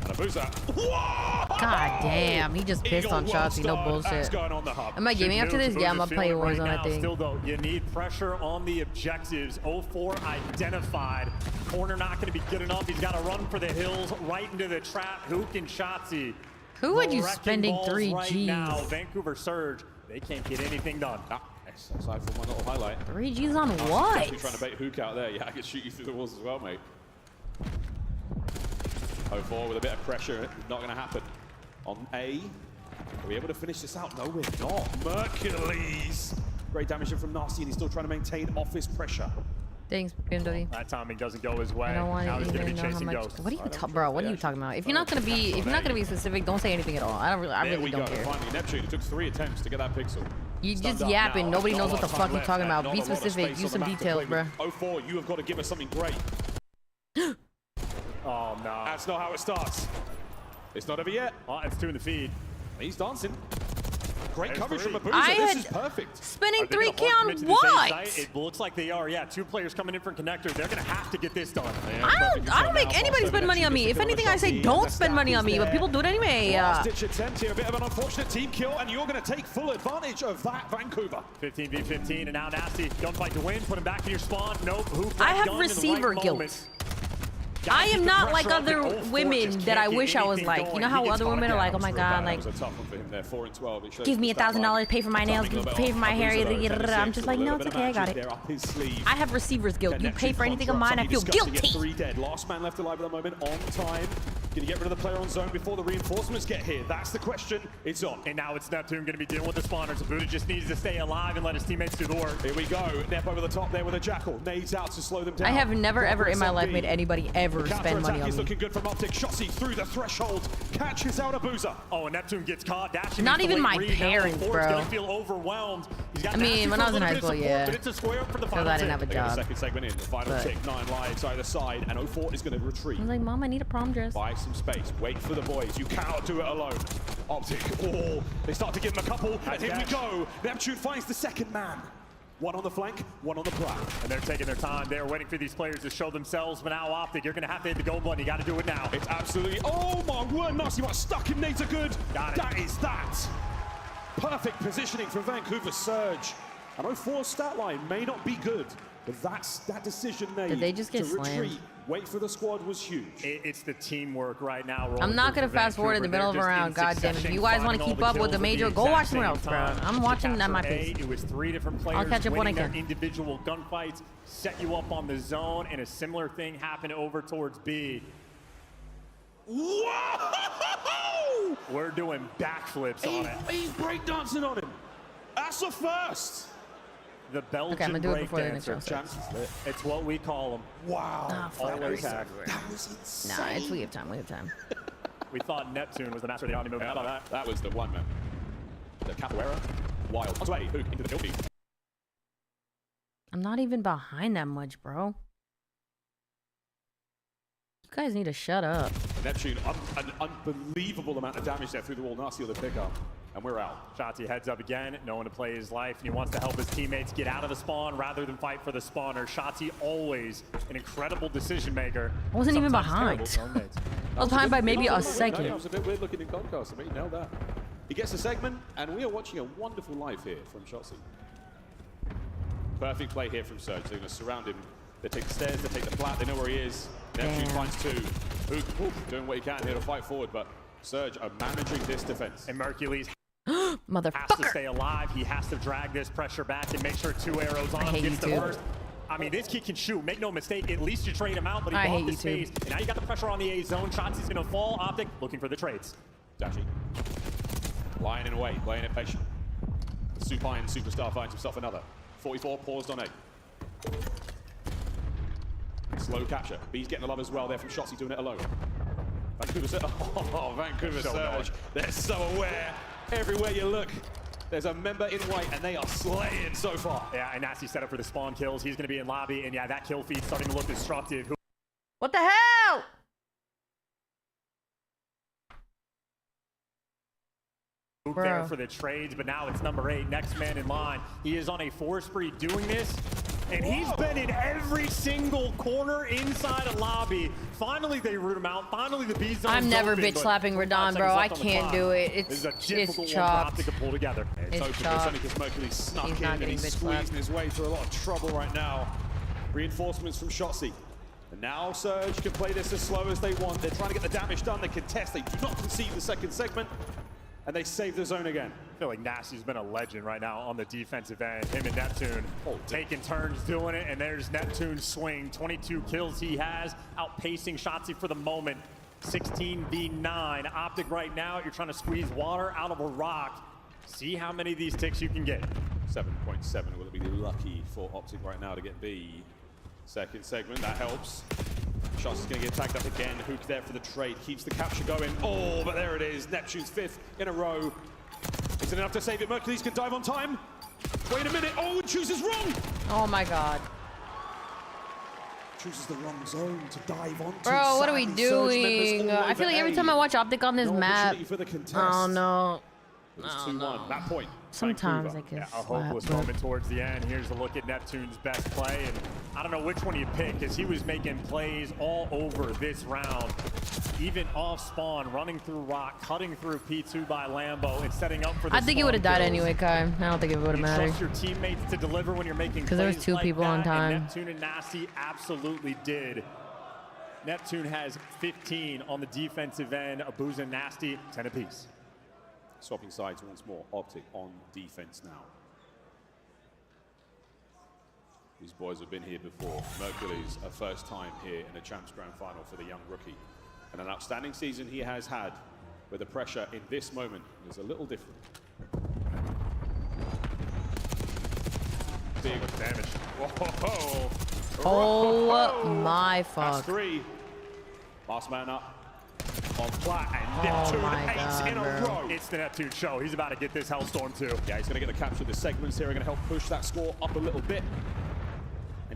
Speaker 1: And a boozer.
Speaker 3: God damn, he just pissed on Shotzi. No bullshit. Am I gaming after this? Yeah, I'm gonna play Warzone, I think.
Speaker 2: Still though, you need pressure on the objectives. 04 identified. Corner not going to be good enough. He's got to run for the hills, right into the trap. Hook and Shotzi.
Speaker 3: Who would you
Speaker 2: wrecking
Speaker 3: spending
Speaker 2: balls
Speaker 3: 3
Speaker 2: right
Speaker 3: Gs?
Speaker 2: now. Vancouver Surge, they can't get anything done.
Speaker 1: Aside from one little highlight.
Speaker 3: 3 Gs on
Speaker 1: Definitely
Speaker 3: what?
Speaker 1: trying to bait Hook out there. Yeah, I could shoot you through the walls as well, mate. 04 with a bit of pressure, not going to happen. On A, are we able to finish this out? No, we're not. Mercules. Great damage from Nasty, and he's still trying to maintain office pressure.
Speaker 3: Thanks, BMW.
Speaker 2: That timing doesn't go his way.
Speaker 3: I don't want
Speaker 2: Now he's
Speaker 3: to
Speaker 2: going to
Speaker 3: even
Speaker 2: be
Speaker 3: know how
Speaker 2: chasing
Speaker 3: much.
Speaker 2: Ghost.
Speaker 3: What are you, bro? What are you talking about? If you're not gonna be, specific, don't say anything at all. I
Speaker 1: There
Speaker 3: really
Speaker 1: we
Speaker 3: don't
Speaker 1: go.
Speaker 3: care.
Speaker 1: Finally, Neptune. It took 3 attempts to get that pixel.
Speaker 3: You
Speaker 1: Stunned
Speaker 3: just
Speaker 1: up
Speaker 3: yapping.
Speaker 1: now.
Speaker 3: Nobody
Speaker 1: Not
Speaker 3: knows
Speaker 1: a
Speaker 3: what the
Speaker 1: lot of
Speaker 3: fuck
Speaker 1: time
Speaker 3: you're
Speaker 1: left,
Speaker 3: talking
Speaker 1: and
Speaker 3: about.
Speaker 1: not
Speaker 3: Be
Speaker 1: a lot of
Speaker 3: specific.
Speaker 1: space
Speaker 3: Use
Speaker 1: on
Speaker 3: some
Speaker 1: the map to
Speaker 3: details,
Speaker 1: play
Speaker 3: bro.
Speaker 1: with. 04, you have got to give us something great.
Speaker 2: Oh, no.
Speaker 1: That's not how it starts. It's not over yet.
Speaker 2: Oh, it's 2 in the feed.
Speaker 1: He's dancing. Great
Speaker 2: There's
Speaker 1: coverage
Speaker 2: 3.
Speaker 1: from Abuza.
Speaker 3: I
Speaker 1: This
Speaker 3: had
Speaker 1: is perfect.
Speaker 3: spinning
Speaker 2: Are they
Speaker 3: 3
Speaker 2: gonna
Speaker 3: K
Speaker 2: hard
Speaker 3: on
Speaker 2: commit to this A
Speaker 3: what?
Speaker 2: site? It looks like they are. Yeah, 2 players coming in from connector. They're going to have to get this done.
Speaker 3: I don't make anybody spend money on me. If anything, I say don't spend money on me, but people do it anyway.
Speaker 1: Last-ditch attempt here, a bit of an unfortunate team kill, and you're going to take full advantage of that, Vancouver.
Speaker 2: 15v15, and now Nasty. Gunfight to win. Put him back in your spawn. Nope. Who
Speaker 3: I have
Speaker 2: gun in the
Speaker 3: receiver
Speaker 2: right
Speaker 3: guilt.
Speaker 2: moment.
Speaker 3: I am not like
Speaker 2: pressure up
Speaker 3: other
Speaker 2: and 04
Speaker 3: women
Speaker 2: just
Speaker 3: that I
Speaker 2: can't get
Speaker 3: wish I was
Speaker 2: anything
Speaker 3: like. You
Speaker 2: going.
Speaker 3: know
Speaker 2: He
Speaker 3: how
Speaker 2: gets
Speaker 3: other
Speaker 2: caught
Speaker 3: women are
Speaker 2: down.
Speaker 3: like, oh my god, like,
Speaker 1: That was a tough one for him there, 4 and 12. It shows
Speaker 3: give me
Speaker 1: the stat line.
Speaker 3: $1,000, pay for my nails,
Speaker 1: Timing a little
Speaker 3: pay
Speaker 1: bit
Speaker 3: for my
Speaker 1: off.
Speaker 3: hair.
Speaker 1: Abuza, though,
Speaker 3: I'm just like,
Speaker 1: a
Speaker 3: no,
Speaker 1: little
Speaker 3: it's
Speaker 1: bit of
Speaker 3: okay, I got
Speaker 1: magic
Speaker 3: it.
Speaker 1: there up his sleeve.
Speaker 3: I have receiver's guilt. You pay for anything of mine, I feel guilty.
Speaker 1: 3 dead. Last man left alive at the moment, on time. Can you get rid of the player on zone before the reinforcements get here? That's the question. It's on.
Speaker 2: And now it's Neptune going to be dealing with the spawners. Buddha just needs to stay alive and let his teammates do the work.
Speaker 1: Here we go. Nep over the top there with a Jackal. Nades out to slow them down.
Speaker 3: I have never ever in my life made
Speaker 1: anybody
Speaker 3: anybody ever spend money on
Speaker 1: is
Speaker 3: me.
Speaker 1: looking good from OpTic. Shotzi through the threshold. Catches out Abuza.
Speaker 2: Oh, and Neptune gets caught. Dashing
Speaker 3: Not even my parents,
Speaker 2: He's
Speaker 3: bro.
Speaker 2: going to feel overwhelmed. He's got
Speaker 3: I mean,
Speaker 2: Dashy
Speaker 3: when
Speaker 2: for
Speaker 3: I
Speaker 2: a
Speaker 3: was in
Speaker 2: little
Speaker 3: high
Speaker 2: bit of
Speaker 3: school,
Speaker 2: support,
Speaker 3: yeah.
Speaker 2: But it's a square up for the
Speaker 3: Because
Speaker 2: final
Speaker 3: I didn't
Speaker 2: tick.
Speaker 3: have a
Speaker 1: They got the
Speaker 3: job.
Speaker 1: second segment in. The final
Speaker 3: But-
Speaker 1: tick. 9 lives either side. And 04 is going to retreat.
Speaker 3: I was like, Mom, I need a prom dress.
Speaker 1: Buy some space. Wait for the boys. You cannot do it alone. OpTic, oh, they start to give him a couple, and here we go. Neptune finds the second man. One on the flank, one on the plat.
Speaker 2: And they're taking their time. They're waiting for these players to show themselves, but now OpTic, you're gonna have to hit the goal button. You gotta do it now.
Speaker 1: It's absolutely, oh my word, Nasty, what stuck him, Nate's a good. That is that. Perfect positioning for Vancouver Surge. I know 4's stat line may not be good, but that decision made.
Speaker 3: Did they just get
Speaker 1: to
Speaker 3: slammed?
Speaker 1: retreat, wait for the squad was huge.
Speaker 2: It's the teamwork right now.
Speaker 3: I'm not gonna fast forward in the middle of a round. God damn it! If you guys want to keep up with the major, go watch someone else, bro. I'm watching at my pace.
Speaker 2: It was 3 different players.
Speaker 3: I'll catch up when I can.
Speaker 2: Individual gunfights set you up on the zone, and a similar thing happened over towards B.
Speaker 1: Whoa!
Speaker 2: We're doing backflips on it.
Speaker 1: He's breakdancing on him. That's a first.
Speaker 2: The Belgian
Speaker 3: Okay, I'm gonna do it before the next round.
Speaker 2: It's what we call them.
Speaker 1: Wow.
Speaker 2: Always hack.
Speaker 1: That was insane.
Speaker 3: Nah, we have time. We have time.
Speaker 2: We thought Neptune was the master of the Omni move. How about that?
Speaker 1: That was the one, man. The capoeira. Wild. Away. Hook into the guilty.
Speaker 3: I'm not even behind that much, bro. You guys need to shut up.
Speaker 1: Neptune, an unbelievable amount of damage there through the wall. Nasty with the pickup. And we're out.
Speaker 2: Shotzzy heads up again, knowing to play his life, and he wants to help his teammates get out of the spawn rather than fight for the spawner. Shotzzy always an incredible decision maker.
Speaker 3: I wasn't even behind. I was behind by maybe a second.
Speaker 1: No, it was a bit weird looking in Concast. I mean, nailed that. He gets a segment, and we are watching a wonderful live here from Shotzzy. Perfect play here from Surge. They're going to surround him. They take the stairs, they take the flat, they know where he is. Neptune finds 2. Hook doing what he can here to fight forward, but Surge are managing this defense.
Speaker 2: And Mercules
Speaker 3: motherfucker
Speaker 2: has to stay alive. He has to drag this pressure back and make sure 2 arrows on him. Gets the first. I mean, this kid can shoot. Make no mistake. At least you trade him out, but he bought the space. And now you got the pressure on the A zone. Shotzzy's going to fall. OpTic looking for the trades.
Speaker 1: Dashi. Lying in wait, playing it patient. Supine Superstar finds himself another. 44 paused on A. Slow capture. B's getting the love as well there from Shotzzy doing it alone. Vancouver Surge. Oh, Vancouver Surge. They're so aware. Everywhere you look, there's a member in white, and they are slaying so far.
Speaker 2: Yeah, and Nasty set up for the spawn kills. He's going to be in lobby, and yeah, that kill feed starting to look destructive.
Speaker 3: What the hell?
Speaker 2: There for the trades, but now it's number 8, next man in line. He is on a 4 spree doing this, and he's been in every single corner inside a lobby. Finally, they root him out. Finally, the B zone.
Speaker 3: I'm never bitch slapping Radon, bro. I can't do it. It's chopped.
Speaker 2: To pull together.
Speaker 1: It's open. It's only because Mercury snuck in and he's squeezing his way through a lot of trouble right now. Reinforcements from Shotzzy. And now Surge can play this as slow as they want. They're trying to get the damage done. They contest. They do not concede the second segment. And they save the zone again.
Speaker 2: I feel like Nasty's been a legend right now on the defensive end. Him and Neptune taking turns doing it, and there's Neptune's swing. 22 kills he has, outpacing Shotzzy for the moment. 16v9. OpTic right now, you're trying to squeeze water out of a rock. See how many of these ticks you can get.
Speaker 1: 7.7 will be lucky for OpTic right now to get B. Second segment, that helps. Shots is going to get tagged up again. Hook there for the trade. Keeps the capture going. Oh, but there it is. Neptune's 5th in a row. Is it enough to save it? Mercules can dive on time. Wait a minute. Oh, and chooses wrong.
Speaker 3: Oh, my God.
Speaker 1: Chooses the wrong zone to dive on.
Speaker 3: Bro, what are we doing? I feel like every time I watch OpTic on this map. Oh, no.
Speaker 1: It was 2-1. That point.
Speaker 3: Sometimes I can
Speaker 2: a hopeless moment towards the end. Here's a look at Neptune's best play, and I don't know which one you pick, because he was making plays all over this round. Even off spawn, running through rock, cutting through P2 by Lambo, and setting up for the
Speaker 3: I think he would have died anyway, Kai. I don't think it would have mattered.
Speaker 2: Trust your teammates to deliver when you're making plays
Speaker 3: because there was 2 people on time.
Speaker 2: And Neptune and Nasty absolutely did. Neptune has 15 on the defensive end. Abuza and Nasty, 10 apiece.
Speaker 1: Swapping sides once more. OpTic on defense now. These boys have been here before. Mercules, a first time here in a Champs Grand Final for the young rookie. And an outstanding season he has had, where the pressure in this moment is a little different. Big damage. Whoa.
Speaker 3: Oh my fuck.
Speaker 1: That's 3. Last man up. On flat, and Neptune 8 in a row.
Speaker 2: It's the Neptune show. He's about to get this Hellstorm too.
Speaker 1: Yeah, he's going to get the capture. The segments here are going to help push that score up a little bit.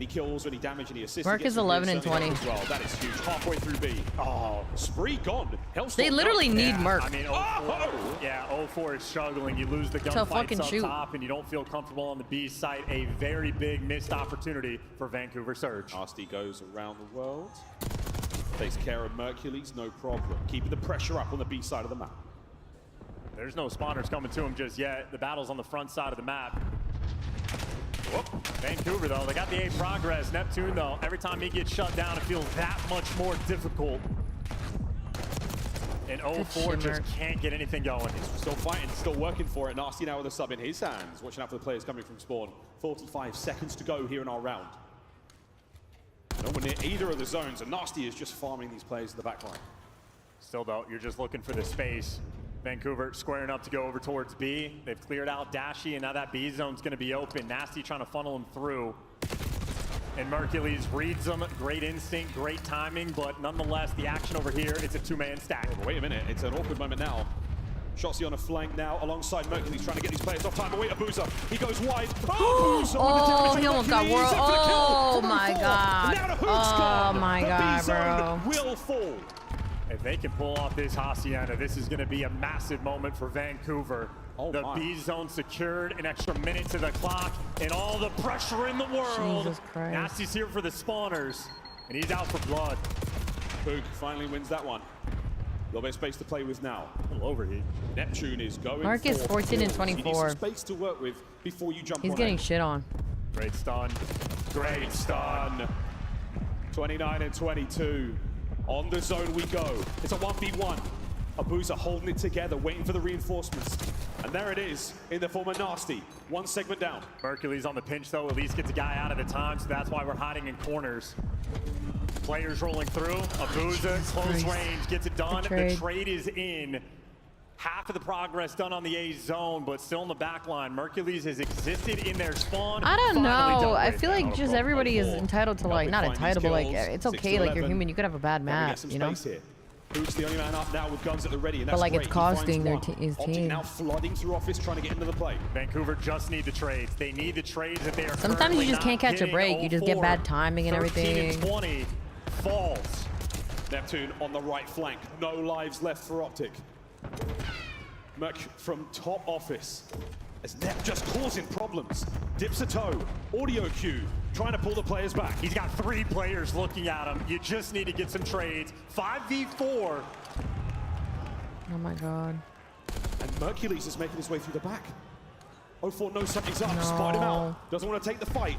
Speaker 1: Any kills, any damage, any assists.
Speaker 3: Mark is 11 and 20.
Speaker 1: As well. That is huge. Halfway through B. Oh, spree gone. Hellstorm
Speaker 3: They literally
Speaker 1: done.
Speaker 3: need Merc.
Speaker 2: I mean, 0-4 is struggling. You lose the gunfights up top, and you don't feel comfortable on the B site. A very big missed opportunity for Vancouver Surge.
Speaker 1: Nasty goes around the world. Takes care of Mercules, no problem. Keeping the pressure up on the B side of the map.
Speaker 2: There's no spawners coming to him just yet. The battle's on the front side of the map. Whoop. Vancouver, though, they got the A progress. Neptune, though, every time he gets shut down, it feels that much more difficult. And 0-4 just can't get anything going.
Speaker 1: He's still fighting, still working for it. Nasty now with a sub in his hands. Watching out for the players coming from spawn. 45 seconds to go here in our round. No one near either of the zones, and Nasty is just farming these players in the back line.
Speaker 2: Still, though, you're just looking for the space. Vancouver squaring up to go over towards B. They've cleared out Dashy, and now that B zone's going to be open. Nasty trying to funnel him through. And Mercules reads them. Great instinct, great timing, but nonetheless, the action over here, it's a two-man stack.
Speaker 1: Oh, wait a minute, it's an awkward moment now. Shotzzy on a flank now, alongside Mercules, trying to get these players off time. But wait, Abuza, he goes wide.
Speaker 3: Oh, he almost got world. Oh my god. Oh my god, bro.
Speaker 1: Will fall.
Speaker 2: If they can pull off this Hacienda, this is going to be a massive moment for Vancouver. The B zone secured, an extra minute to the clock, and all the pressure in the world.
Speaker 3: Jesus Christ.
Speaker 2: Nasty's here for the spawners, and he's out for blood.
Speaker 1: Boog finally wins that one. A little bit of space to play with now.
Speaker 2: A little overheat.
Speaker 1: Neptune is going.
Speaker 3: Mark is 14 and 24.
Speaker 1: You need some space to work with before you jump.
Speaker 3: He's getting shit on.
Speaker 2: Great stun.
Speaker 1: Great stun. 29 and 22. On the zone we go. It's a 1v1. Abuza holding it together, waiting for the reinforcements. And there it is, in the form of Nasty. One segment down.
Speaker 2: Mercules on the pinch, though. At least gets a guy out at a time, so that's why we're hiding in corners. Players rolling through. Abuza, close range, gets it done. The trade is in. Half of the progress done on the A zone, but still in the back line. Mercules has existed in their spawn.
Speaker 3: I don't know. I feel like just everybody is entitled to, like, not entitled, but like, it's okay. Like, you're human. You could have a bad map, you know?
Speaker 1: Who's the only man up now with guns at the ready, and that's
Speaker 3: but like
Speaker 1: great.
Speaker 3: It's costing his
Speaker 1: OpTic
Speaker 3: team.
Speaker 1: now flooding through office, trying to get into the play.
Speaker 2: Vancouver just need the trades. They need the trades that they are.
Speaker 3: Sometimes you just can't catch a break. You just get bad timing and everything.
Speaker 2: 13 and 20 falls.
Speaker 1: Neptune on the right flank. No lives left for OpTic. Merc from top office. As Nep just causing problems. Dips a toe. Audio cue. Trying to pull the players back.
Speaker 2: He's got 3 players looking at him. You just need to get some trades. 5v4.
Speaker 3: Oh my god.
Speaker 1: And Mercules is making his way through the back. 0-4 knows something's up. Spied him out. Doesn't want to take the fight.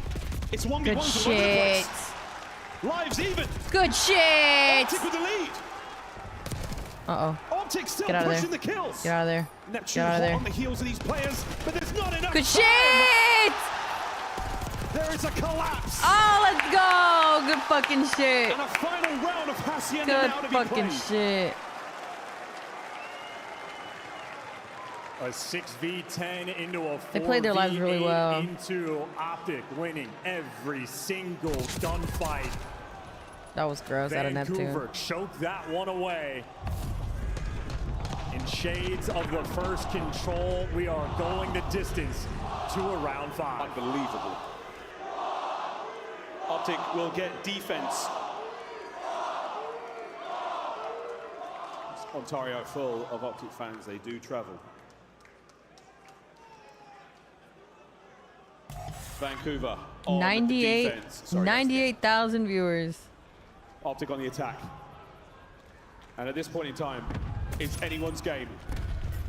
Speaker 1: It's 1v1.
Speaker 3: Good shit.
Speaker 1: Lives even.
Speaker 3: Good shit.
Speaker 1: OpTic with the lead.
Speaker 3: Uh-oh.
Speaker 1: OpTic still
Speaker 3: Get out of
Speaker 1: pushing
Speaker 3: there.
Speaker 1: the kills.
Speaker 3: Get out of there.
Speaker 1: Neptune
Speaker 3: Get out of there.
Speaker 1: on the heels of these players, but there's not enough.
Speaker 3: Good
Speaker 1: time.
Speaker 3: shit.
Speaker 1: There is a collapse.
Speaker 3: Oh, let's go. Good fucking shit.
Speaker 1: And a final round of Hacienda
Speaker 3: Good
Speaker 1: now to be
Speaker 3: fucking
Speaker 1: played.
Speaker 3: shit.
Speaker 2: A 6v10 into a 4v8
Speaker 3: They played their lives really well.
Speaker 2: Into OpTic winning every single gunfight.
Speaker 3: That was gross out of Neptune.
Speaker 2: Vancouver choked that one away. In shades of the first control, we are going the distance to a round 5.
Speaker 1: Unbelievable. OpTic will get defense. Ontario full of OpTic fans. They do travel. Vancouver on
Speaker 3: 98,000 viewers.
Speaker 1: OpTic on the attack. And at this point in time, it's anyone's game.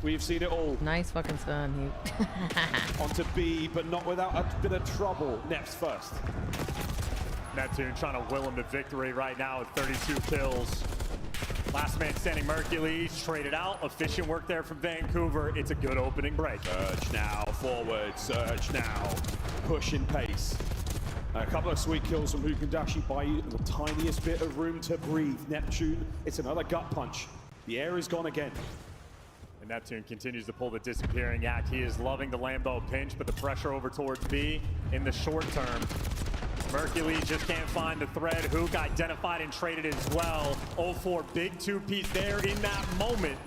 Speaker 1: We've seen it all.
Speaker 3: Nice fucking stun.
Speaker 1: Onto B, but not without a bit of trouble. Neps first.
Speaker 2: Neptune trying to will him to victory right now with 32 kills. Last man standing, Mercules traded out. Efficient work there from Vancouver. It's a good opening break.
Speaker 1: Surge now, forward, surge now. Pushing pace. A couple of sweet kills from Hukandashi buy you the tiniest bit of room to breathe. Neptune, it's another gut punch. The air is gone again.
Speaker 2: And Neptune continues to pull the disappearing act. He is loving the Lambo pinch, but the pressure over towards B in the short term. Mercules just can't find the thread. Hook identified and traded as well. 0-4, big 2-piece there in that moment.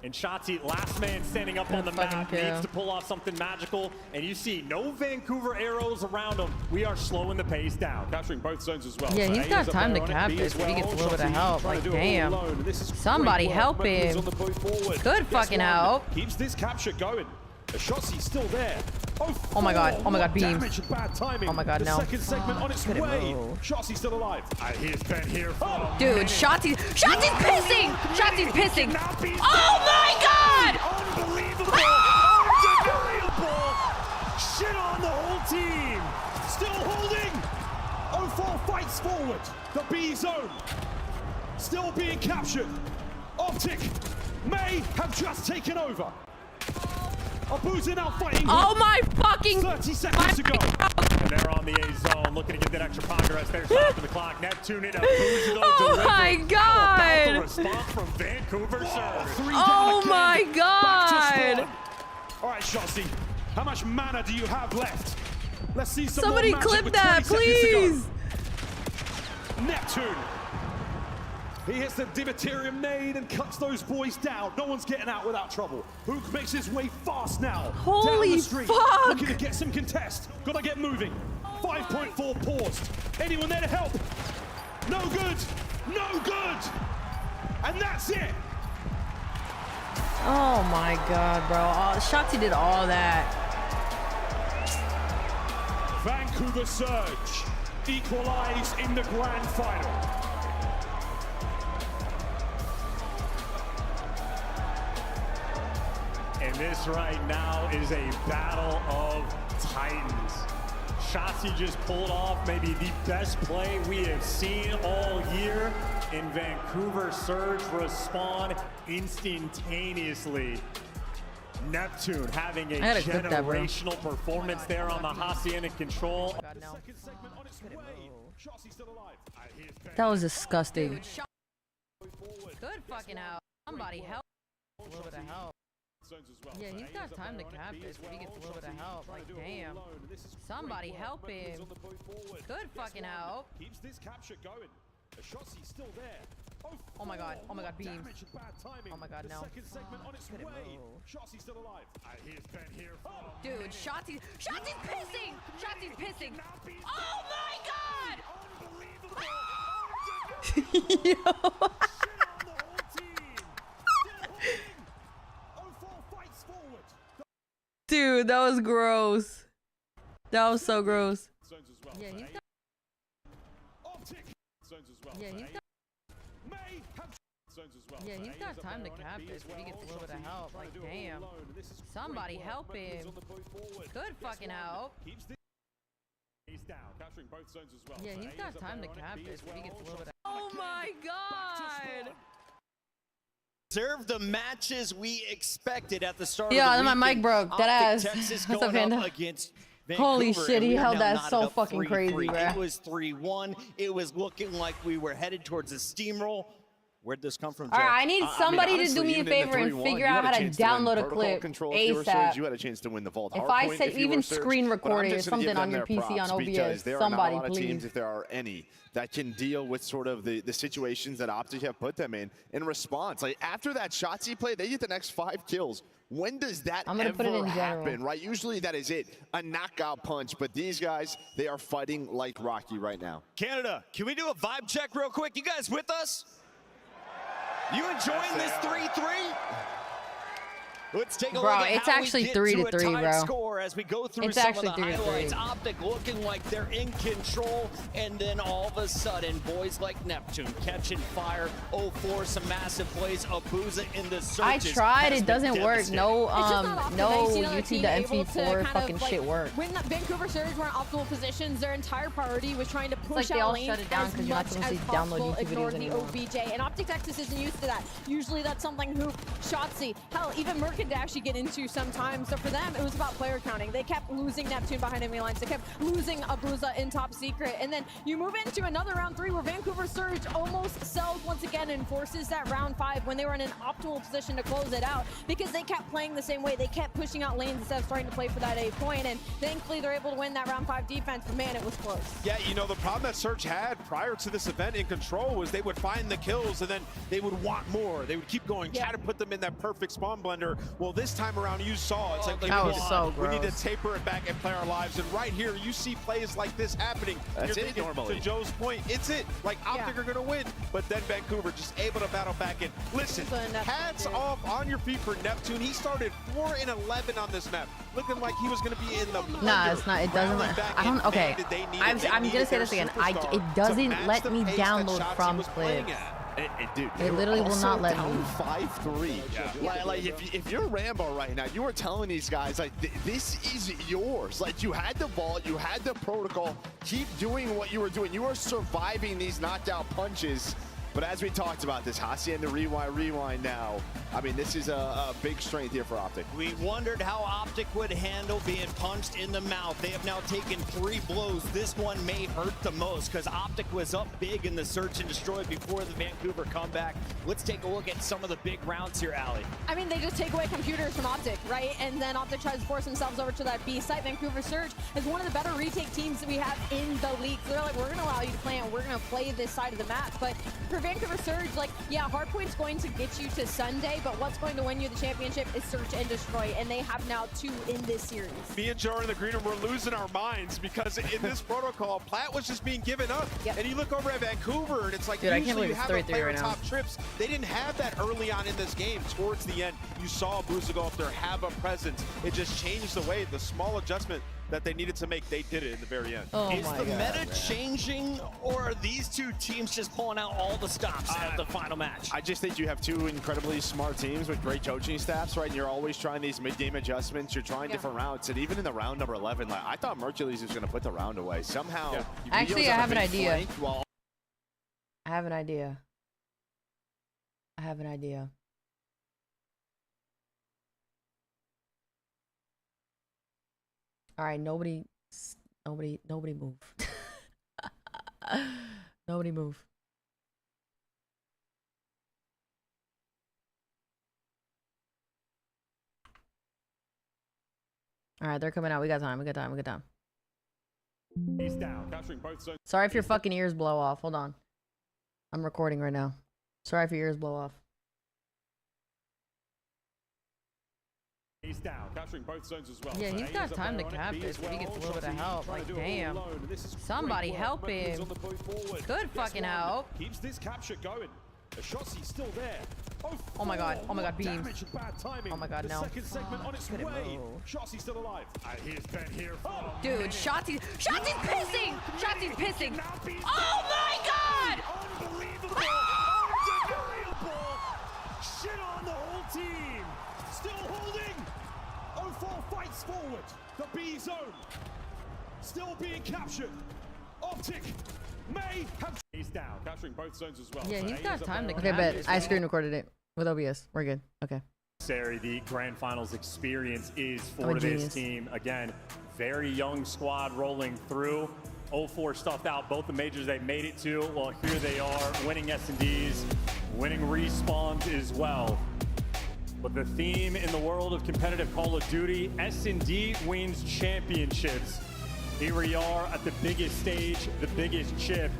Speaker 2: And Shotzi, last man standing up on the map, needs to pull off something magical. And you see no Vancouver arrows around him. We are slowing the pace down.
Speaker 1: Capturing both zones as well.
Speaker 3: Yeah, he's got time to cap this if he gets a little bit of help. Like, damn. Somebody help him. Good fucking help.
Speaker 1: Keeps this capture going. The Shotzi's still there.
Speaker 3: Oh my god. Oh my god, beams.
Speaker 1: Bad timing.
Speaker 3: Oh my god, no.
Speaker 1: The second segment on its way. Shotzi's still alive.
Speaker 2: He's been here for
Speaker 3: dude, Shotzi's pissing! Shotzi's pissing! Oh my god!
Speaker 9: Unbelievable! Undeniable! Shit on the whole team!
Speaker 1: Still holding! 04 fights forward. The B zone. Still being captured. OpTic may have just taken over. Abuza now fighting.
Speaker 3: Oh my fucking
Speaker 1: 30 seconds to go.
Speaker 2: And they're on the A zone, looking to get that extra progress. They're stopping the clock. Neptune in Abuza.
Speaker 3: Oh my god!
Speaker 2: Response from Vancouver Surge.
Speaker 3: Oh my god!
Speaker 1: All right, Shotzi, how much mana do you have left? Let's see some
Speaker 3: Somebody
Speaker 1: more magic
Speaker 3: clip
Speaker 1: with
Speaker 3: that,
Speaker 1: 20 seconds to go.
Speaker 3: please.
Speaker 1: Neptune. He hits the Divaterium nade and cuts those boys down. No one's getting out without trouble. Hook makes his way fast now.
Speaker 3: Holy
Speaker 1: down the street,
Speaker 3: fuck!
Speaker 1: looking to get some contest. Gotta get moving. 5.4 paused. Anyone there to help? No good. No good. And that's it.
Speaker 3: Oh my god, bro. Shotzi did all that.
Speaker 1: Vancouver Surge equalize in the grand final.
Speaker 2: And this right now is a battle of titans. Shotzi just pulled off maybe the best play we have seen all year. And Vancouver Surge respond instantaneously. Neptune having a generational performance there on the Hacienda control.
Speaker 3: That was disgusting. Good fucking help. Somebody help. A little bit of help. Yeah, he's got time to cap this if he gets a little bit of help. Like, damn. Somebody help him. Good fucking help.
Speaker 1: Keeps this capture going. The Shotzi's still there.
Speaker 3: Oh my god. Oh my god, beams. Oh my god, no.
Speaker 1: Second segment on its way. Shotzi's still alive.
Speaker 2: He's been here for
Speaker 3: dude, Shotzi's pissing! Shotzi's pissing! Oh my god! Yo. Dude, that was gross. That was so gross. Yeah, he's got... Yeah, he's got... Yeah, he's got time to cap this if he gets a little bit of help. Like, damn. Somebody help him. Good fucking help. Yeah, he's got time to cap this if he gets a little bit of... Oh my god!
Speaker 8: Serve the matches we expected at the start
Speaker 3: yeah,
Speaker 8: of the
Speaker 3: then my mic broke. That ass.
Speaker 8: Texas
Speaker 3: What's up,
Speaker 8: going
Speaker 3: Panda?
Speaker 8: up against Vancouver,
Speaker 3: holy shit, he held that so fucking
Speaker 8: 3-3.
Speaker 3: crazy, bro.
Speaker 8: It was 3-1. It was looking like we were headed towards a steamroll. Where'd this come from, Joe?
Speaker 3: All right, I need somebody to do me a favor and figure out how to download a clip ASAP.
Speaker 5: You had a chance to win the vault.
Speaker 3: If I said even screen record it or something on your PC on OBS, somebody please.
Speaker 5: Teams, if there are any, that can deal with sort of the situations that OpTic have put them in response. Like after that Shotzi play, they get the next 5 kills. When does that ever happen, right? Usually that is it, a knockout punch. But these guys, they are fighting like Rocky right now.
Speaker 8: Canada, can we do a vibe check real quick? You guys with us? You enjoying this 3-3? Let's take a look at
Speaker 3: it's
Speaker 8: how
Speaker 3: actually
Speaker 8: we get
Speaker 3: 3 to
Speaker 8: to a
Speaker 3: 3,
Speaker 8: tied
Speaker 3: bro.
Speaker 8: Score as we go through
Speaker 3: it's
Speaker 8: some
Speaker 3: actually
Speaker 8: of the
Speaker 3: 3 to 3.
Speaker 8: highlights. OpTic looking like they're in control, and then all of a sudden, boys like Neptune catching fire. 04, some massive plays. Abuza in the searches.
Speaker 3: I tried, it doesn't work. No, YouTube the MP4 fucking shit worked.
Speaker 4: When Vancouver Surge were in optimal positions, their entire priority was trying to push
Speaker 3: like they
Speaker 4: out
Speaker 3: all
Speaker 4: lanes
Speaker 3: shut it down
Speaker 4: as
Speaker 3: because you're not
Speaker 4: much
Speaker 3: supposed
Speaker 4: as
Speaker 3: to download
Speaker 4: possible,
Speaker 3: YouTube
Speaker 4: ignoring
Speaker 3: videos
Speaker 4: the
Speaker 3: anymore.
Speaker 4: OBJ. And OpTic Texas isn't used to that. Usually that's something who Shotzi, hell, even Merkin could actually get into sometimes. So for them, it was about player counting. They kept losing Neptune behind enemy lines. They kept losing Abuza in top secret. And then you move into another round 3 where Vancouver Surge almost sells once again and forces that round 5 when they were in an optimal position to close it out because they kept playing the same way. They kept pushing out lanes instead of starting to play for that A point. And thankfully, they're able to win that round 5 defense. But man, it was close.
Speaker 9: Yeah, you know, the problem that Surge had prior to this event in Control was they would find the kills and then they would want more. They would keep going, try to put them in that perfect spawn blender. Well, this time around, you saw it's like
Speaker 3: that was so
Speaker 9: we need to
Speaker 3: gross.
Speaker 9: taper it back and play our lives. And right here, you see plays like this happening.
Speaker 5: That's
Speaker 9: You're
Speaker 5: it
Speaker 9: thinking,
Speaker 5: normally.
Speaker 9: to Joe's point, it's it. Like, OpTic are going to win. But then Vancouver just able to battle back in. Listen, hats off on your feet for Neptune. He started 4 and 11 on this map, looking like he was going to be in the
Speaker 3: Nah, it's not. It doesn't. I don't. Okay. I'm gonna say this again. It doesn't let me download from clips.
Speaker 5: Dude,
Speaker 3: It literally will not let me.
Speaker 5: 5-3. Yeah. Like if you're Rambo right now, you are telling these guys like this is yours. Like you had the vault, you had the protocol. Keep doing what you were doing. You are surviving these knockdown punches. But as we talked about this, Hasi and the rewind now. I mean, this is a big strength here for OpTic.
Speaker 8: We wondered how OpTic would handle being punched in the mouth. They have now taken 3 blows. This one may hurt the most because OpTic was up big in the search and destroy before the Vancouver comeback. Let's take a look at some of the big rounds here, Allie.
Speaker 4: I mean, they just take away computers from OpTic, right? And then OpTic tries to force themselves over to that B site. Vancouver Surge is one of the better retake teams that we have in the league. So they're like, we're going to allow you to play and we're going to play this side of the map. But for Vancouver Surge, like, yeah, Hardpoint's going to get you to Sunday, but what's going to win you the championship is Search and Destroy, and they have now 2 in this series.
Speaker 9: Me and Joe in the green room, we're losing our minds because in this protocol, Platt was just being given up. And you look over at Vancouver, and it's like,
Speaker 3: dude, I can't
Speaker 9: usually
Speaker 3: believe
Speaker 9: you
Speaker 3: it's
Speaker 9: have a
Speaker 3: 3-3
Speaker 9: player
Speaker 3: right now.
Speaker 9: top trips. They didn't have that early on in this game. Towards the end, you saw Abuza go up there, have a presence. It just changed the way, the small adjustment that they needed to make, they did it in the very end.
Speaker 3: Oh
Speaker 8: Is
Speaker 3: my
Speaker 8: the
Speaker 3: God,
Speaker 8: meta changing, or are these 2 teams just pulling out all the stops at the final match?
Speaker 5: I just think you have 2 incredibly smart teams with great coaching staffs, right? And you're always trying these mid-game adjustments. You're trying different routes. And even in the round number 11, like, I thought Mercules was going to put the round away. Somehow,
Speaker 3: Actually, I have an idea.
Speaker 5: I
Speaker 3: have an idea. All right, nobody move. Nobody move. All right, they're coming out. We got time.
Speaker 2: He's down.
Speaker 3: Sorry if your fucking ears blow off. Hold on. I'm recording right now. Sorry if your ears blow off.
Speaker 2: He's down.
Speaker 1: Capturing both zones as well.
Speaker 3: Yeah, he's got time to cap this if he gets a little bit of help. Like, damn. Somebody help him. Good fucking help.
Speaker 1: Keeps this capture going. The Shotzi's still there.
Speaker 3: Oh my God. Oh my God, beams.
Speaker 1: Damage, bad timing.
Speaker 3: Oh my God,
Speaker 1: the
Speaker 3: no.
Speaker 1: second segment on its way. Shotzi's still alive.
Speaker 2: He's been here for
Speaker 3: Dude, Shotzi's pissing! Shotzi's pissing! Oh my God!
Speaker 10: Unbelievable! Undeniable! Shit on the whole team!
Speaker 1: Still holding. 0-4 fights forward. The B zone still being captured. OpTic may have.
Speaker 2: He's down.
Speaker 1: Capturing both zones as well.
Speaker 3: Yeah,
Speaker 1: So
Speaker 3: he's
Speaker 1: A
Speaker 3: got
Speaker 1: is
Speaker 3: time to
Speaker 1: up
Speaker 3: cap.
Speaker 1: there
Speaker 3: Okay, but I screen recorded it with OBS. We're good. Okay.
Speaker 2: The grand finals experience is
Speaker 3: I'm
Speaker 2: for
Speaker 3: a
Speaker 2: this
Speaker 3: genius.
Speaker 2: team. Again, very young squad rolling through. 0-4 stuffed out both the majors they made it to. Well, here they are, winning S&Ds, winning respawns as well. But the theme in the world of competitive Call of Duty, S&D wins championships. Here we are at the biggest stage, the biggest chip.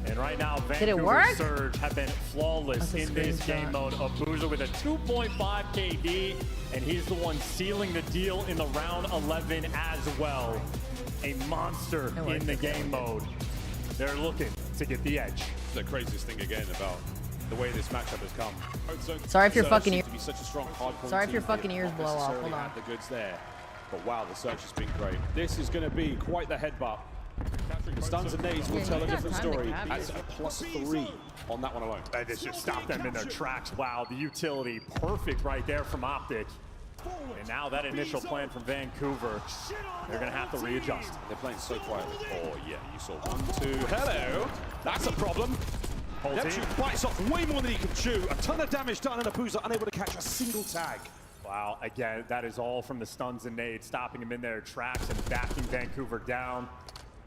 Speaker 2: And right now, Vancouver Surge have been flawless in this game mode. Abuza with a 2.5 KD, and he's the one sealing the deal in the round 11 as well. A monster in the game mode. They're looking to get the edge.
Speaker 1: The craziest thing again about the way this matchup has come.
Speaker 3: Sorry if your fucking ears.
Speaker 1: Sorry
Speaker 3: if your fucking ears blow off. Hold on.
Speaker 1: The goods there, but wow, the search has been great. This is going to be quite the headbutt. The stuns and nades will tell a different story. That's a +3 on that one alone.
Speaker 2: They just stopped them in their tracks. Wow, the utility perfect right there from OpTic. And now that initial plan from Vancouver, they're going to have to readjust.
Speaker 1: They're playing so quietly. Oh, yeah, you saw 1, 2. Hello. That's a problem. Neptune bites off way more than he can chew. A ton of damage done, and Abuza unable to catch a single tag.
Speaker 2: Wow, again, that is all from the stuns and nades, stopping him in their tracks and backing Vancouver down.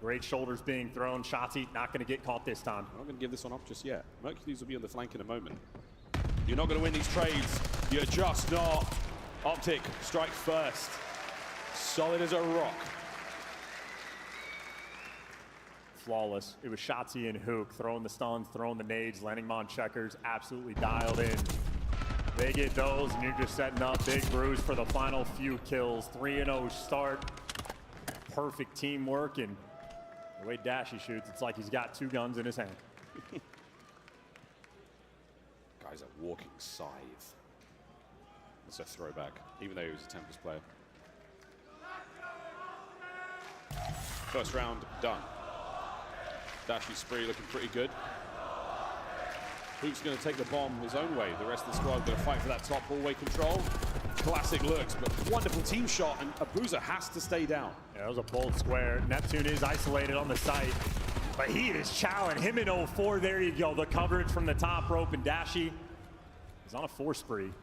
Speaker 2: Great shoulders being thrown. Shotzzy not going to get caught this time.
Speaker 1: I'm not going to give this one up just yet. Mercules will be on the flank in a moment. You're not going to win these trades. You're just not. OpTic strike first. Solid as a rock.
Speaker 2: Flawless. It was Shotzzy and Hook throwing the stuns, throwing the nades, landing them on checkers, absolutely dialed in. They get those, and you're just setting up Big Bruce for the final few kills. 3-0 start. Perfect teamwork, and the way Dashy shoots, it's like he's got 2 guns in his hand.
Speaker 1: Guy's a walking scythe. That's a throwback, even though he was a Tempest player. First round done. Dashy spree looking pretty good. Hook's going to take the bomb his own way. The rest of the squad going to fight for that top hallway control. Classic looks, but wonderful team shot, and Abuza has to stay down.
Speaker 2: Yeah, that was a bold square. Neptune is isolated on the site, but he is challenging him in 0-4. There you go. The coverage from the top rope, and Dashy is on a 4 spree.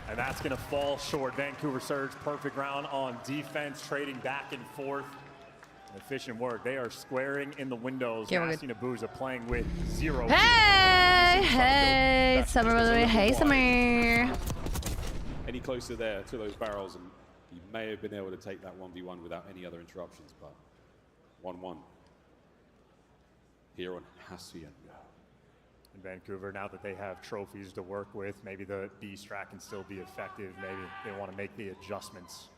Speaker 2: And that's going to fall short. Vancouver Surge, perfect round on defense, trading back and forth. Efficient work. They are squaring in the windows. Asking Abuza playing with 0.
Speaker 3: Hey, Summer, by the way. Hey, Summer.
Speaker 1: Any closer there to those barrels, and he may have been able to take that 1v1 without any other interruptions, but 1-1 here on Hacienda.
Speaker 2: In Vancouver, now that they have trophies to work with, maybe the B strat can still be effective. Maybe they want to make the adjustments.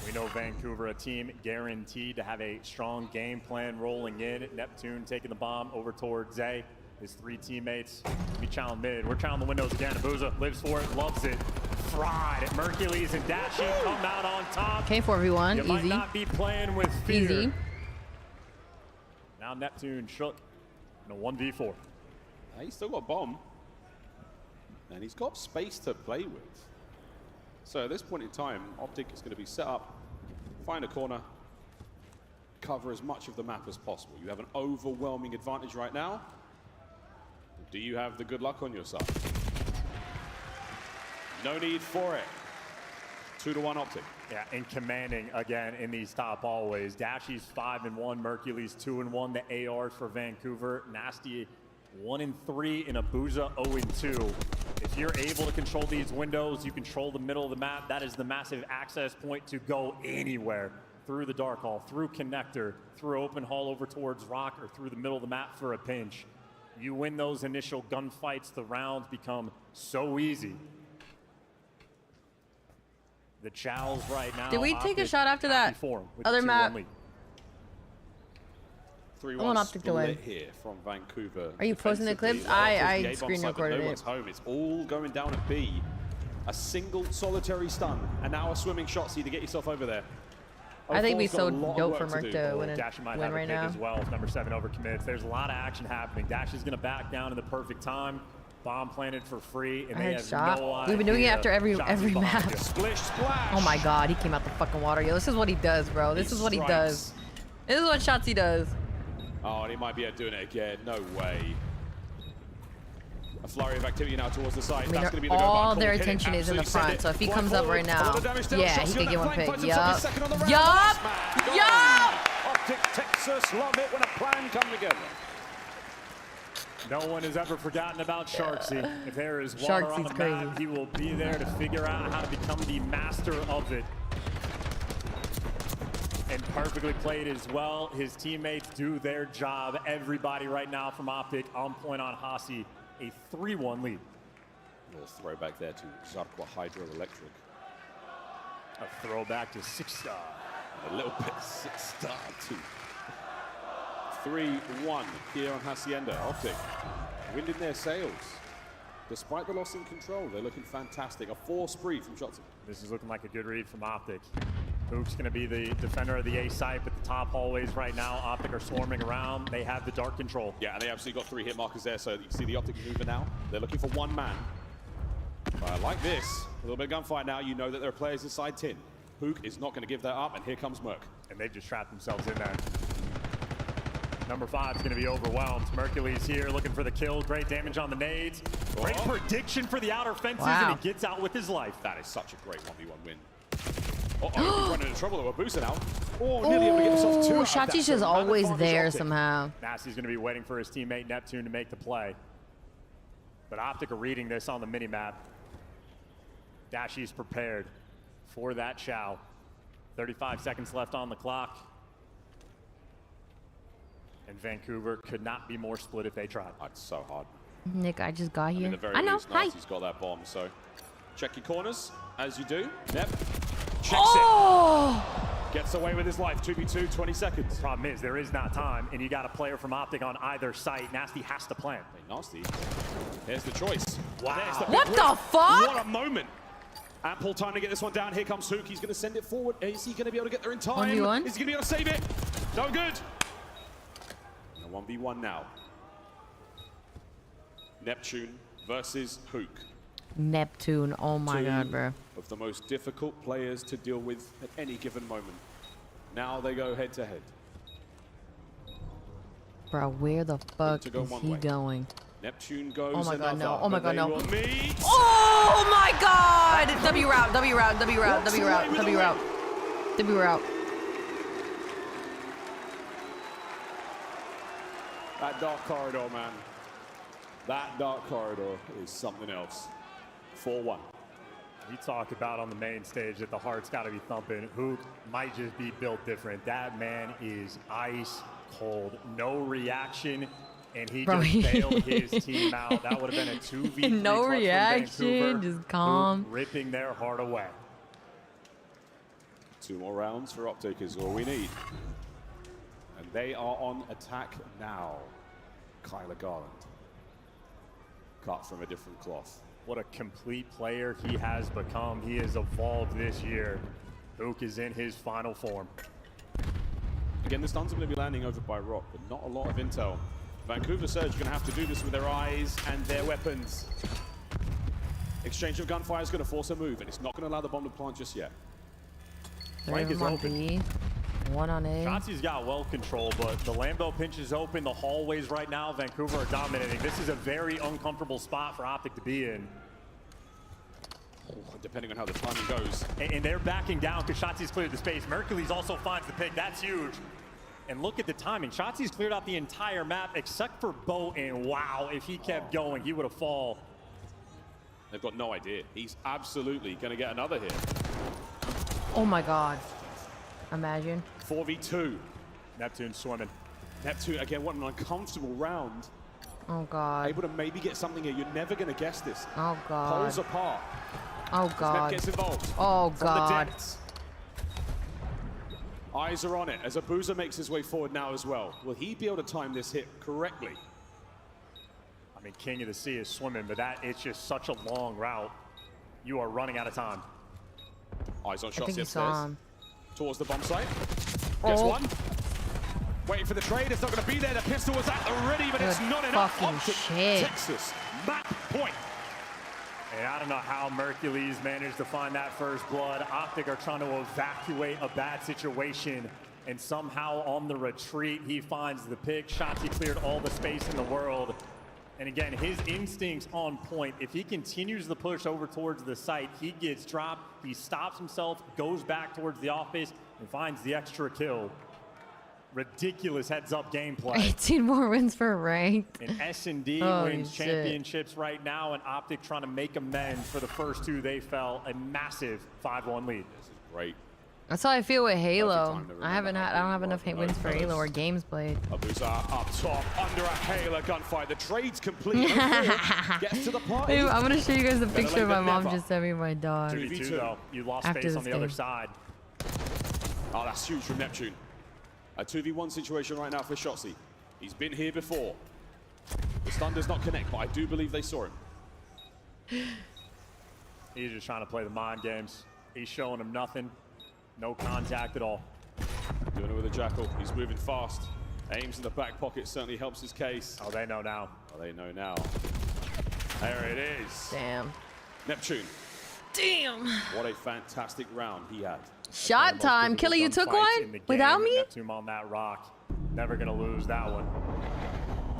Speaker 2: We know Vancouver, a team guaranteed to have a strong game plan rolling in. Neptune taking the bomb over towards Zay. His 3 teammates be challenged mid. We're challenging the windows again. Abuza lives for it, loves it. Fried. Mercules and Dashy come out on top.
Speaker 3: Okay, 4v1,
Speaker 2: you
Speaker 3: easy.
Speaker 2: might not be playing with fear.
Speaker 3: Easy.
Speaker 2: Now Neptune shook in a 1v4.
Speaker 1: He's still got bomb, and he's got space to play with. So at this point in time, OpTic is going to be set up, find a corner, cover as much of the map as possible. You have an overwhelming advantage right now. Do you have the good luck on your side? No need for it. 2-1 OpTic.
Speaker 2: Yeah, and commanding again in these top hallways. Dashy's 5-1, Mercules 2-1. The ARs for Vancouver. Nasty 1-3, and Abuza 0-2. If you're able to control these windows, you control the middle of the map. That is the massive access point to go anywhere. Through the dark hall, through connector, through open hall over towards rock, or through the middle of the map for a pinch. You win those initial gunfights, the rounds become so easy. The Chows right now.
Speaker 3: Did we take a shot after that other map?
Speaker 1: 3-1
Speaker 3: OpTic to win.
Speaker 1: here from Vancouver.
Speaker 3: Are you posting the clips? I screen recorded it.
Speaker 1: Home. It's all going down at B. A single solitary stun, and now a swimming Shotzzy to get yourself over there.
Speaker 3: I think it'd be so dope for Merc to win
Speaker 2: right now. As well, if number 7 overcommits. There's a lot of action happening. Dash is going to back down in the perfect time. Bomb planted for free, and they have no idea.
Speaker 3: We've been doing it after every map.
Speaker 1: Splish, splash.
Speaker 3: Oh my god, he came out the fucking water. Yo, this is what he does, bro. This is what he does. This is what Shotzzy does.
Speaker 1: Oh, and he might be doing it again. No way. A flurry of activity now towards the side.
Speaker 3: I mean,
Speaker 1: That's going to be the
Speaker 3: all their attention is in the front, so if he comes up right now, yeah, he could get one pick. Yup. Yup. Yup.
Speaker 1: OpTic Texas love it when a plan comes together.
Speaker 2: No one has ever forgotten about Sharksy. If there is water on the map, he will be there to figure out how to become the master of it. And perfectly played as well. His teammates do their job. Everybody right now from OpTic on point on Hasi. A 3-1 lead.
Speaker 1: A little throwback there to Zarqwa Hydroelectric.
Speaker 2: A throwback to 6-star.
Speaker 1: A little bit 6-star too. 3-1 here on Hacienda. OpTic winding their sails. Despite the loss in control, they're looking fantastic. A 4 spree from Shotzzy.
Speaker 2: This is looking like a good read from OpTic. Hook's going to be the defender of the A site, but the top hallways right now, OpTic are swarming around. They have the dark control.
Speaker 1: Yeah, and they absolutely got 3 hit markers there, so you can see the OpTic maneuver now. They're looking for 1 man. But like this, a little bit of gunfight now, you know that there are players inside tin. Hook is not going to give that up, and here comes Merc.
Speaker 2: And they've just trapped themselves in there. Number 5 is going to be overwhelmed. Mercury's here looking for the kill. Great damage on the nades. Great prediction for the outer fences, and he gets out with his life.
Speaker 1: That is such a great 1v1 win. Uh-oh, running into trouble. They were boosted out. Oh, nearly able to get himself 2 out of that.
Speaker 3: Shotzi's just always there somehow.
Speaker 2: Nasty's going to be waiting for his teammate Neptune to make the play. But OpTic are reading this on the minimap. Dashy's prepared for that chow. 35 seconds left on the clock. And Vancouver could not be more split if they tried.
Speaker 1: That's so hard.
Speaker 3: Nick, I just got here.
Speaker 1: I, mean,
Speaker 3: I know. Hi.
Speaker 1: He's got that bomb, so check your corners as you do. Nep checks it. Gets away with his life. 2v2, 20 seconds.
Speaker 2: Problem is, there is not time, and you got a player from OpTic on either site. Nasty has to plant.
Speaker 1: Hey, Nasty. There's the choice.
Speaker 2: Wow.
Speaker 3: What the fuck?
Speaker 1: What a moment. Ample time to get this one down. Here comes Hook. He's going to send it forward. Is he going to be able to get there in time?
Speaker 3: 1v1?
Speaker 1: Is he going to be able to save it? No good. And a 1v1 now. Neptune versus Hook.
Speaker 3: Neptune. Oh my god, bro.
Speaker 1: Of the most difficult players to deal with at any given moment. Now they go head to head.
Speaker 3: Bro, where the fuck is he going?
Speaker 1: Neptune goes.
Speaker 3: Oh my god, no. Oh my god, no.
Speaker 1: Meet.
Speaker 3: Oh my god! W route, W route, W route, W route, W route. W route.
Speaker 1: That dark corridor, man. That dark corridor is something else. 4-1.
Speaker 2: We talk about on the main stage that the heart's got to be thumping. Hook might just be built different. That man is ice cold. No reaction. And he just bailed his team out. That would have been a 2v3
Speaker 3: no reaction, just calm.
Speaker 2: Hook ripping their heart away.
Speaker 1: 2 more rounds for OpTic is all we need. And they are on attack now. Kyler Garland. Cut from a different cloth.
Speaker 2: What a complete player he has become. He has evolved this year. Hook is in his final form.
Speaker 1: Again, the stuns are going to be landing over by Rock, but not a lot of intel. Vancouver Surge are going to have to do this with their eyes and their weapons. Exchange of gunfire is going to force a move, and it's not going to allow the bomb to plant just yet.
Speaker 2: Flank is open.
Speaker 3: B. 1 on A.
Speaker 2: Shotzi's got well control, but the Lambo pinch is open. The hallways right now, Vancouver are dominating. This is a very uncomfortable spot for OpTic to be in.
Speaker 1: Oh, depending on how the timing goes.
Speaker 2: And they're backing down because Shotzi's cleared the space. Mercules also finds the pick. That's huge. And look at the timing. Shotzi's cleared out the entire map except for Bo, and wow, if he kept going, he would have fallen.
Speaker 1: They've got no idea. He's absolutely going to get another hit.
Speaker 3: Oh my god. Imagine.
Speaker 1: 4v2.
Speaker 2: Neptune swimming.
Speaker 1: Neptune, again, what an uncomfortable round.
Speaker 3: Oh god.
Speaker 1: Able to maybe get something here. You're never going to guess this.
Speaker 3: Oh god.
Speaker 1: Poles apart.
Speaker 3: Oh god.
Speaker 1: Gets involved.
Speaker 3: Oh god.
Speaker 1: From the depths. Eyes are on it as Abuza makes his way forward now as well. Will he be able to time this hit correctly?
Speaker 2: I mean, King of the Sea is swimming, but it's just such a long route. You are running out of time.
Speaker 1: Eyes on shots upstairs. Towards the bomb site. Gets one. Waiting for the trade. It's not going to be there. The pistol was at the ready, but it's not enough. OpTic, Texas. Map point.
Speaker 2: And I don't know how Mercules managed to find that first blood. OpTic are trying to evacuate a bad situation, and somehow on the retreat, he finds the pick. Shotzi cleared all the space in the world. And again, his instincts on point. If he continues the push over towards the site, he gets dropped, he stops himself, goes back towards the office, and finds the extra kill. Ridiculous heads-up gameplay.
Speaker 3: 18 more wins for ranked.
Speaker 2: And S&D wins championships right now, and OpTic trying to make amends for the first 2 they fell. A massive 5-1 lead.
Speaker 1: This is great.
Speaker 3: That's how I feel with Halo. I don't have enough wins for Halo or games played.
Speaker 1: Abuza up top, under a Halo gunfight. The trade's complete. Gets to the party.
Speaker 3: Hey, I'm gonna show you guys the picture my mom just sent me my dog.
Speaker 2: 2v2 though. You lost space on the other side.
Speaker 1: Oh, that's huge from Neptune. A 2v1 situation right now for Shotzi. He's been here before. The stun does not connect, but I do believe they saw him.
Speaker 2: He's just trying to play the mind games. He's showing him nothing. No contact at all.
Speaker 1: Doing it with a Jackal. He's moving fast. Aims in the back pocket certainly helps his case.
Speaker 2: Oh, they know now.
Speaker 1: Oh, they know now. There it is.
Speaker 3: Damn.
Speaker 1: Neptune.
Speaker 3: Damn.
Speaker 1: What a fantastic round he had.
Speaker 3: Shot time. Killer, you took one? Without me?
Speaker 2: Neptune on that rock. Never going to lose that one.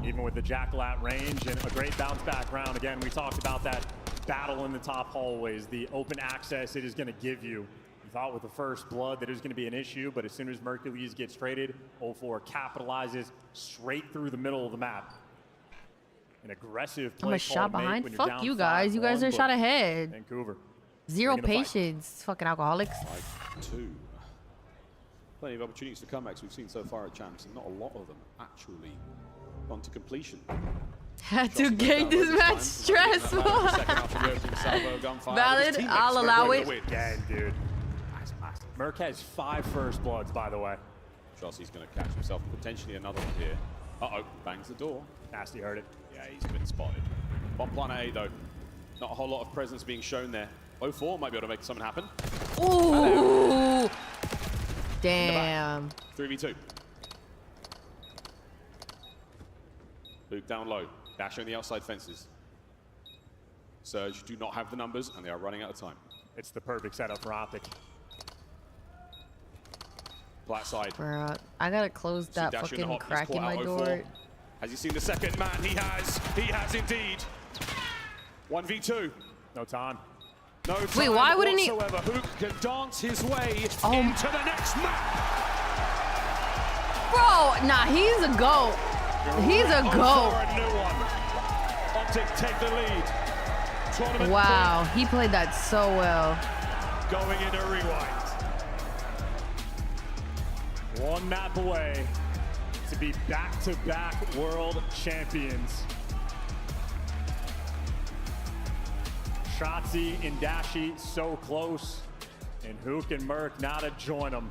Speaker 2: Even with the Jackal at range and a great bounce back round. Again, we talked about that battle in the top hallways, the open access it is going to give you. You thought with the first blood that it was going to be an issue, but as soon as Mercules gets traded, 0-4 capitalizes straight through the middle of the map. An aggressive play.
Speaker 3: I'm a shot behind. Fuck you guys. You guys are a shot ahead.
Speaker 2: Vancouver.
Speaker 3: Zero patience. Fucking alcoholics.
Speaker 1: 5-2. Plenty of opportunities for comebacks we've seen so far at Champs, and not a lot of them actually gone to completion.
Speaker 3: Had to get this match stressful. Valid. I'll allow it.
Speaker 2: Again, dude. Merc has 5 first bloods, by the way.
Speaker 1: Chelsea's going to catch himself potentially another one here. Uh-oh, bangs the door.
Speaker 2: Nasty heard it.
Speaker 1: Yeah, he's been spotted. Bomb plan A, though. Not a whole lot of presence being shown there. 0-4 might be able to make something happen.
Speaker 3: Ooh. Damn.
Speaker 1: 3v2. Luke down low. Dash on the outside fences. Surge do not have the numbers, and they are running out of time.
Speaker 2: It's the perfect setup for OpTic.
Speaker 1: Flat side.
Speaker 3: Bro, I gotta close that fucking crack in my door.
Speaker 1: Has he seen the second man? He has. He has indeed. 1v2.
Speaker 2: No time.
Speaker 1: No time.
Speaker 3: Wait, why wouldn't he?
Speaker 1: Hook can dance his way into the next map.
Speaker 3: Bro, nah, he's a GOAT. He's a GOAT.
Speaker 1: OpTic take the lead. Tournament
Speaker 3: wow, he played that so well.
Speaker 1: Going in a rewind.
Speaker 2: One map away to be back-to-back world champions. Shotzi and Dashi so close, and Hook and Merc now to join them.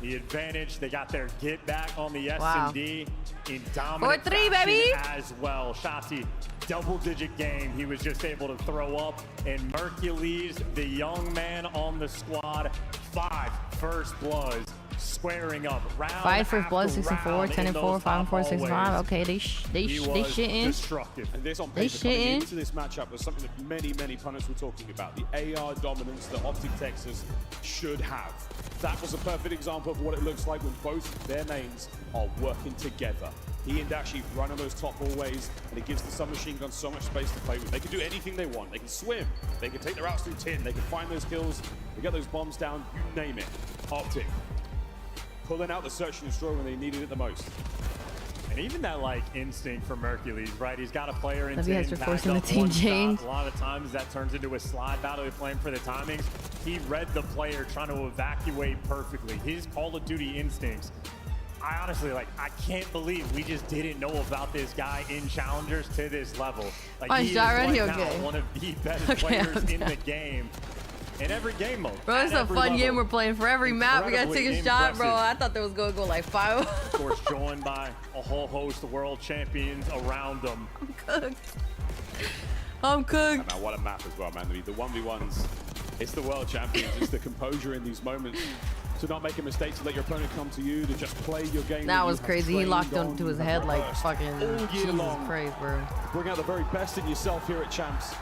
Speaker 2: The advantage, they got their get back on the S&D in dominant
Speaker 3: 4-3,
Speaker 2: fashion
Speaker 3: baby.
Speaker 2: as well. Shotzi, double-digit game. He was just able to throw up, and Mercules, the young man on the squad, 5 first bloods. Squaring up, round
Speaker 3: 5 first blood, 6-4, 10-4, 5-4, 6-5. Okay, they shitting.
Speaker 2: Destructive.
Speaker 1: And this on paper coming into this matchup was something that many pundits were talking about. The AR dominance that OpTic Texas should have. That was a perfect example of what it looks like when both their mains are working together. He and Dashi run on those top hallways, and it gives the submachine gun so much space to play with. They can do anything they want. They can swim. They can take their routes through tin. They can find those kills. They get those bombs down. You name it. OpTic pulling out the search and destroy when they needed it the most.
Speaker 2: And even that like instinct for Mercules, right? He's got a player in
Speaker 3: tin, for forcing the team change.
Speaker 2: A lot of times that turns into a slide battle. He's playing for the timings. He read the player trying to evacuate perfectly. His Call of Duty instincts. I honestly, I can't believe we just didn't know about this guy in Challengers to this level. Like, he is right now one of the best players in the game. In every game mode.
Speaker 3: Bro, it's a fun game we're playing. For every map, we gotta take a shot, bro. I thought that was gonna go like 5.
Speaker 2: Of course, joined by a whole host of world champions around them.
Speaker 3: I'm cooked. I'm cooked.
Speaker 1: Man, what a map as well, man. The 1v1s, it's the world champions. It's the composure in these moments. To not make a mistake, to let your opponent come to you, to just play your game.
Speaker 3: That was crazy. He locked onto his head like fucking Jesus Christ, bro.
Speaker 1: Bring out the very best in yourself here at Champs.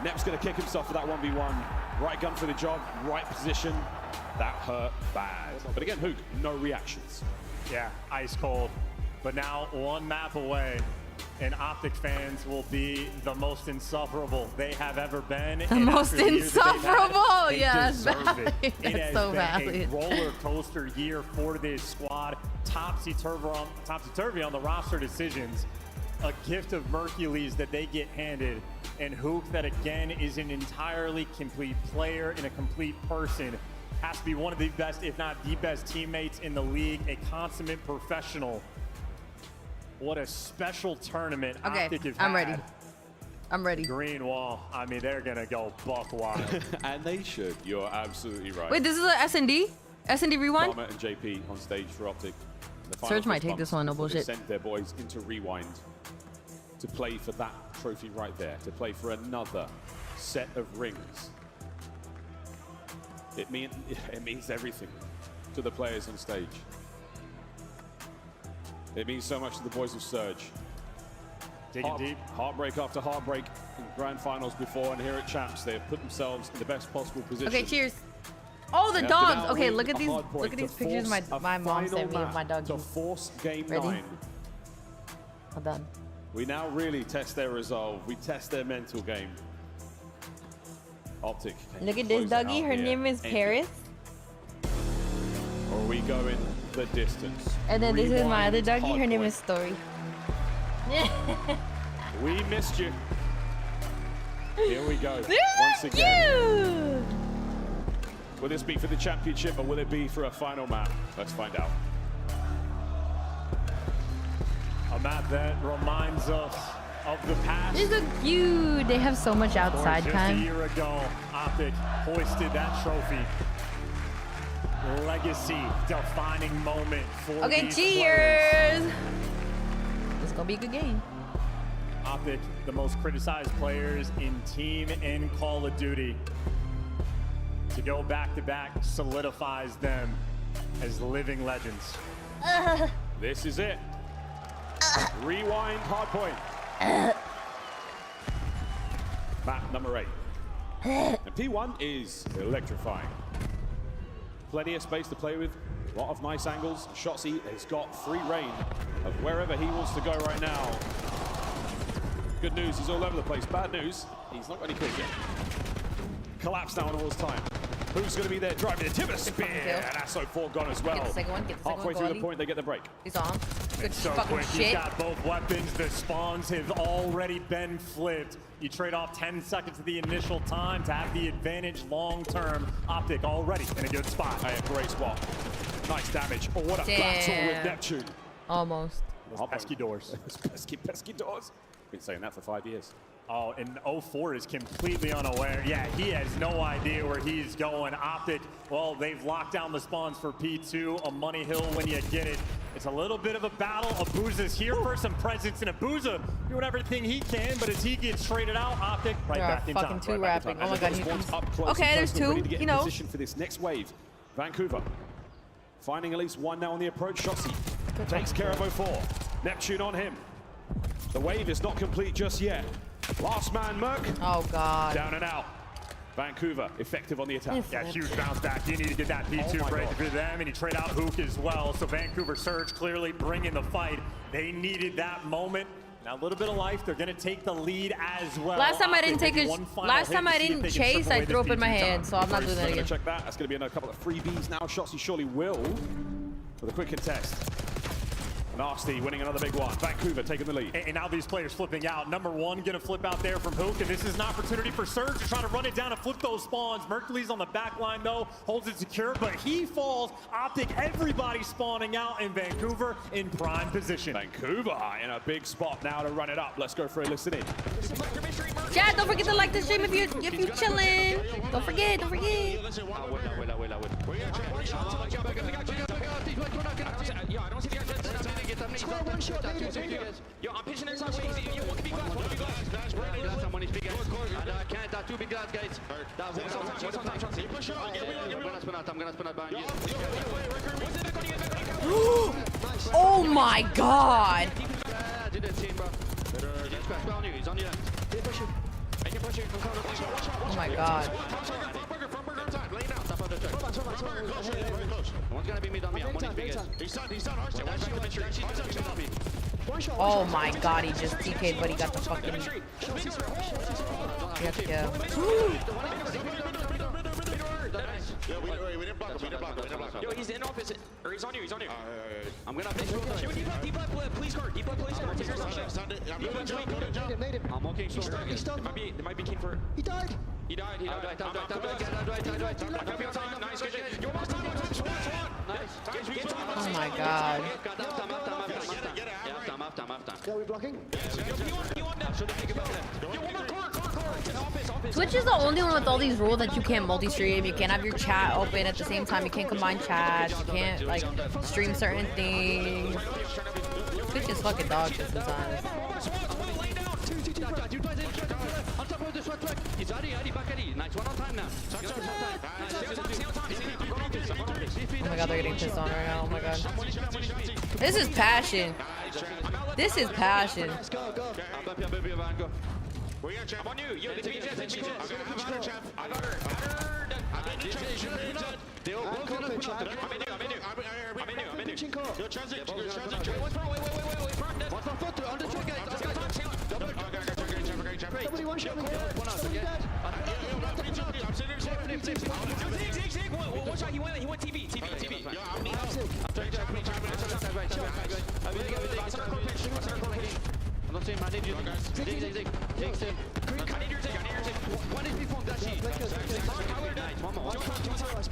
Speaker 1: Nep's gonna kick himself for that 1v1. Right gun for the job, right position. That hurt bad. But again, Hook, no reactions.
Speaker 2: Yeah, ice cold. But now 1 map away, and OpTic fans will be the most insufferable they have ever been.
Speaker 3: The most insufferable? Yeah, that's
Speaker 2: valid.
Speaker 3: It has so
Speaker 2: been a roller coaster year for this squad. Topsy-turvy on the roster decisions. A gift of Mercules that they get handed, and Hook that again is an entirely complete player and a complete person. Has to be one of the best, if not the best teammates in the league, a consummate professional. What a special tournament OpTic has
Speaker 3: I'm
Speaker 2: had.
Speaker 3: ready. I'm ready.
Speaker 2: Green wall, I mean, they're gonna go buck wild.
Speaker 1: And they should. You're absolutely right.
Speaker 3: Wait, this is a S&D? S&D rewind?
Speaker 1: Dharma and JP on stage for OpTic.
Speaker 3: Surge might take this one, no bullshit.
Speaker 1: They sent their boys into rewind to play for that trophy right there, to play for another set of rings. It means everything to the players on stage. It means so much to the boys of Surge.
Speaker 2: Digging deep.
Speaker 1: Heartbreak after heartbreak in grand finals before, and here at Champs, they have put themselves in the best possible position.
Speaker 3: Okay, cheers. Oh, the
Speaker 1: They have to
Speaker 3: dogs.
Speaker 1: now
Speaker 3: Okay,
Speaker 1: win
Speaker 3: look at
Speaker 1: a
Speaker 3: these.
Speaker 1: hard point
Speaker 3: Look at
Speaker 1: to
Speaker 3: these pictures
Speaker 1: force
Speaker 3: my
Speaker 1: a
Speaker 3: mom sent me
Speaker 1: final
Speaker 3: of my
Speaker 1: map
Speaker 3: doggies.
Speaker 1: to force game
Speaker 3: Ready?
Speaker 1: 9.
Speaker 3: Hold on.
Speaker 1: We now really test their resolve. We test their mental game. OpTic.
Speaker 3: Look at this doggy. Her name is Paris.
Speaker 1: Or are we going the distance?
Speaker 3: And then this is my other
Speaker 1: Rewind
Speaker 3: doggy. Her name
Speaker 1: hardpoint.
Speaker 3: is Story.
Speaker 1: We missed you. Here we go.
Speaker 3: We
Speaker 1: Once
Speaker 3: missed
Speaker 1: again.
Speaker 3: you.
Speaker 1: Will this be for the championship or will it be for a final map? Let's find out.
Speaker 2: A map that reminds us of the past.
Speaker 3: They're so cute. They have so much outside
Speaker 2: Just a
Speaker 3: time.
Speaker 2: year ago, OpTic hoisted that trophy. Legacy defining moment for
Speaker 3: Okay,
Speaker 2: these
Speaker 3: cheers.
Speaker 2: players.
Speaker 3: It's gonna be a good game.
Speaker 2: OpTic, the most criticized players in Team and Call of Duty. To go back-to-back solidifies them as living legends.
Speaker 1: This is it. Rewind hardpoint. Map number 8. And P1 is electrifying. Plenty of space to play with. A lot of nice angles. Shotzzy has got free reign of wherever he wants to go right now. Good news, he's all over the place. Bad news, he's not got any kills yet. Collapse now on all his time. Who's going to be there driving the timber spear? And that's O4 gone as well.
Speaker 3: Get the second one. Get the second
Speaker 1: Halfway
Speaker 3: one.
Speaker 1: through the
Speaker 3: Goalie.
Speaker 1: point, they get the break.
Speaker 3: He's on. Good
Speaker 2: So
Speaker 3: fucking
Speaker 2: quick,
Speaker 3: shit.
Speaker 2: he's got both weapons. The spawns have already been flipped. You trade off 10 seconds of the initial time to have the advantage long term. OpTic already in a good spot.
Speaker 1: Hey, great spot. Nice damage. Oh, what a
Speaker 3: Damn.
Speaker 1: battle with Neptune.
Speaker 3: Almost.
Speaker 2: Those pesky doors.
Speaker 1: pesky doors. Been saying that for 5 years.
Speaker 2: Oh, and 04 is completely unaware. Yeah, he has no idea where he's going. OpTic, well, they've locked down the spawns for P2, a money hill when you get it. It's a little bit of a battle. Abuza's here for some presence, and Abuza doing everything he can, but as he gets traded out, OpTic right back in time.
Speaker 3: Fucking two rapping. Oh my god, he
Speaker 1: Up close
Speaker 3: okay,
Speaker 1: and
Speaker 3: there's
Speaker 1: personal,
Speaker 3: two.
Speaker 1: ready to get
Speaker 3: You
Speaker 1: in
Speaker 3: know.
Speaker 1: position for this next wave. Vancouver finding at least one now on the approach. Shotzzy takes care of 04. Neptune on him. The wave is not complete just yet. Last man, Merc.
Speaker 3: Oh god.
Speaker 1: Down and out. Vancouver effective on the attack.
Speaker 2: Yeah, huge bounce back. You need to get that P2
Speaker 1: Oh my
Speaker 2: break
Speaker 1: God.
Speaker 2: for them, and you trade out Hook as well. So Vancouver Surge clearly bringing the fight. They needed that moment. Now a little bit of life. They're going to take the lead as well.
Speaker 3: Last time I didn't
Speaker 2: OpTic
Speaker 3: take
Speaker 2: maybe
Speaker 3: a.
Speaker 2: one final
Speaker 3: Last
Speaker 2: hit
Speaker 3: time
Speaker 2: to
Speaker 3: I
Speaker 2: see if
Speaker 3: didn't
Speaker 2: they can strip
Speaker 3: chase, I
Speaker 2: away
Speaker 3: threw
Speaker 2: this
Speaker 3: up in my
Speaker 2: P2
Speaker 3: hand,
Speaker 2: time.
Speaker 3: so I'm not doing that
Speaker 1: Gonna
Speaker 3: again.
Speaker 1: check that. That's going to be another couple of freebies now. Shotzzy surely will for the quick contest. Nasty winning another big one. Vancouver taking the lead.
Speaker 2: And now these players flipping out. Number one going to flip out there from Hook, and this is an opportunity for Surge to try to run it down and flip those spawns. Mercury's on the back line though, holds it secure, but he falls. OpTic, everybody spawning out in Vancouver in prime position.
Speaker 1: Vancouver in a big spot now to run it up. Let's go for a listen in.
Speaker 3: Chat, don't forget to like the stream if you're chilling. Don't forget. Don't forget.
Speaker 6: Yo, I'm pitching inside. Wait, what can be glass? What can be glass? One is big guys. And I can't. Two big glass, guys. I'm gonna spin out behind you.
Speaker 3: Oh my god.
Speaker 6: Do that team, bro. He's on you. I can push you.
Speaker 3: Oh my god.
Speaker 6: One's gonna be mid on me. One is big guys. He's done.
Speaker 3: Oh my god, he just TK'd, but he got the fucking. Let's go.
Speaker 6: Yo, he's in office. Or he's on you. I'm gonna fix you. Deep left, please guard. Deep left, please guard. Take your shot. I'm walking slow. There might be king for. He died. He died. Nice. You're almost time.
Speaker 3: Oh my god.
Speaker 6: Are we blocking?
Speaker 3: Twitch is the only one with all these rules that you can't multi-stream. You can't have your chat open at the same time. You can't combine chats. You can't like stream certain things. Twitch is fucking dog shit sometimes. Oh my god, they're getting pissed on right now. Oh my god. This is passion. This is passion.
Speaker 6: I'm on you. Yo, I got her.
Speaker 10: Somebody one shot me.
Speaker 6: One shot, he went TV. I'm not saying I need you. Zig. I need your Zig. One is before Dashi.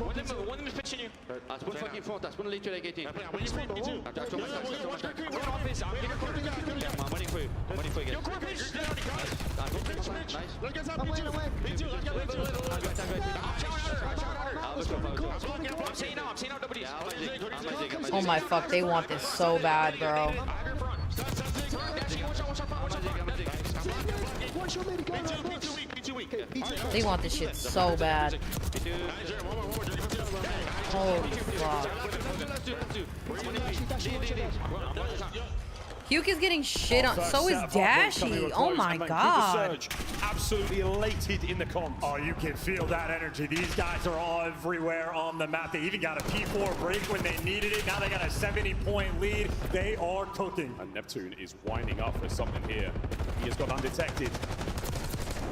Speaker 6: One of them is pitching you. That's one fucking fault. That's one lead to like 18. I'm waiting for you. I'm waiting for you again.
Speaker 3: Oh my fuck, they want this so bad, bro. They want this shit so bad. Holy fuck. Huke is getting shit on. So is Dashy. Oh my god.
Speaker 1: Absolutely elated in the comp.
Speaker 2: Oh, you can feel that energy. These guys are all everywhere on the map. They even got a P4 break when they needed it. Now they got a 70-point lead. They are cooking.
Speaker 1: And Neptune is winding up for something here. He has gone undetected.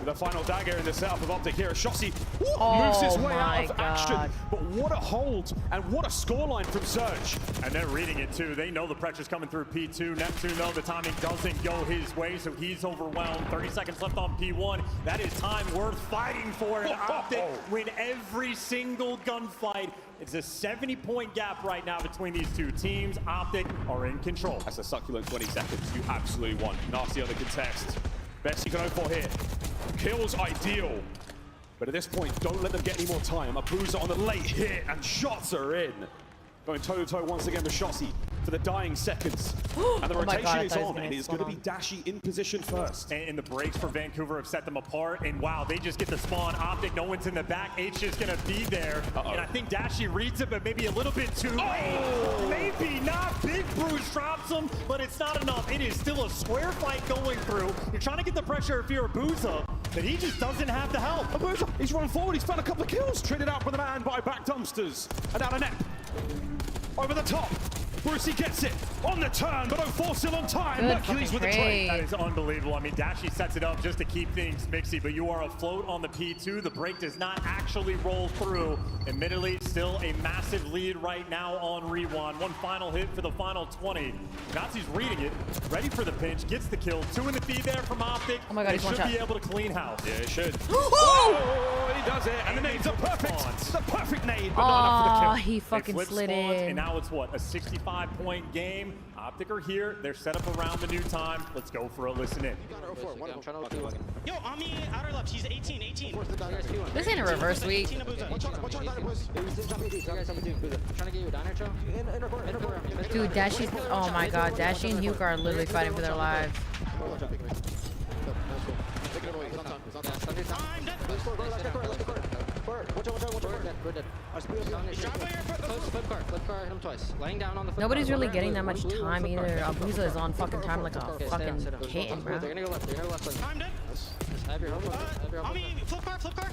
Speaker 1: The final dagger in the setup of OpTic here. Shossi moves his way out of action. But what a hold and what a scoreline from Surge.
Speaker 2: And they're reading it too. They know the pressure's coming through P2. Neptune, though, the timing doesn't go his way, so he's overwhelmed. 30 seconds left on P1. That is time worth fighting for. And OpTic win every single gunfight. It's a 70-point gap right now between these two teams. OpTic are in control.
Speaker 1: That's a succulent 20 seconds. You absolutely want. Nasty on the contest. Best you can hope for here. Kills ideal. But at this point, don't let them get any more time. Abuza on the late hit, and shots are in. Going toe-to-toe once again with Shossi for the dying seconds. And the rotation is on, and it's going to be Dashi in position first.
Speaker 2: And the breaks for Vancouver have set them apart. And wow, they just get the spawn. OpTic, no one's in the back. H is going to be there. And I think Dashi reads it, but maybe a little bit too late. Maybe not. Big Bruce drops him, but it's not enough. It is still a square fight going through. You're trying to get the pressure if you're Abuza, but he just doesn't have the help.
Speaker 1: Abuza, he's running forward. He's found a couple of kills. Traded out for the man by back dumpsters. And out of net. Over the top. Brucey gets it on the turn, but 04 still on time. Mercury's with the trade.
Speaker 2: That is unbelievable. I mean, Dashi sets it up just to keep things mixy, but you are afloat on the P2. The break does not actually roll through. Admittedly, still a massive lead right now on Rewind. One final hit for the final 20. Nazi's reading it, ready for the pinch, gets the kill. 2 in the feed there from OpTic.
Speaker 3: Oh my god,
Speaker 2: he should be able to clean house.
Speaker 1: Yeah, it should. Oh, he does it, and the nades are perfect. The perfect nade, but not enough for the kill.
Speaker 3: He fucking slid in.
Speaker 2: And now it's what, a 65-point game. OpTic are here. They're set up around the new time. Let's go for a listen in.
Speaker 6: Yo, Ami, outer left. He's 18.
Speaker 3: This ain't a reverse week.
Speaker 6: Trying to get you down here, Joe.
Speaker 3: Dude, Dashi. Oh my god, Dashi and Huke are literally fighting for their lives. Nobody's really getting that much time either. Abuza is on fucking time like a fucking kitten, bro.
Speaker 6: They're gonna go left. I'm dead. Have your flip car.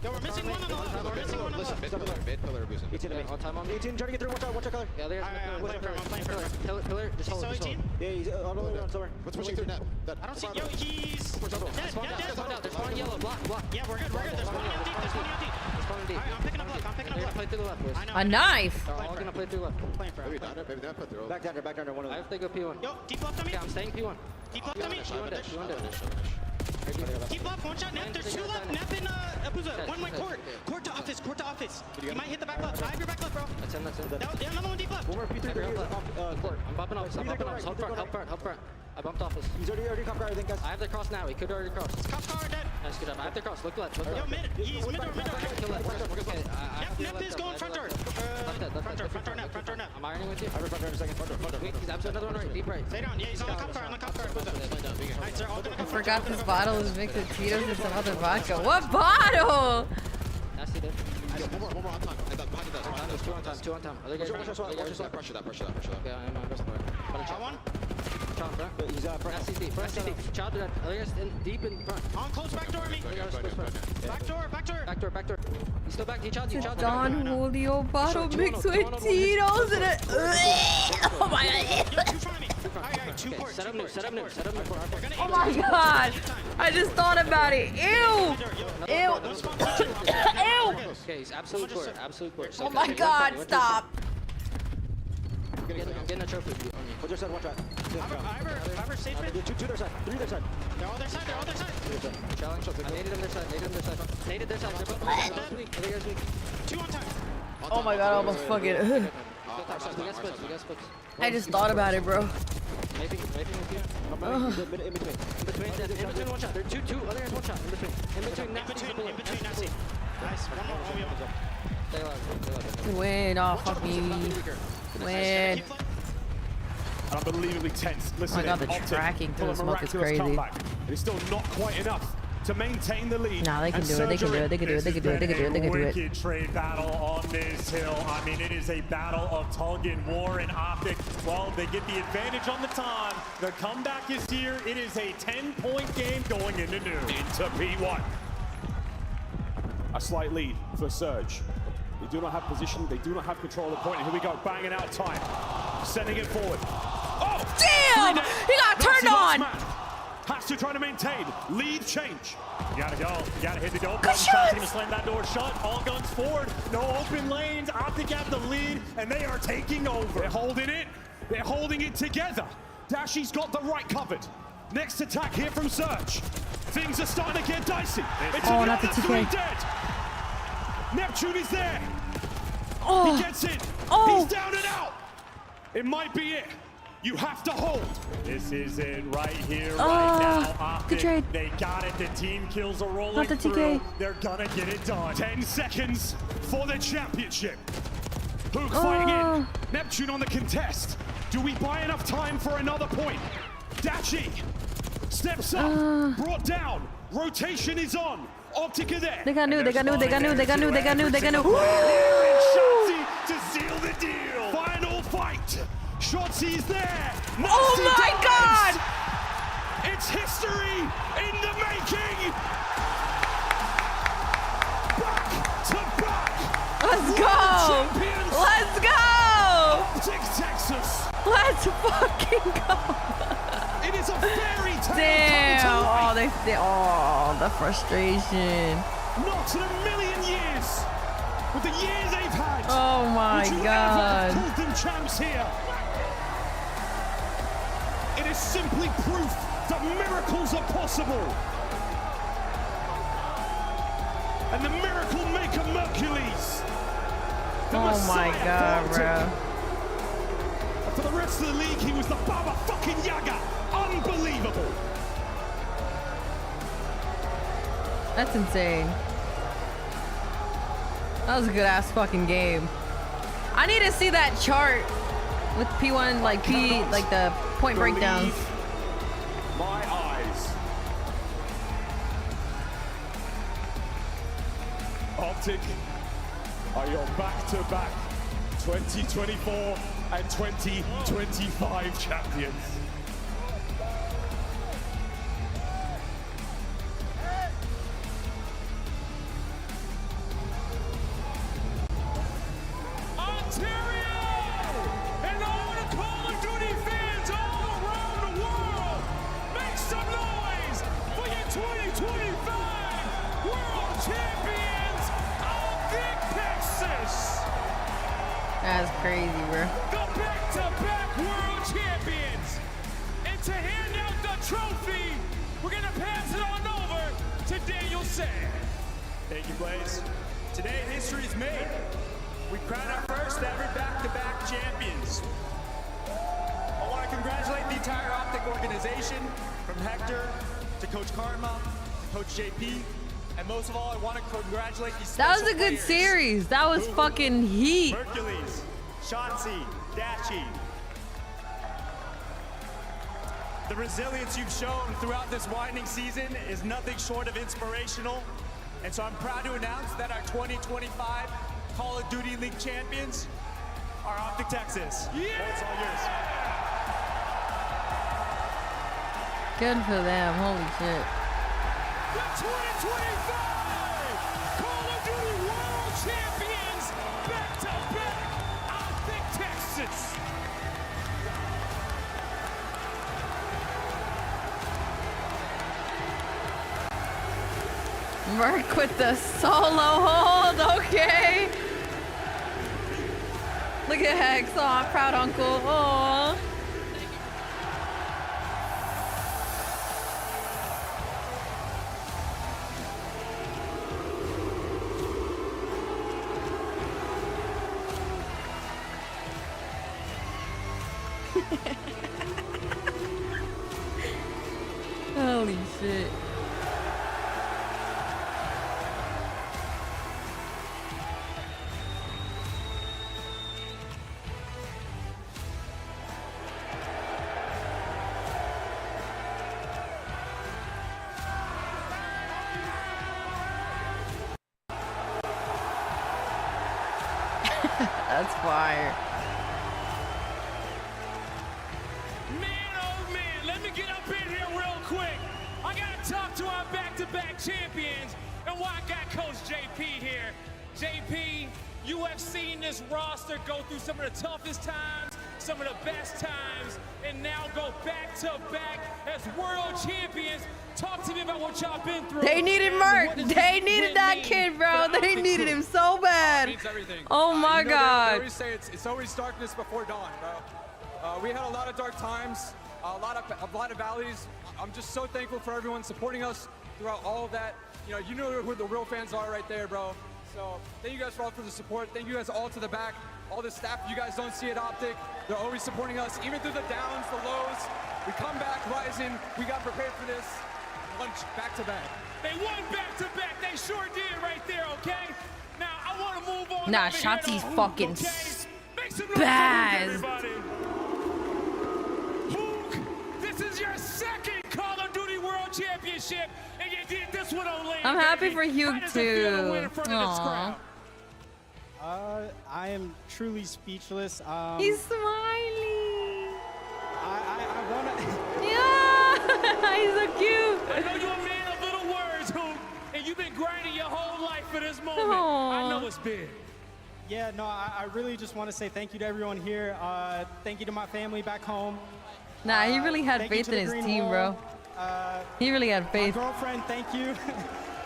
Speaker 6: Yo, we're missing one on the left. We're missing one on the left.
Speaker 7: Mid pillar Abuza.
Speaker 6: 18 on time on me.
Speaker 7: 18, trying to get through. Watch out color.
Speaker 6: Yeah, there's I'm playing for him. Pillar, just hold it.
Speaker 7: Yeah, he's all the way around somewhere. What's pushing through net?
Speaker 6: I don't see. Yo, he's dead. There's one yellow. Block. Yeah, we're good. There's one empty. Alright, I'm picking up left.
Speaker 3: A knife.
Speaker 6: They're all gonna play through left. I'm playing for him.
Speaker 7: Maybe that put through. Back down, one of them.
Speaker 6: I have to go P1. Yo, deep left on me. Yeah, I'm staying P1. Deep left on me.
Speaker 7: P1 dead.
Speaker 6: Deep left, one shot, Nep. There's 2 left. Nep and Abuza. One went court. Court to office. You might hit the back left. I have your back left, bro. That's him. Yeah, another one deep left.
Speaker 7: One more P3
Speaker 6: court. I'm bumping off. Help front. I bumped off this.
Speaker 7: He's already cop car, I think, guys.
Speaker 6: I have the cross now. He could already cross. Cop car dead. Nice, good job. I have the cross. Look left. Yo, mid. He's mid door. Kill left. Okay,
Speaker 7: Nep
Speaker 6: is going front door. Front door, Nep. I'm ironing with you.
Speaker 7: I have front door in a second. Front door.
Speaker 6: He's absolutely another one right. Deep right. Stay down. Yeah, he's on the cop car. Alright, sir, all gonna
Speaker 3: I forgot this bottle is mixed with Cheetos and some other vodka. What bottle?
Speaker 6: Nasty did.
Speaker 7: One more on time.
Speaker 6: There's 2 on time. Other guys.
Speaker 7: Watch that pressure.
Speaker 6: Okay, I'm on.
Speaker 2: Shot one.
Speaker 6: Child front. He's front CT. Front CT. Child to that. Other guys deep in front.
Speaker 10: On close back door me. Back door.
Speaker 6: He's still back. He child.
Speaker 3: Don Julio bottle mixed with Tito's and it. Oh my god.
Speaker 6: Set up new.
Speaker 3: Oh my god. I just thought about it. Ew. Ew.
Speaker 6: Okay, he's absolute court.
Speaker 3: Oh my god, stop.
Speaker 6: I'm getting a trophy on you.
Speaker 7: Hold your side, one shot.
Speaker 10: Iver, safe it.
Speaker 7: Two their side. Three their side.
Speaker 10: They're all their side.
Speaker 6: Challenge. I naded them their side. Naded their side. Other guys weak.
Speaker 10: 2 on time.
Speaker 3: Oh my god, I almost fucking.
Speaker 6: We got splits.
Speaker 3: I just thought about it, bro.
Speaker 6: Maybe with you. In between one shot. There are two other guys one shot. In between, nasty.
Speaker 10: Nice. One more.
Speaker 6: Stay alive.
Speaker 3: Win, oh fuck me. Win.
Speaker 1: Unbelievably tense. Listen,
Speaker 3: Oh my god, the tracking through the smoke is crazy.
Speaker 1: It's still not quite enough to maintain the lead.
Speaker 3: Nah, they can do it. They can do it.
Speaker 2: Wicked trade battle on this hill. I mean, it is a battle of tug and war, and OpTic, well, they get the advantage on the time. The comeback is here. It is a 10-point game going into noon.
Speaker 1: Into P1. A slight lead for Surge. They do not have position. They do not have control of the point. And here we go, banging out time. Sending it forward. Oh!
Speaker 3: Damn! He got turned on!
Speaker 1: Has to try to maintain. Lead change.
Speaker 2: You gotta go. You gotta hit the dope button. Shots gonna slam that door shut. All guns forward. No open lanes. OpTic have the lead, and they are taking over.
Speaker 1: They're holding it. They're holding it together. Dashy's got the right covered. Next attack here from Surge. Things are starting to get dicey. It's another 3 dead. Neptune is there.
Speaker 3: Oh.
Speaker 1: He gets it.
Speaker 3: Oh.
Speaker 1: He's down and out. It might be it. You have to hold.
Speaker 2: This is it right here, right now. OpTic,
Speaker 3: good trade.
Speaker 2: they got it. The team kills are rolling
Speaker 3: Not the TK.
Speaker 2: through. They're gonna get it done.
Speaker 1: 10 seconds for the championship. Hook fighting in. Neptune on the contest. Do we buy enough time for another point? Dashy steps up, brought down. Rotation is on. OpTic are there.
Speaker 3: They got new.
Speaker 2: Shotzi to seal the deal.
Speaker 1: Final fight. Shotzi is there.
Speaker 3: Oh my god!
Speaker 1: It's history in the making. Back to back.
Speaker 3: Let's go! Let's go!
Speaker 1: OpTic Texas.
Speaker 3: Let's fucking go!
Speaker 1: It is a fairy tale.
Speaker 3: Damn! Oh, the frustration.
Speaker 1: Not in a million years. With the years they've had.
Speaker 3: Oh my
Speaker 1: would you
Speaker 3: god.
Speaker 1: ever call them champs here? It is simply proof that miracles are possible. And the miracle maker Mercules.
Speaker 3: Oh my god, bro.
Speaker 1: For the rest of the league, he was the Baba fucking Yaga. Unbelievable.
Speaker 3: That's insane. That was a good ass fucking game. I need to see that chart with P1, like the point breakdowns.
Speaker 1: My eyes. OpTic are your back-to-back 2024 and 2025 champions.
Speaker 3: That's crazy, bro.
Speaker 1: The back-to-back world champions. And to hand out the trophy, we're gonna pass it on over to Daniel San.
Speaker 15: Thank you, Blaze. Today, history is made. We crown our first ever back-to-back champions. I want to congratulate the entire OpTic organization, from Hector to Coach Karma to Coach JP. And most of all, I want to congratulate these
Speaker 3: That was a good
Speaker 15: players.
Speaker 3: series. That was fucking heat.
Speaker 15: Hercules, Shotzi, Dashy. The resilience you've shown throughout this winding season is nothing short of inspirational. And so I'm proud to announce that our 2025 Call of Duty League champions are OpTic Texas.
Speaker 1: Yeah!
Speaker 15: It's all yours.
Speaker 3: Good for them. Holy shit.
Speaker 10: The 2025 Call of Duty World Champions, back-to-back, OpTic Texas.
Speaker 3: Merc with the solo hold. Okay. Look at Hex. Aw, proud uncle. Aw. Holy shit. That's fire.
Speaker 10: Man, oh man, let me get up in here real quick. I gotta talk to our back-to-back champions and why I got Coach JP here. JP, you have seen this roster go through some of the toughest times, some of the best times, and now go back-to-back as world champions. Talk to me about what y'all been through.
Speaker 3: They needed Merc. They needed that kid, bro. They needed him so bad. Oh my God.
Speaker 16: They always say it's always darkness before dawn, bro. We had a lot of dark times, a lot of valleys. I'm just so thankful for everyone supporting us throughout all of that. You know who the real fans are right there, bro. So thank you guys for all for the support. Thank you guys all to the back, all the staff you guys don't see at OpTic. They're always supporting us, even through the downs, the lows. We come back rising. We got prepared for this. Lunch back to back.
Speaker 10: They won back to back. They sure did right there, okay? Now I want to move on.
Speaker 3: Nah,
Speaker 10: over here
Speaker 3: Shotzi's
Speaker 10: to Hook,
Speaker 3: fucking
Speaker 10: okay? Make some noise for Hook,
Speaker 3: spaz.
Speaker 10: everybody. Hook, this is your second Call of Duty World Championship, and you did this one on lane.
Speaker 3: I'm happy for
Speaker 10: How
Speaker 3: Hugh
Speaker 10: does it feel to win
Speaker 3: too.
Speaker 10: in front of this crowd?
Speaker 17: I am truly speechless.
Speaker 3: He's smiling.
Speaker 17: I wanna.
Speaker 3: Yeah, he's so cute.
Speaker 10: I know you're a man of little words, Hook, and you've been grinding your whole life for this moment.
Speaker 3: Aww.
Speaker 10: I know it's big.
Speaker 17: Yeah, no, I really just want to say thank you to everyone here. Thank you to my family back home.
Speaker 3: Nah, he really had
Speaker 17: Thank you
Speaker 3: faith
Speaker 17: to the
Speaker 3: in his
Speaker 17: Green
Speaker 3: team,
Speaker 17: Wall.
Speaker 3: bro. He really had
Speaker 17: My
Speaker 3: faith.
Speaker 17: girlfriend, thank you.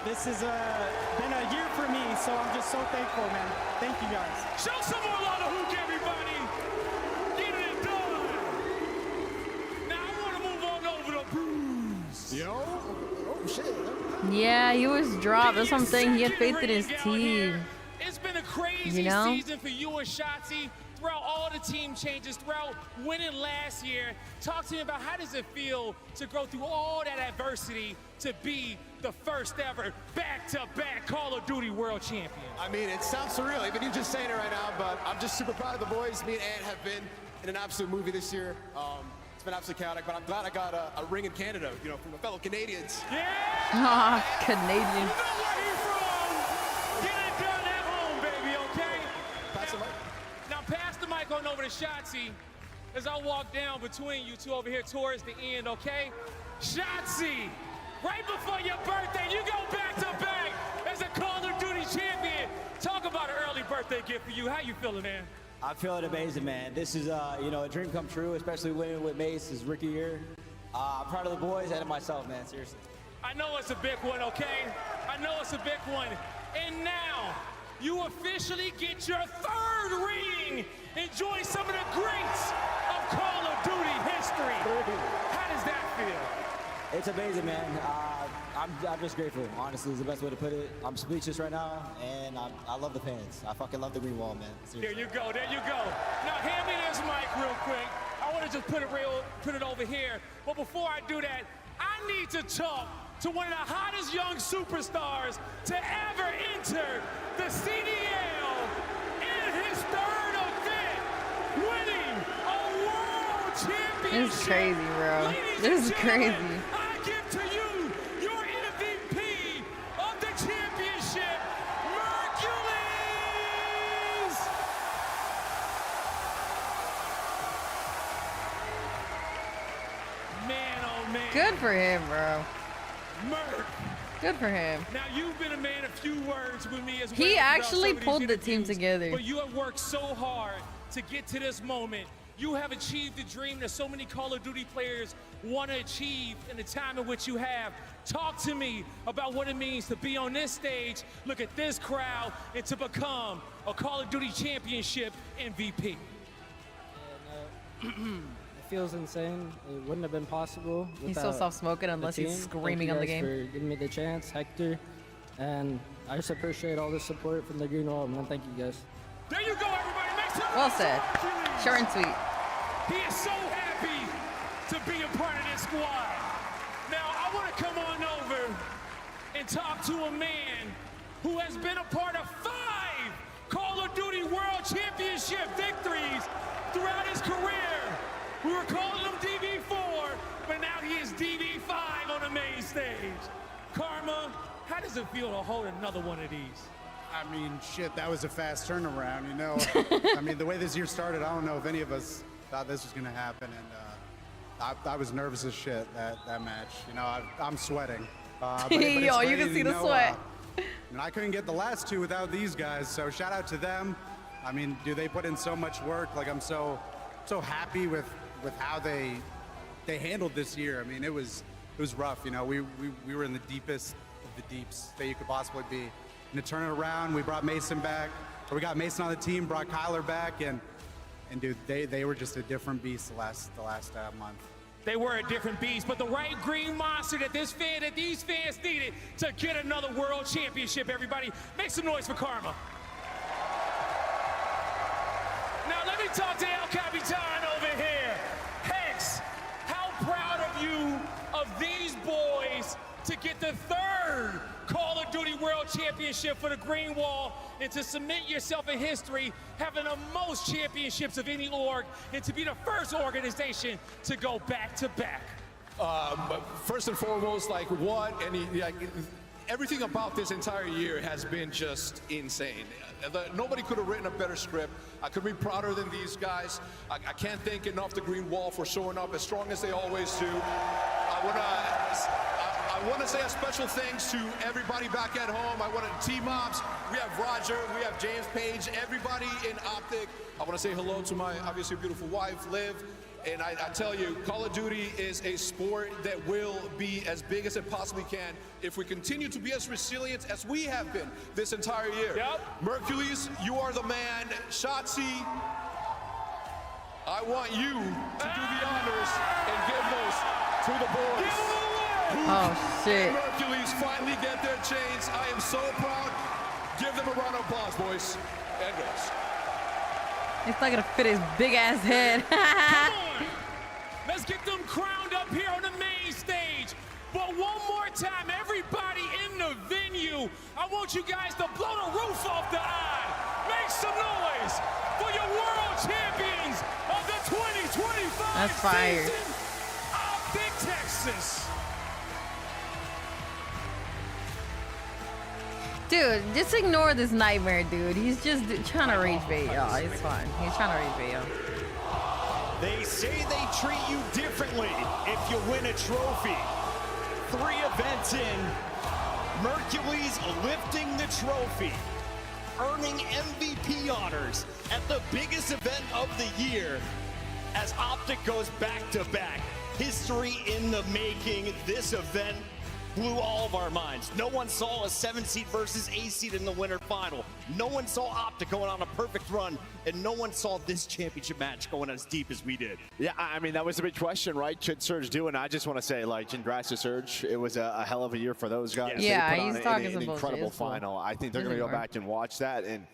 Speaker 17: This has been a year for me, so I'm just so thankful, man. Thank you guys.
Speaker 10: Show some more love to Hook, everybody. Get it done. Now I want to move on over to Bruce.
Speaker 18: Yo. Oh, shit.
Speaker 3: Yeah, he was dropped. That's what I'm saying. He had faith in his team.
Speaker 10: It's been a crazy
Speaker 3: You know?
Speaker 10: season for you and Shotzi throughout all the team changes, throughout winning last year. Talk to me about how does it feel to go through all that adversity to be the first ever back-to-back Call of Duty World Champion?
Speaker 18: I mean, it sounds surreal, even you just saying it right now, but I'm just super proud of the boys. Me and Ant have been in an absolute movie this year. It's been absolutely chaotic, but I'm glad I got a ring in Canada, from the fellow Canadians.
Speaker 10: Yeah!
Speaker 3: Ah, Canadian.
Speaker 10: You know where he's from. Get it done at home, baby, okay?
Speaker 18: Pass the mic.
Speaker 10: Now pass the mic on over to Shotzi as I walk down between you two over here towards the end, okay? Shotzi, right before your birthday, you go back to back as a Call of Duty champion. Talk about an early birthday gift for you. How you feeling, man?
Speaker 19: I'm feeling amazing, man. This is, a dream come true, especially winning with Mace his rookie year. I'm proud of the boys and of myself, man, seriously.
Speaker 10: I know it's a big one, okay? I know it's a big one. And now, you officially get your third ring. Enjoy some of the greats of Call of Duty history. How does that feel?
Speaker 19: It's amazing, man. I'm just grateful, honestly, is the best way to put it. I'm speechless right now, and I love the fans. I fucking love the Green Wall, man. Seriously.
Speaker 10: There you go, there you go. Now hand me this mic real quick. I want to just put it over here. But before I do that, I need to talk to one of the hottest young superstars to ever enter the CDL in his third event, winning a world championship.
Speaker 3: This is crazy, bro. This is crazy.
Speaker 10: I give to you your MVP of the championship, Mercules! Man, oh man.
Speaker 3: Good for him, bro.
Speaker 10: Merc.
Speaker 3: Good for him.
Speaker 10: Now, you've been a man of few words with me as well.
Speaker 3: He
Speaker 10: throughout
Speaker 3: actually
Speaker 10: some of
Speaker 3: pulled
Speaker 10: these
Speaker 3: the team
Speaker 10: interviews,
Speaker 3: together.
Speaker 10: But you have worked so hard to get to this moment. You have achieved the dream that so many Call of Duty players want to achieve in the time in which you have. Talk to me about what it means to be on this stage, look at this crowd, and to become a Call of Duty Championship MVP.
Speaker 17: It feels insane. It wouldn't have been possible.
Speaker 3: He's so soft-spoken unless he's screaming on the game.
Speaker 17: Thank you guys for giving me the chance, Hector. And I just appreciate all the support from the Green Wall, man. Thank you guys.
Speaker 10: There you go, everybody. Make some
Speaker 3: Well said. Short and sweet.
Speaker 10: He is so happy to be a part of this squad. Now, I want to come on over and talk to a man who has been a part of 5 Call of Duty World Championship victories throughout his career. We were calling him DB4, but now he is DB5 on the main stage. Karma, how does it feel to hold another one of these?
Speaker 20: I mean, shit, that was a fast turnaround, you know? I mean, the way this year started, I don't know if any of us thought this was going to happen, and I was nervous as shit that match. You know, I'm sweating. But
Speaker 3: Yo, you can see the sweat.
Speaker 20: And I couldn't get the last 2 without these guys, so shout out to them. I mean, dude, they put in so much work. Like, I'm so happy with how they handled this year. I mean, it was rough. You know, we were in the deepest of the deeps that you could possibly be. And to turn it around, we brought Mason back. Or we got Mason on the team, brought Kyler back, and dude, they were just a different beast the last month.
Speaker 10: They were a different beast, but the right green monster that these fans needed to get another world championship, everybody. Make some noise for Karma. Now let me talk to El Capitan over here. Hex, how proud of you of these boys to get the 3rd Call of Duty World Championship for the Green Wall and to cement yourself in history, having the most championships of any org, and to be the first organization to go back-to-back.
Speaker 21: First and foremost, everything about this entire year has been just insane. Nobody could have written a better script. I could be prouder than these guys. I can't thank enough the Green Wall for showing up as strong as they always do. I want to say a special thanks to everybody back at home. I want to T-Mobs. We have Roger. We have James Page. Everybody in OpTic. I want to say hello to my obviously beautiful wife, Liv. And I tell you, Call of Duty is a sport that will be as big as it possibly can if we continue to be as resilient as we have been this entire year.
Speaker 10: Yep.
Speaker 21: Mercules, you are the man. Shotzi, I want you to do the honors and give those to the boys.
Speaker 3: Oh, shit.
Speaker 21: Mercules finally get their chains. I am so proud. Give them a round of applause, boys and girls.
Speaker 3: It's not gonna fit his big ass head.
Speaker 10: Come on. Let's get them crowned up here on the main stage. But one more time, everybody in the venue, I want you guys to blow the roof off the eye. Make some noise for your world champions of the 2025
Speaker 3: That's fire.
Speaker 10: season, OpTic Texas.
Speaker 3: Dude, just ignore this nightmare, dude. He's just trying to rage bait, y'all. It's fine. He's trying to rage bait, y'all.
Speaker 8: They say they treat you differently if you win a trophy. 3 events in, Mercules lifting the trophy, earning MVP honors at the biggest event of the year as OpTic goes back-to-back. History in the making. This event blew all of our minds. No one saw a 7 seed versus A seed in the winter final. No one saw OpTic going on a perfect run, and no one saw this championship match going as deep as we did.
Speaker 5: Yeah, I mean, that was a big question, right? Should Surge do it? And I just want to say, congrats to Surge. It was a hell of a year for those guys.
Speaker 3: Yeah,
Speaker 5: they put
Speaker 3: he's
Speaker 5: on
Speaker 3: talking
Speaker 5: an
Speaker 3: some bullshit.
Speaker 5: incredible
Speaker 3: It's cool.
Speaker 5: final. I think they're going to go back and watch that, and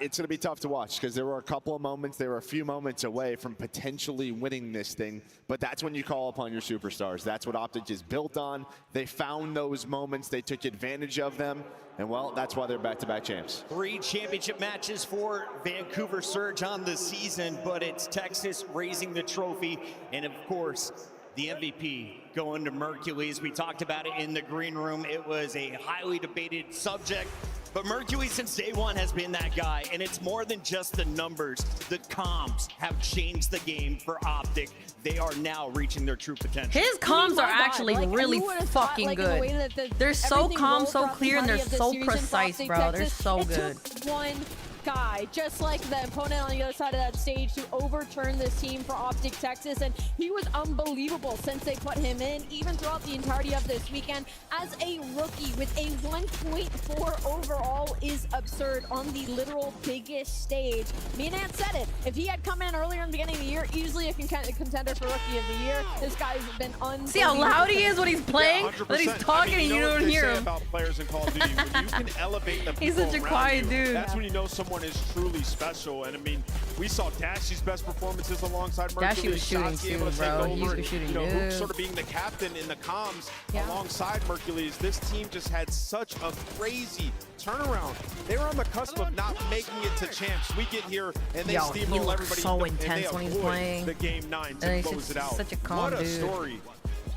Speaker 5: it's going to be tough to watch because there were a couple of moments, they were a few moments away from potentially winning this thing, but that's when you call upon your superstars. That's what OpTic is built on. They found those moments, they took advantage of them, and well, that's why they're back-to-back champs.
Speaker 8: 3 championship matches for Vancouver Surge on the season, but it's Texas raising the trophy, and of course, the MVP going to Mercules. We talked about it in the green room. It was a highly debated subject. But Mercury since day one has been that guy, and it's more than just the numbers. The comms have changed the game for OpTic. They are now reaching their true potential.
Speaker 3: His comms are actually really fucking good. They're so calm, so clear, and they're so precise, bro. They're so good.
Speaker 4: It took one guy, just like the opponent on the other side of that stage, to overturn this team for OpTic Texas, and he was unbelievable since they put him in, even throughout the entirety of this weekend. As a rookie with a 1.4 overall is absurd on the literal biggest stage. Me and Ant said it. If he had come in earlier in the beginning of the year, easily a contender for Rookie of the Year. This guy's been unbelievable.
Speaker 3: See how loud he is when he's playing?
Speaker 9: Yeah,
Speaker 3: when he's talking and you don't hear him.
Speaker 9: About players in Call of Duty, when you can elevate the
Speaker 3: He's such a quiet dude.
Speaker 9: That's when you know someone is truly special. And I mean, we saw Dashy's best performances alongside Mercury.
Speaker 3: Dashy was shooting
Speaker 9: able to
Speaker 3: too, bro.
Speaker 9: take over,
Speaker 3: He was shooting
Speaker 9: you know,
Speaker 3: good.
Speaker 9: Hook sort of being the captain in the comms alongside Mercury. This team just had such a crazy turnaround. They were on the cusp of not making it to champs. We get here and they steamroll everybody.
Speaker 3: So
Speaker 9: and
Speaker 3: intense
Speaker 9: they
Speaker 3: when he's
Speaker 9: avoid
Speaker 3: playing.
Speaker 9: the game 9 to
Speaker 3: And
Speaker 9: close it out.
Speaker 3: Such a calm
Speaker 9: what a
Speaker 3: dude.
Speaker 9: story.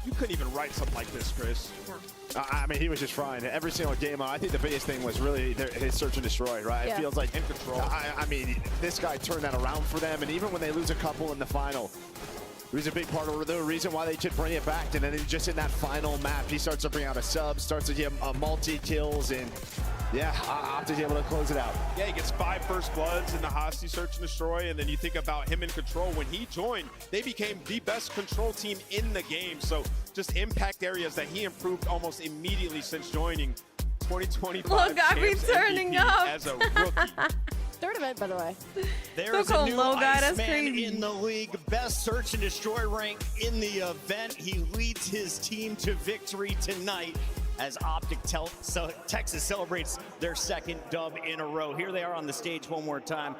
Speaker 9: You couldn't even write something like this, Chris.
Speaker 5: I mean, he was just frying every single game. I think the biggest thing was really his search and destroy, right?
Speaker 9: Yeah.
Speaker 5: It feels like
Speaker 9: in control.
Speaker 5: I mean, this guy turned that around for them, and even when they lose a couple in the final, he was a big part of the reason why they should bring it back. And then just in that final map, he starts to bring out a sub, starts to get multi-kills, and yeah, OpTic able to close it out.
Speaker 9: Yeah, he gets 5 first bloods in the Hosty search and destroy, and then you think about him in control. When he joined, they became the best control team in the game. So just impact areas that he improved almost immediately since joining. 2025
Speaker 3: Look, I be
Speaker 9: champs
Speaker 3: turning
Speaker 9: MVP
Speaker 3: up.
Speaker 9: as a rookie.
Speaker 4: Third event, by the way.
Speaker 8: There's
Speaker 3: Look
Speaker 8: a
Speaker 3: how
Speaker 8: new
Speaker 3: low guy, that's
Speaker 8: Iceman
Speaker 3: crazy.
Speaker 8: in the league. Best search and destroy rank in the event. He leads his team to victory tonight as OpTic Texas celebrates their second dub in a row. Here they are on the stage one more time.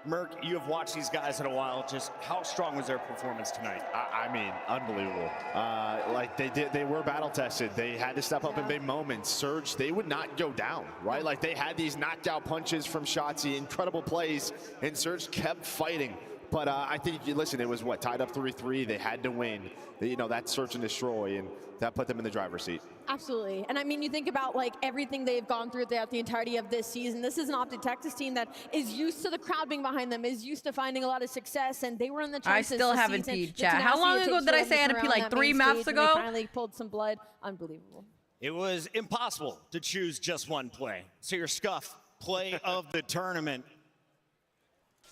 Speaker 8: Merc, you have watched these guys in a while. Just how strong was their performance tonight?
Speaker 5: I mean, unbelievable. Like they were battle tested. They had to step up in big moments. Surge, they would not go down, right? Like they had these knockout punches from Shotzi, incredible plays, and Surge kept fighting. But I think, listen, it was what, tied up 3-3. They had to win. You know, that search and destroy, and that put them in the driver's seat.
Speaker 4: Absolutely. And I mean, you think about like everything they've gone through throughout the entirety of this season. This is an OpTic Texas team that is used to the crowd being behind them, is used to finding a lot of success, and they were in the chances.
Speaker 3: I still haven't peed, chat. How long ago did I say I had to pee? Like 3 maps ago?
Speaker 4: They finally pulled some blood. Unbelievable.
Speaker 8: It was impossible to choose just one play. So your Scuff play of the tournament.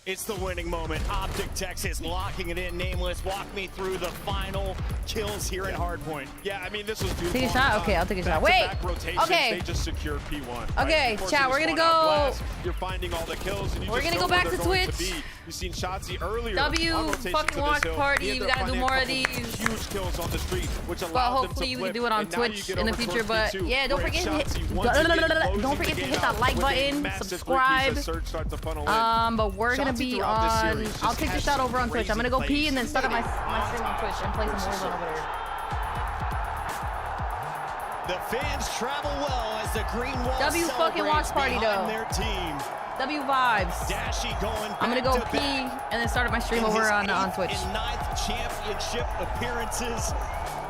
Speaker 8: It's the winning moment. OpTic Texas locking it in. Nameless, walk me through the final kills here in Hardpoint.
Speaker 9: Yeah, I mean, this was beautiful.
Speaker 3: Take a shot? Okay, I'll take a shot. Wait. Okay.
Speaker 9: They just secured P1.
Speaker 3: Okay, chat, we're gonna go.
Speaker 9: You're finding all the kills, and you
Speaker 3: We're
Speaker 9: just
Speaker 3: gonna
Speaker 9: know
Speaker 3: go back
Speaker 9: where
Speaker 3: to
Speaker 9: they're going
Speaker 3: Twitch.
Speaker 9: To be. You've seen Shotzi earlier.
Speaker 3: W
Speaker 9: on rotation
Speaker 3: fucking
Speaker 9: to this
Speaker 3: watch
Speaker 9: hill.
Speaker 3: party.
Speaker 9: He ended
Speaker 3: We
Speaker 9: up
Speaker 3: gotta do
Speaker 9: finding a
Speaker 3: more of
Speaker 9: couple
Speaker 3: these.
Speaker 9: Huge kills on the street, which
Speaker 3: But
Speaker 9: allowed them
Speaker 3: hopefully
Speaker 9: to
Speaker 3: we
Speaker 9: flip.
Speaker 3: can do it on
Speaker 9: And now you
Speaker 3: Twitch
Speaker 9: get
Speaker 3: in the
Speaker 9: over
Speaker 3: future.
Speaker 9: towards
Speaker 3: But
Speaker 9: P2,
Speaker 3: yeah, don't
Speaker 9: where
Speaker 3: forget
Speaker 9: Shotzi
Speaker 3: to
Speaker 9: once again
Speaker 3: don't
Speaker 9: closing
Speaker 3: forget
Speaker 9: the
Speaker 3: to
Speaker 9: game
Speaker 3: hit that
Speaker 9: out
Speaker 3: like
Speaker 9: with a
Speaker 3: button,
Speaker 9: massive
Speaker 3: subscribe.
Speaker 9: three-piece as Surge starts to funnel in.
Speaker 3: But we're gonna
Speaker 9: Shotzi
Speaker 3: be
Speaker 9: throughout this
Speaker 3: on.
Speaker 9: series
Speaker 3: I'll
Speaker 9: just
Speaker 3: take the
Speaker 9: has
Speaker 3: shot over on
Speaker 9: crazy
Speaker 3: Twitch. I'm gonna go
Speaker 9: plays.
Speaker 3: pee and then start up my stream on Twitch and play some Warzone over there.
Speaker 8: The fans travel well as the Green Wall
Speaker 3: W fucking watch party
Speaker 8: behind
Speaker 3: though.
Speaker 8: their team.
Speaker 3: W vibes.
Speaker 8: Dashy going
Speaker 3: I'm gonna go
Speaker 8: back to
Speaker 3: pee
Speaker 8: back.
Speaker 3: and then start up my stream
Speaker 8: In
Speaker 3: over
Speaker 8: his
Speaker 3: on
Speaker 8: 8th
Speaker 3: Twitch.
Speaker 8: and 9th championship appearances.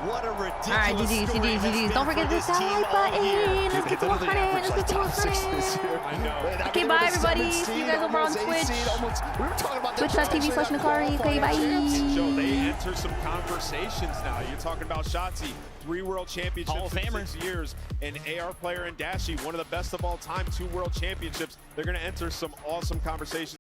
Speaker 8: What a ridiculous
Speaker 3: Alright, GG's,
Speaker 8: story
Speaker 3: GG's,
Speaker 8: has
Speaker 3: GG's.
Speaker 8: been
Speaker 3: Don't forget
Speaker 8: for
Speaker 3: to
Speaker 8: this
Speaker 3: hit that
Speaker 8: team
Speaker 3: like
Speaker 8: all year.
Speaker 3: button. Let's get to 100. Let's get to 100.
Speaker 9: I know.
Speaker 3: Okay, bye everybody. See you guys over on Twitch. Twitch.tv/Nakari. Okay, bye.
Speaker 9: Joe, they enter some conversations now. You're talking about Shotzi, 3 world championships in 6 years, an AR player and Dashy, one of the best of all time, 2 world championships. They're going to enter some awesome conversations.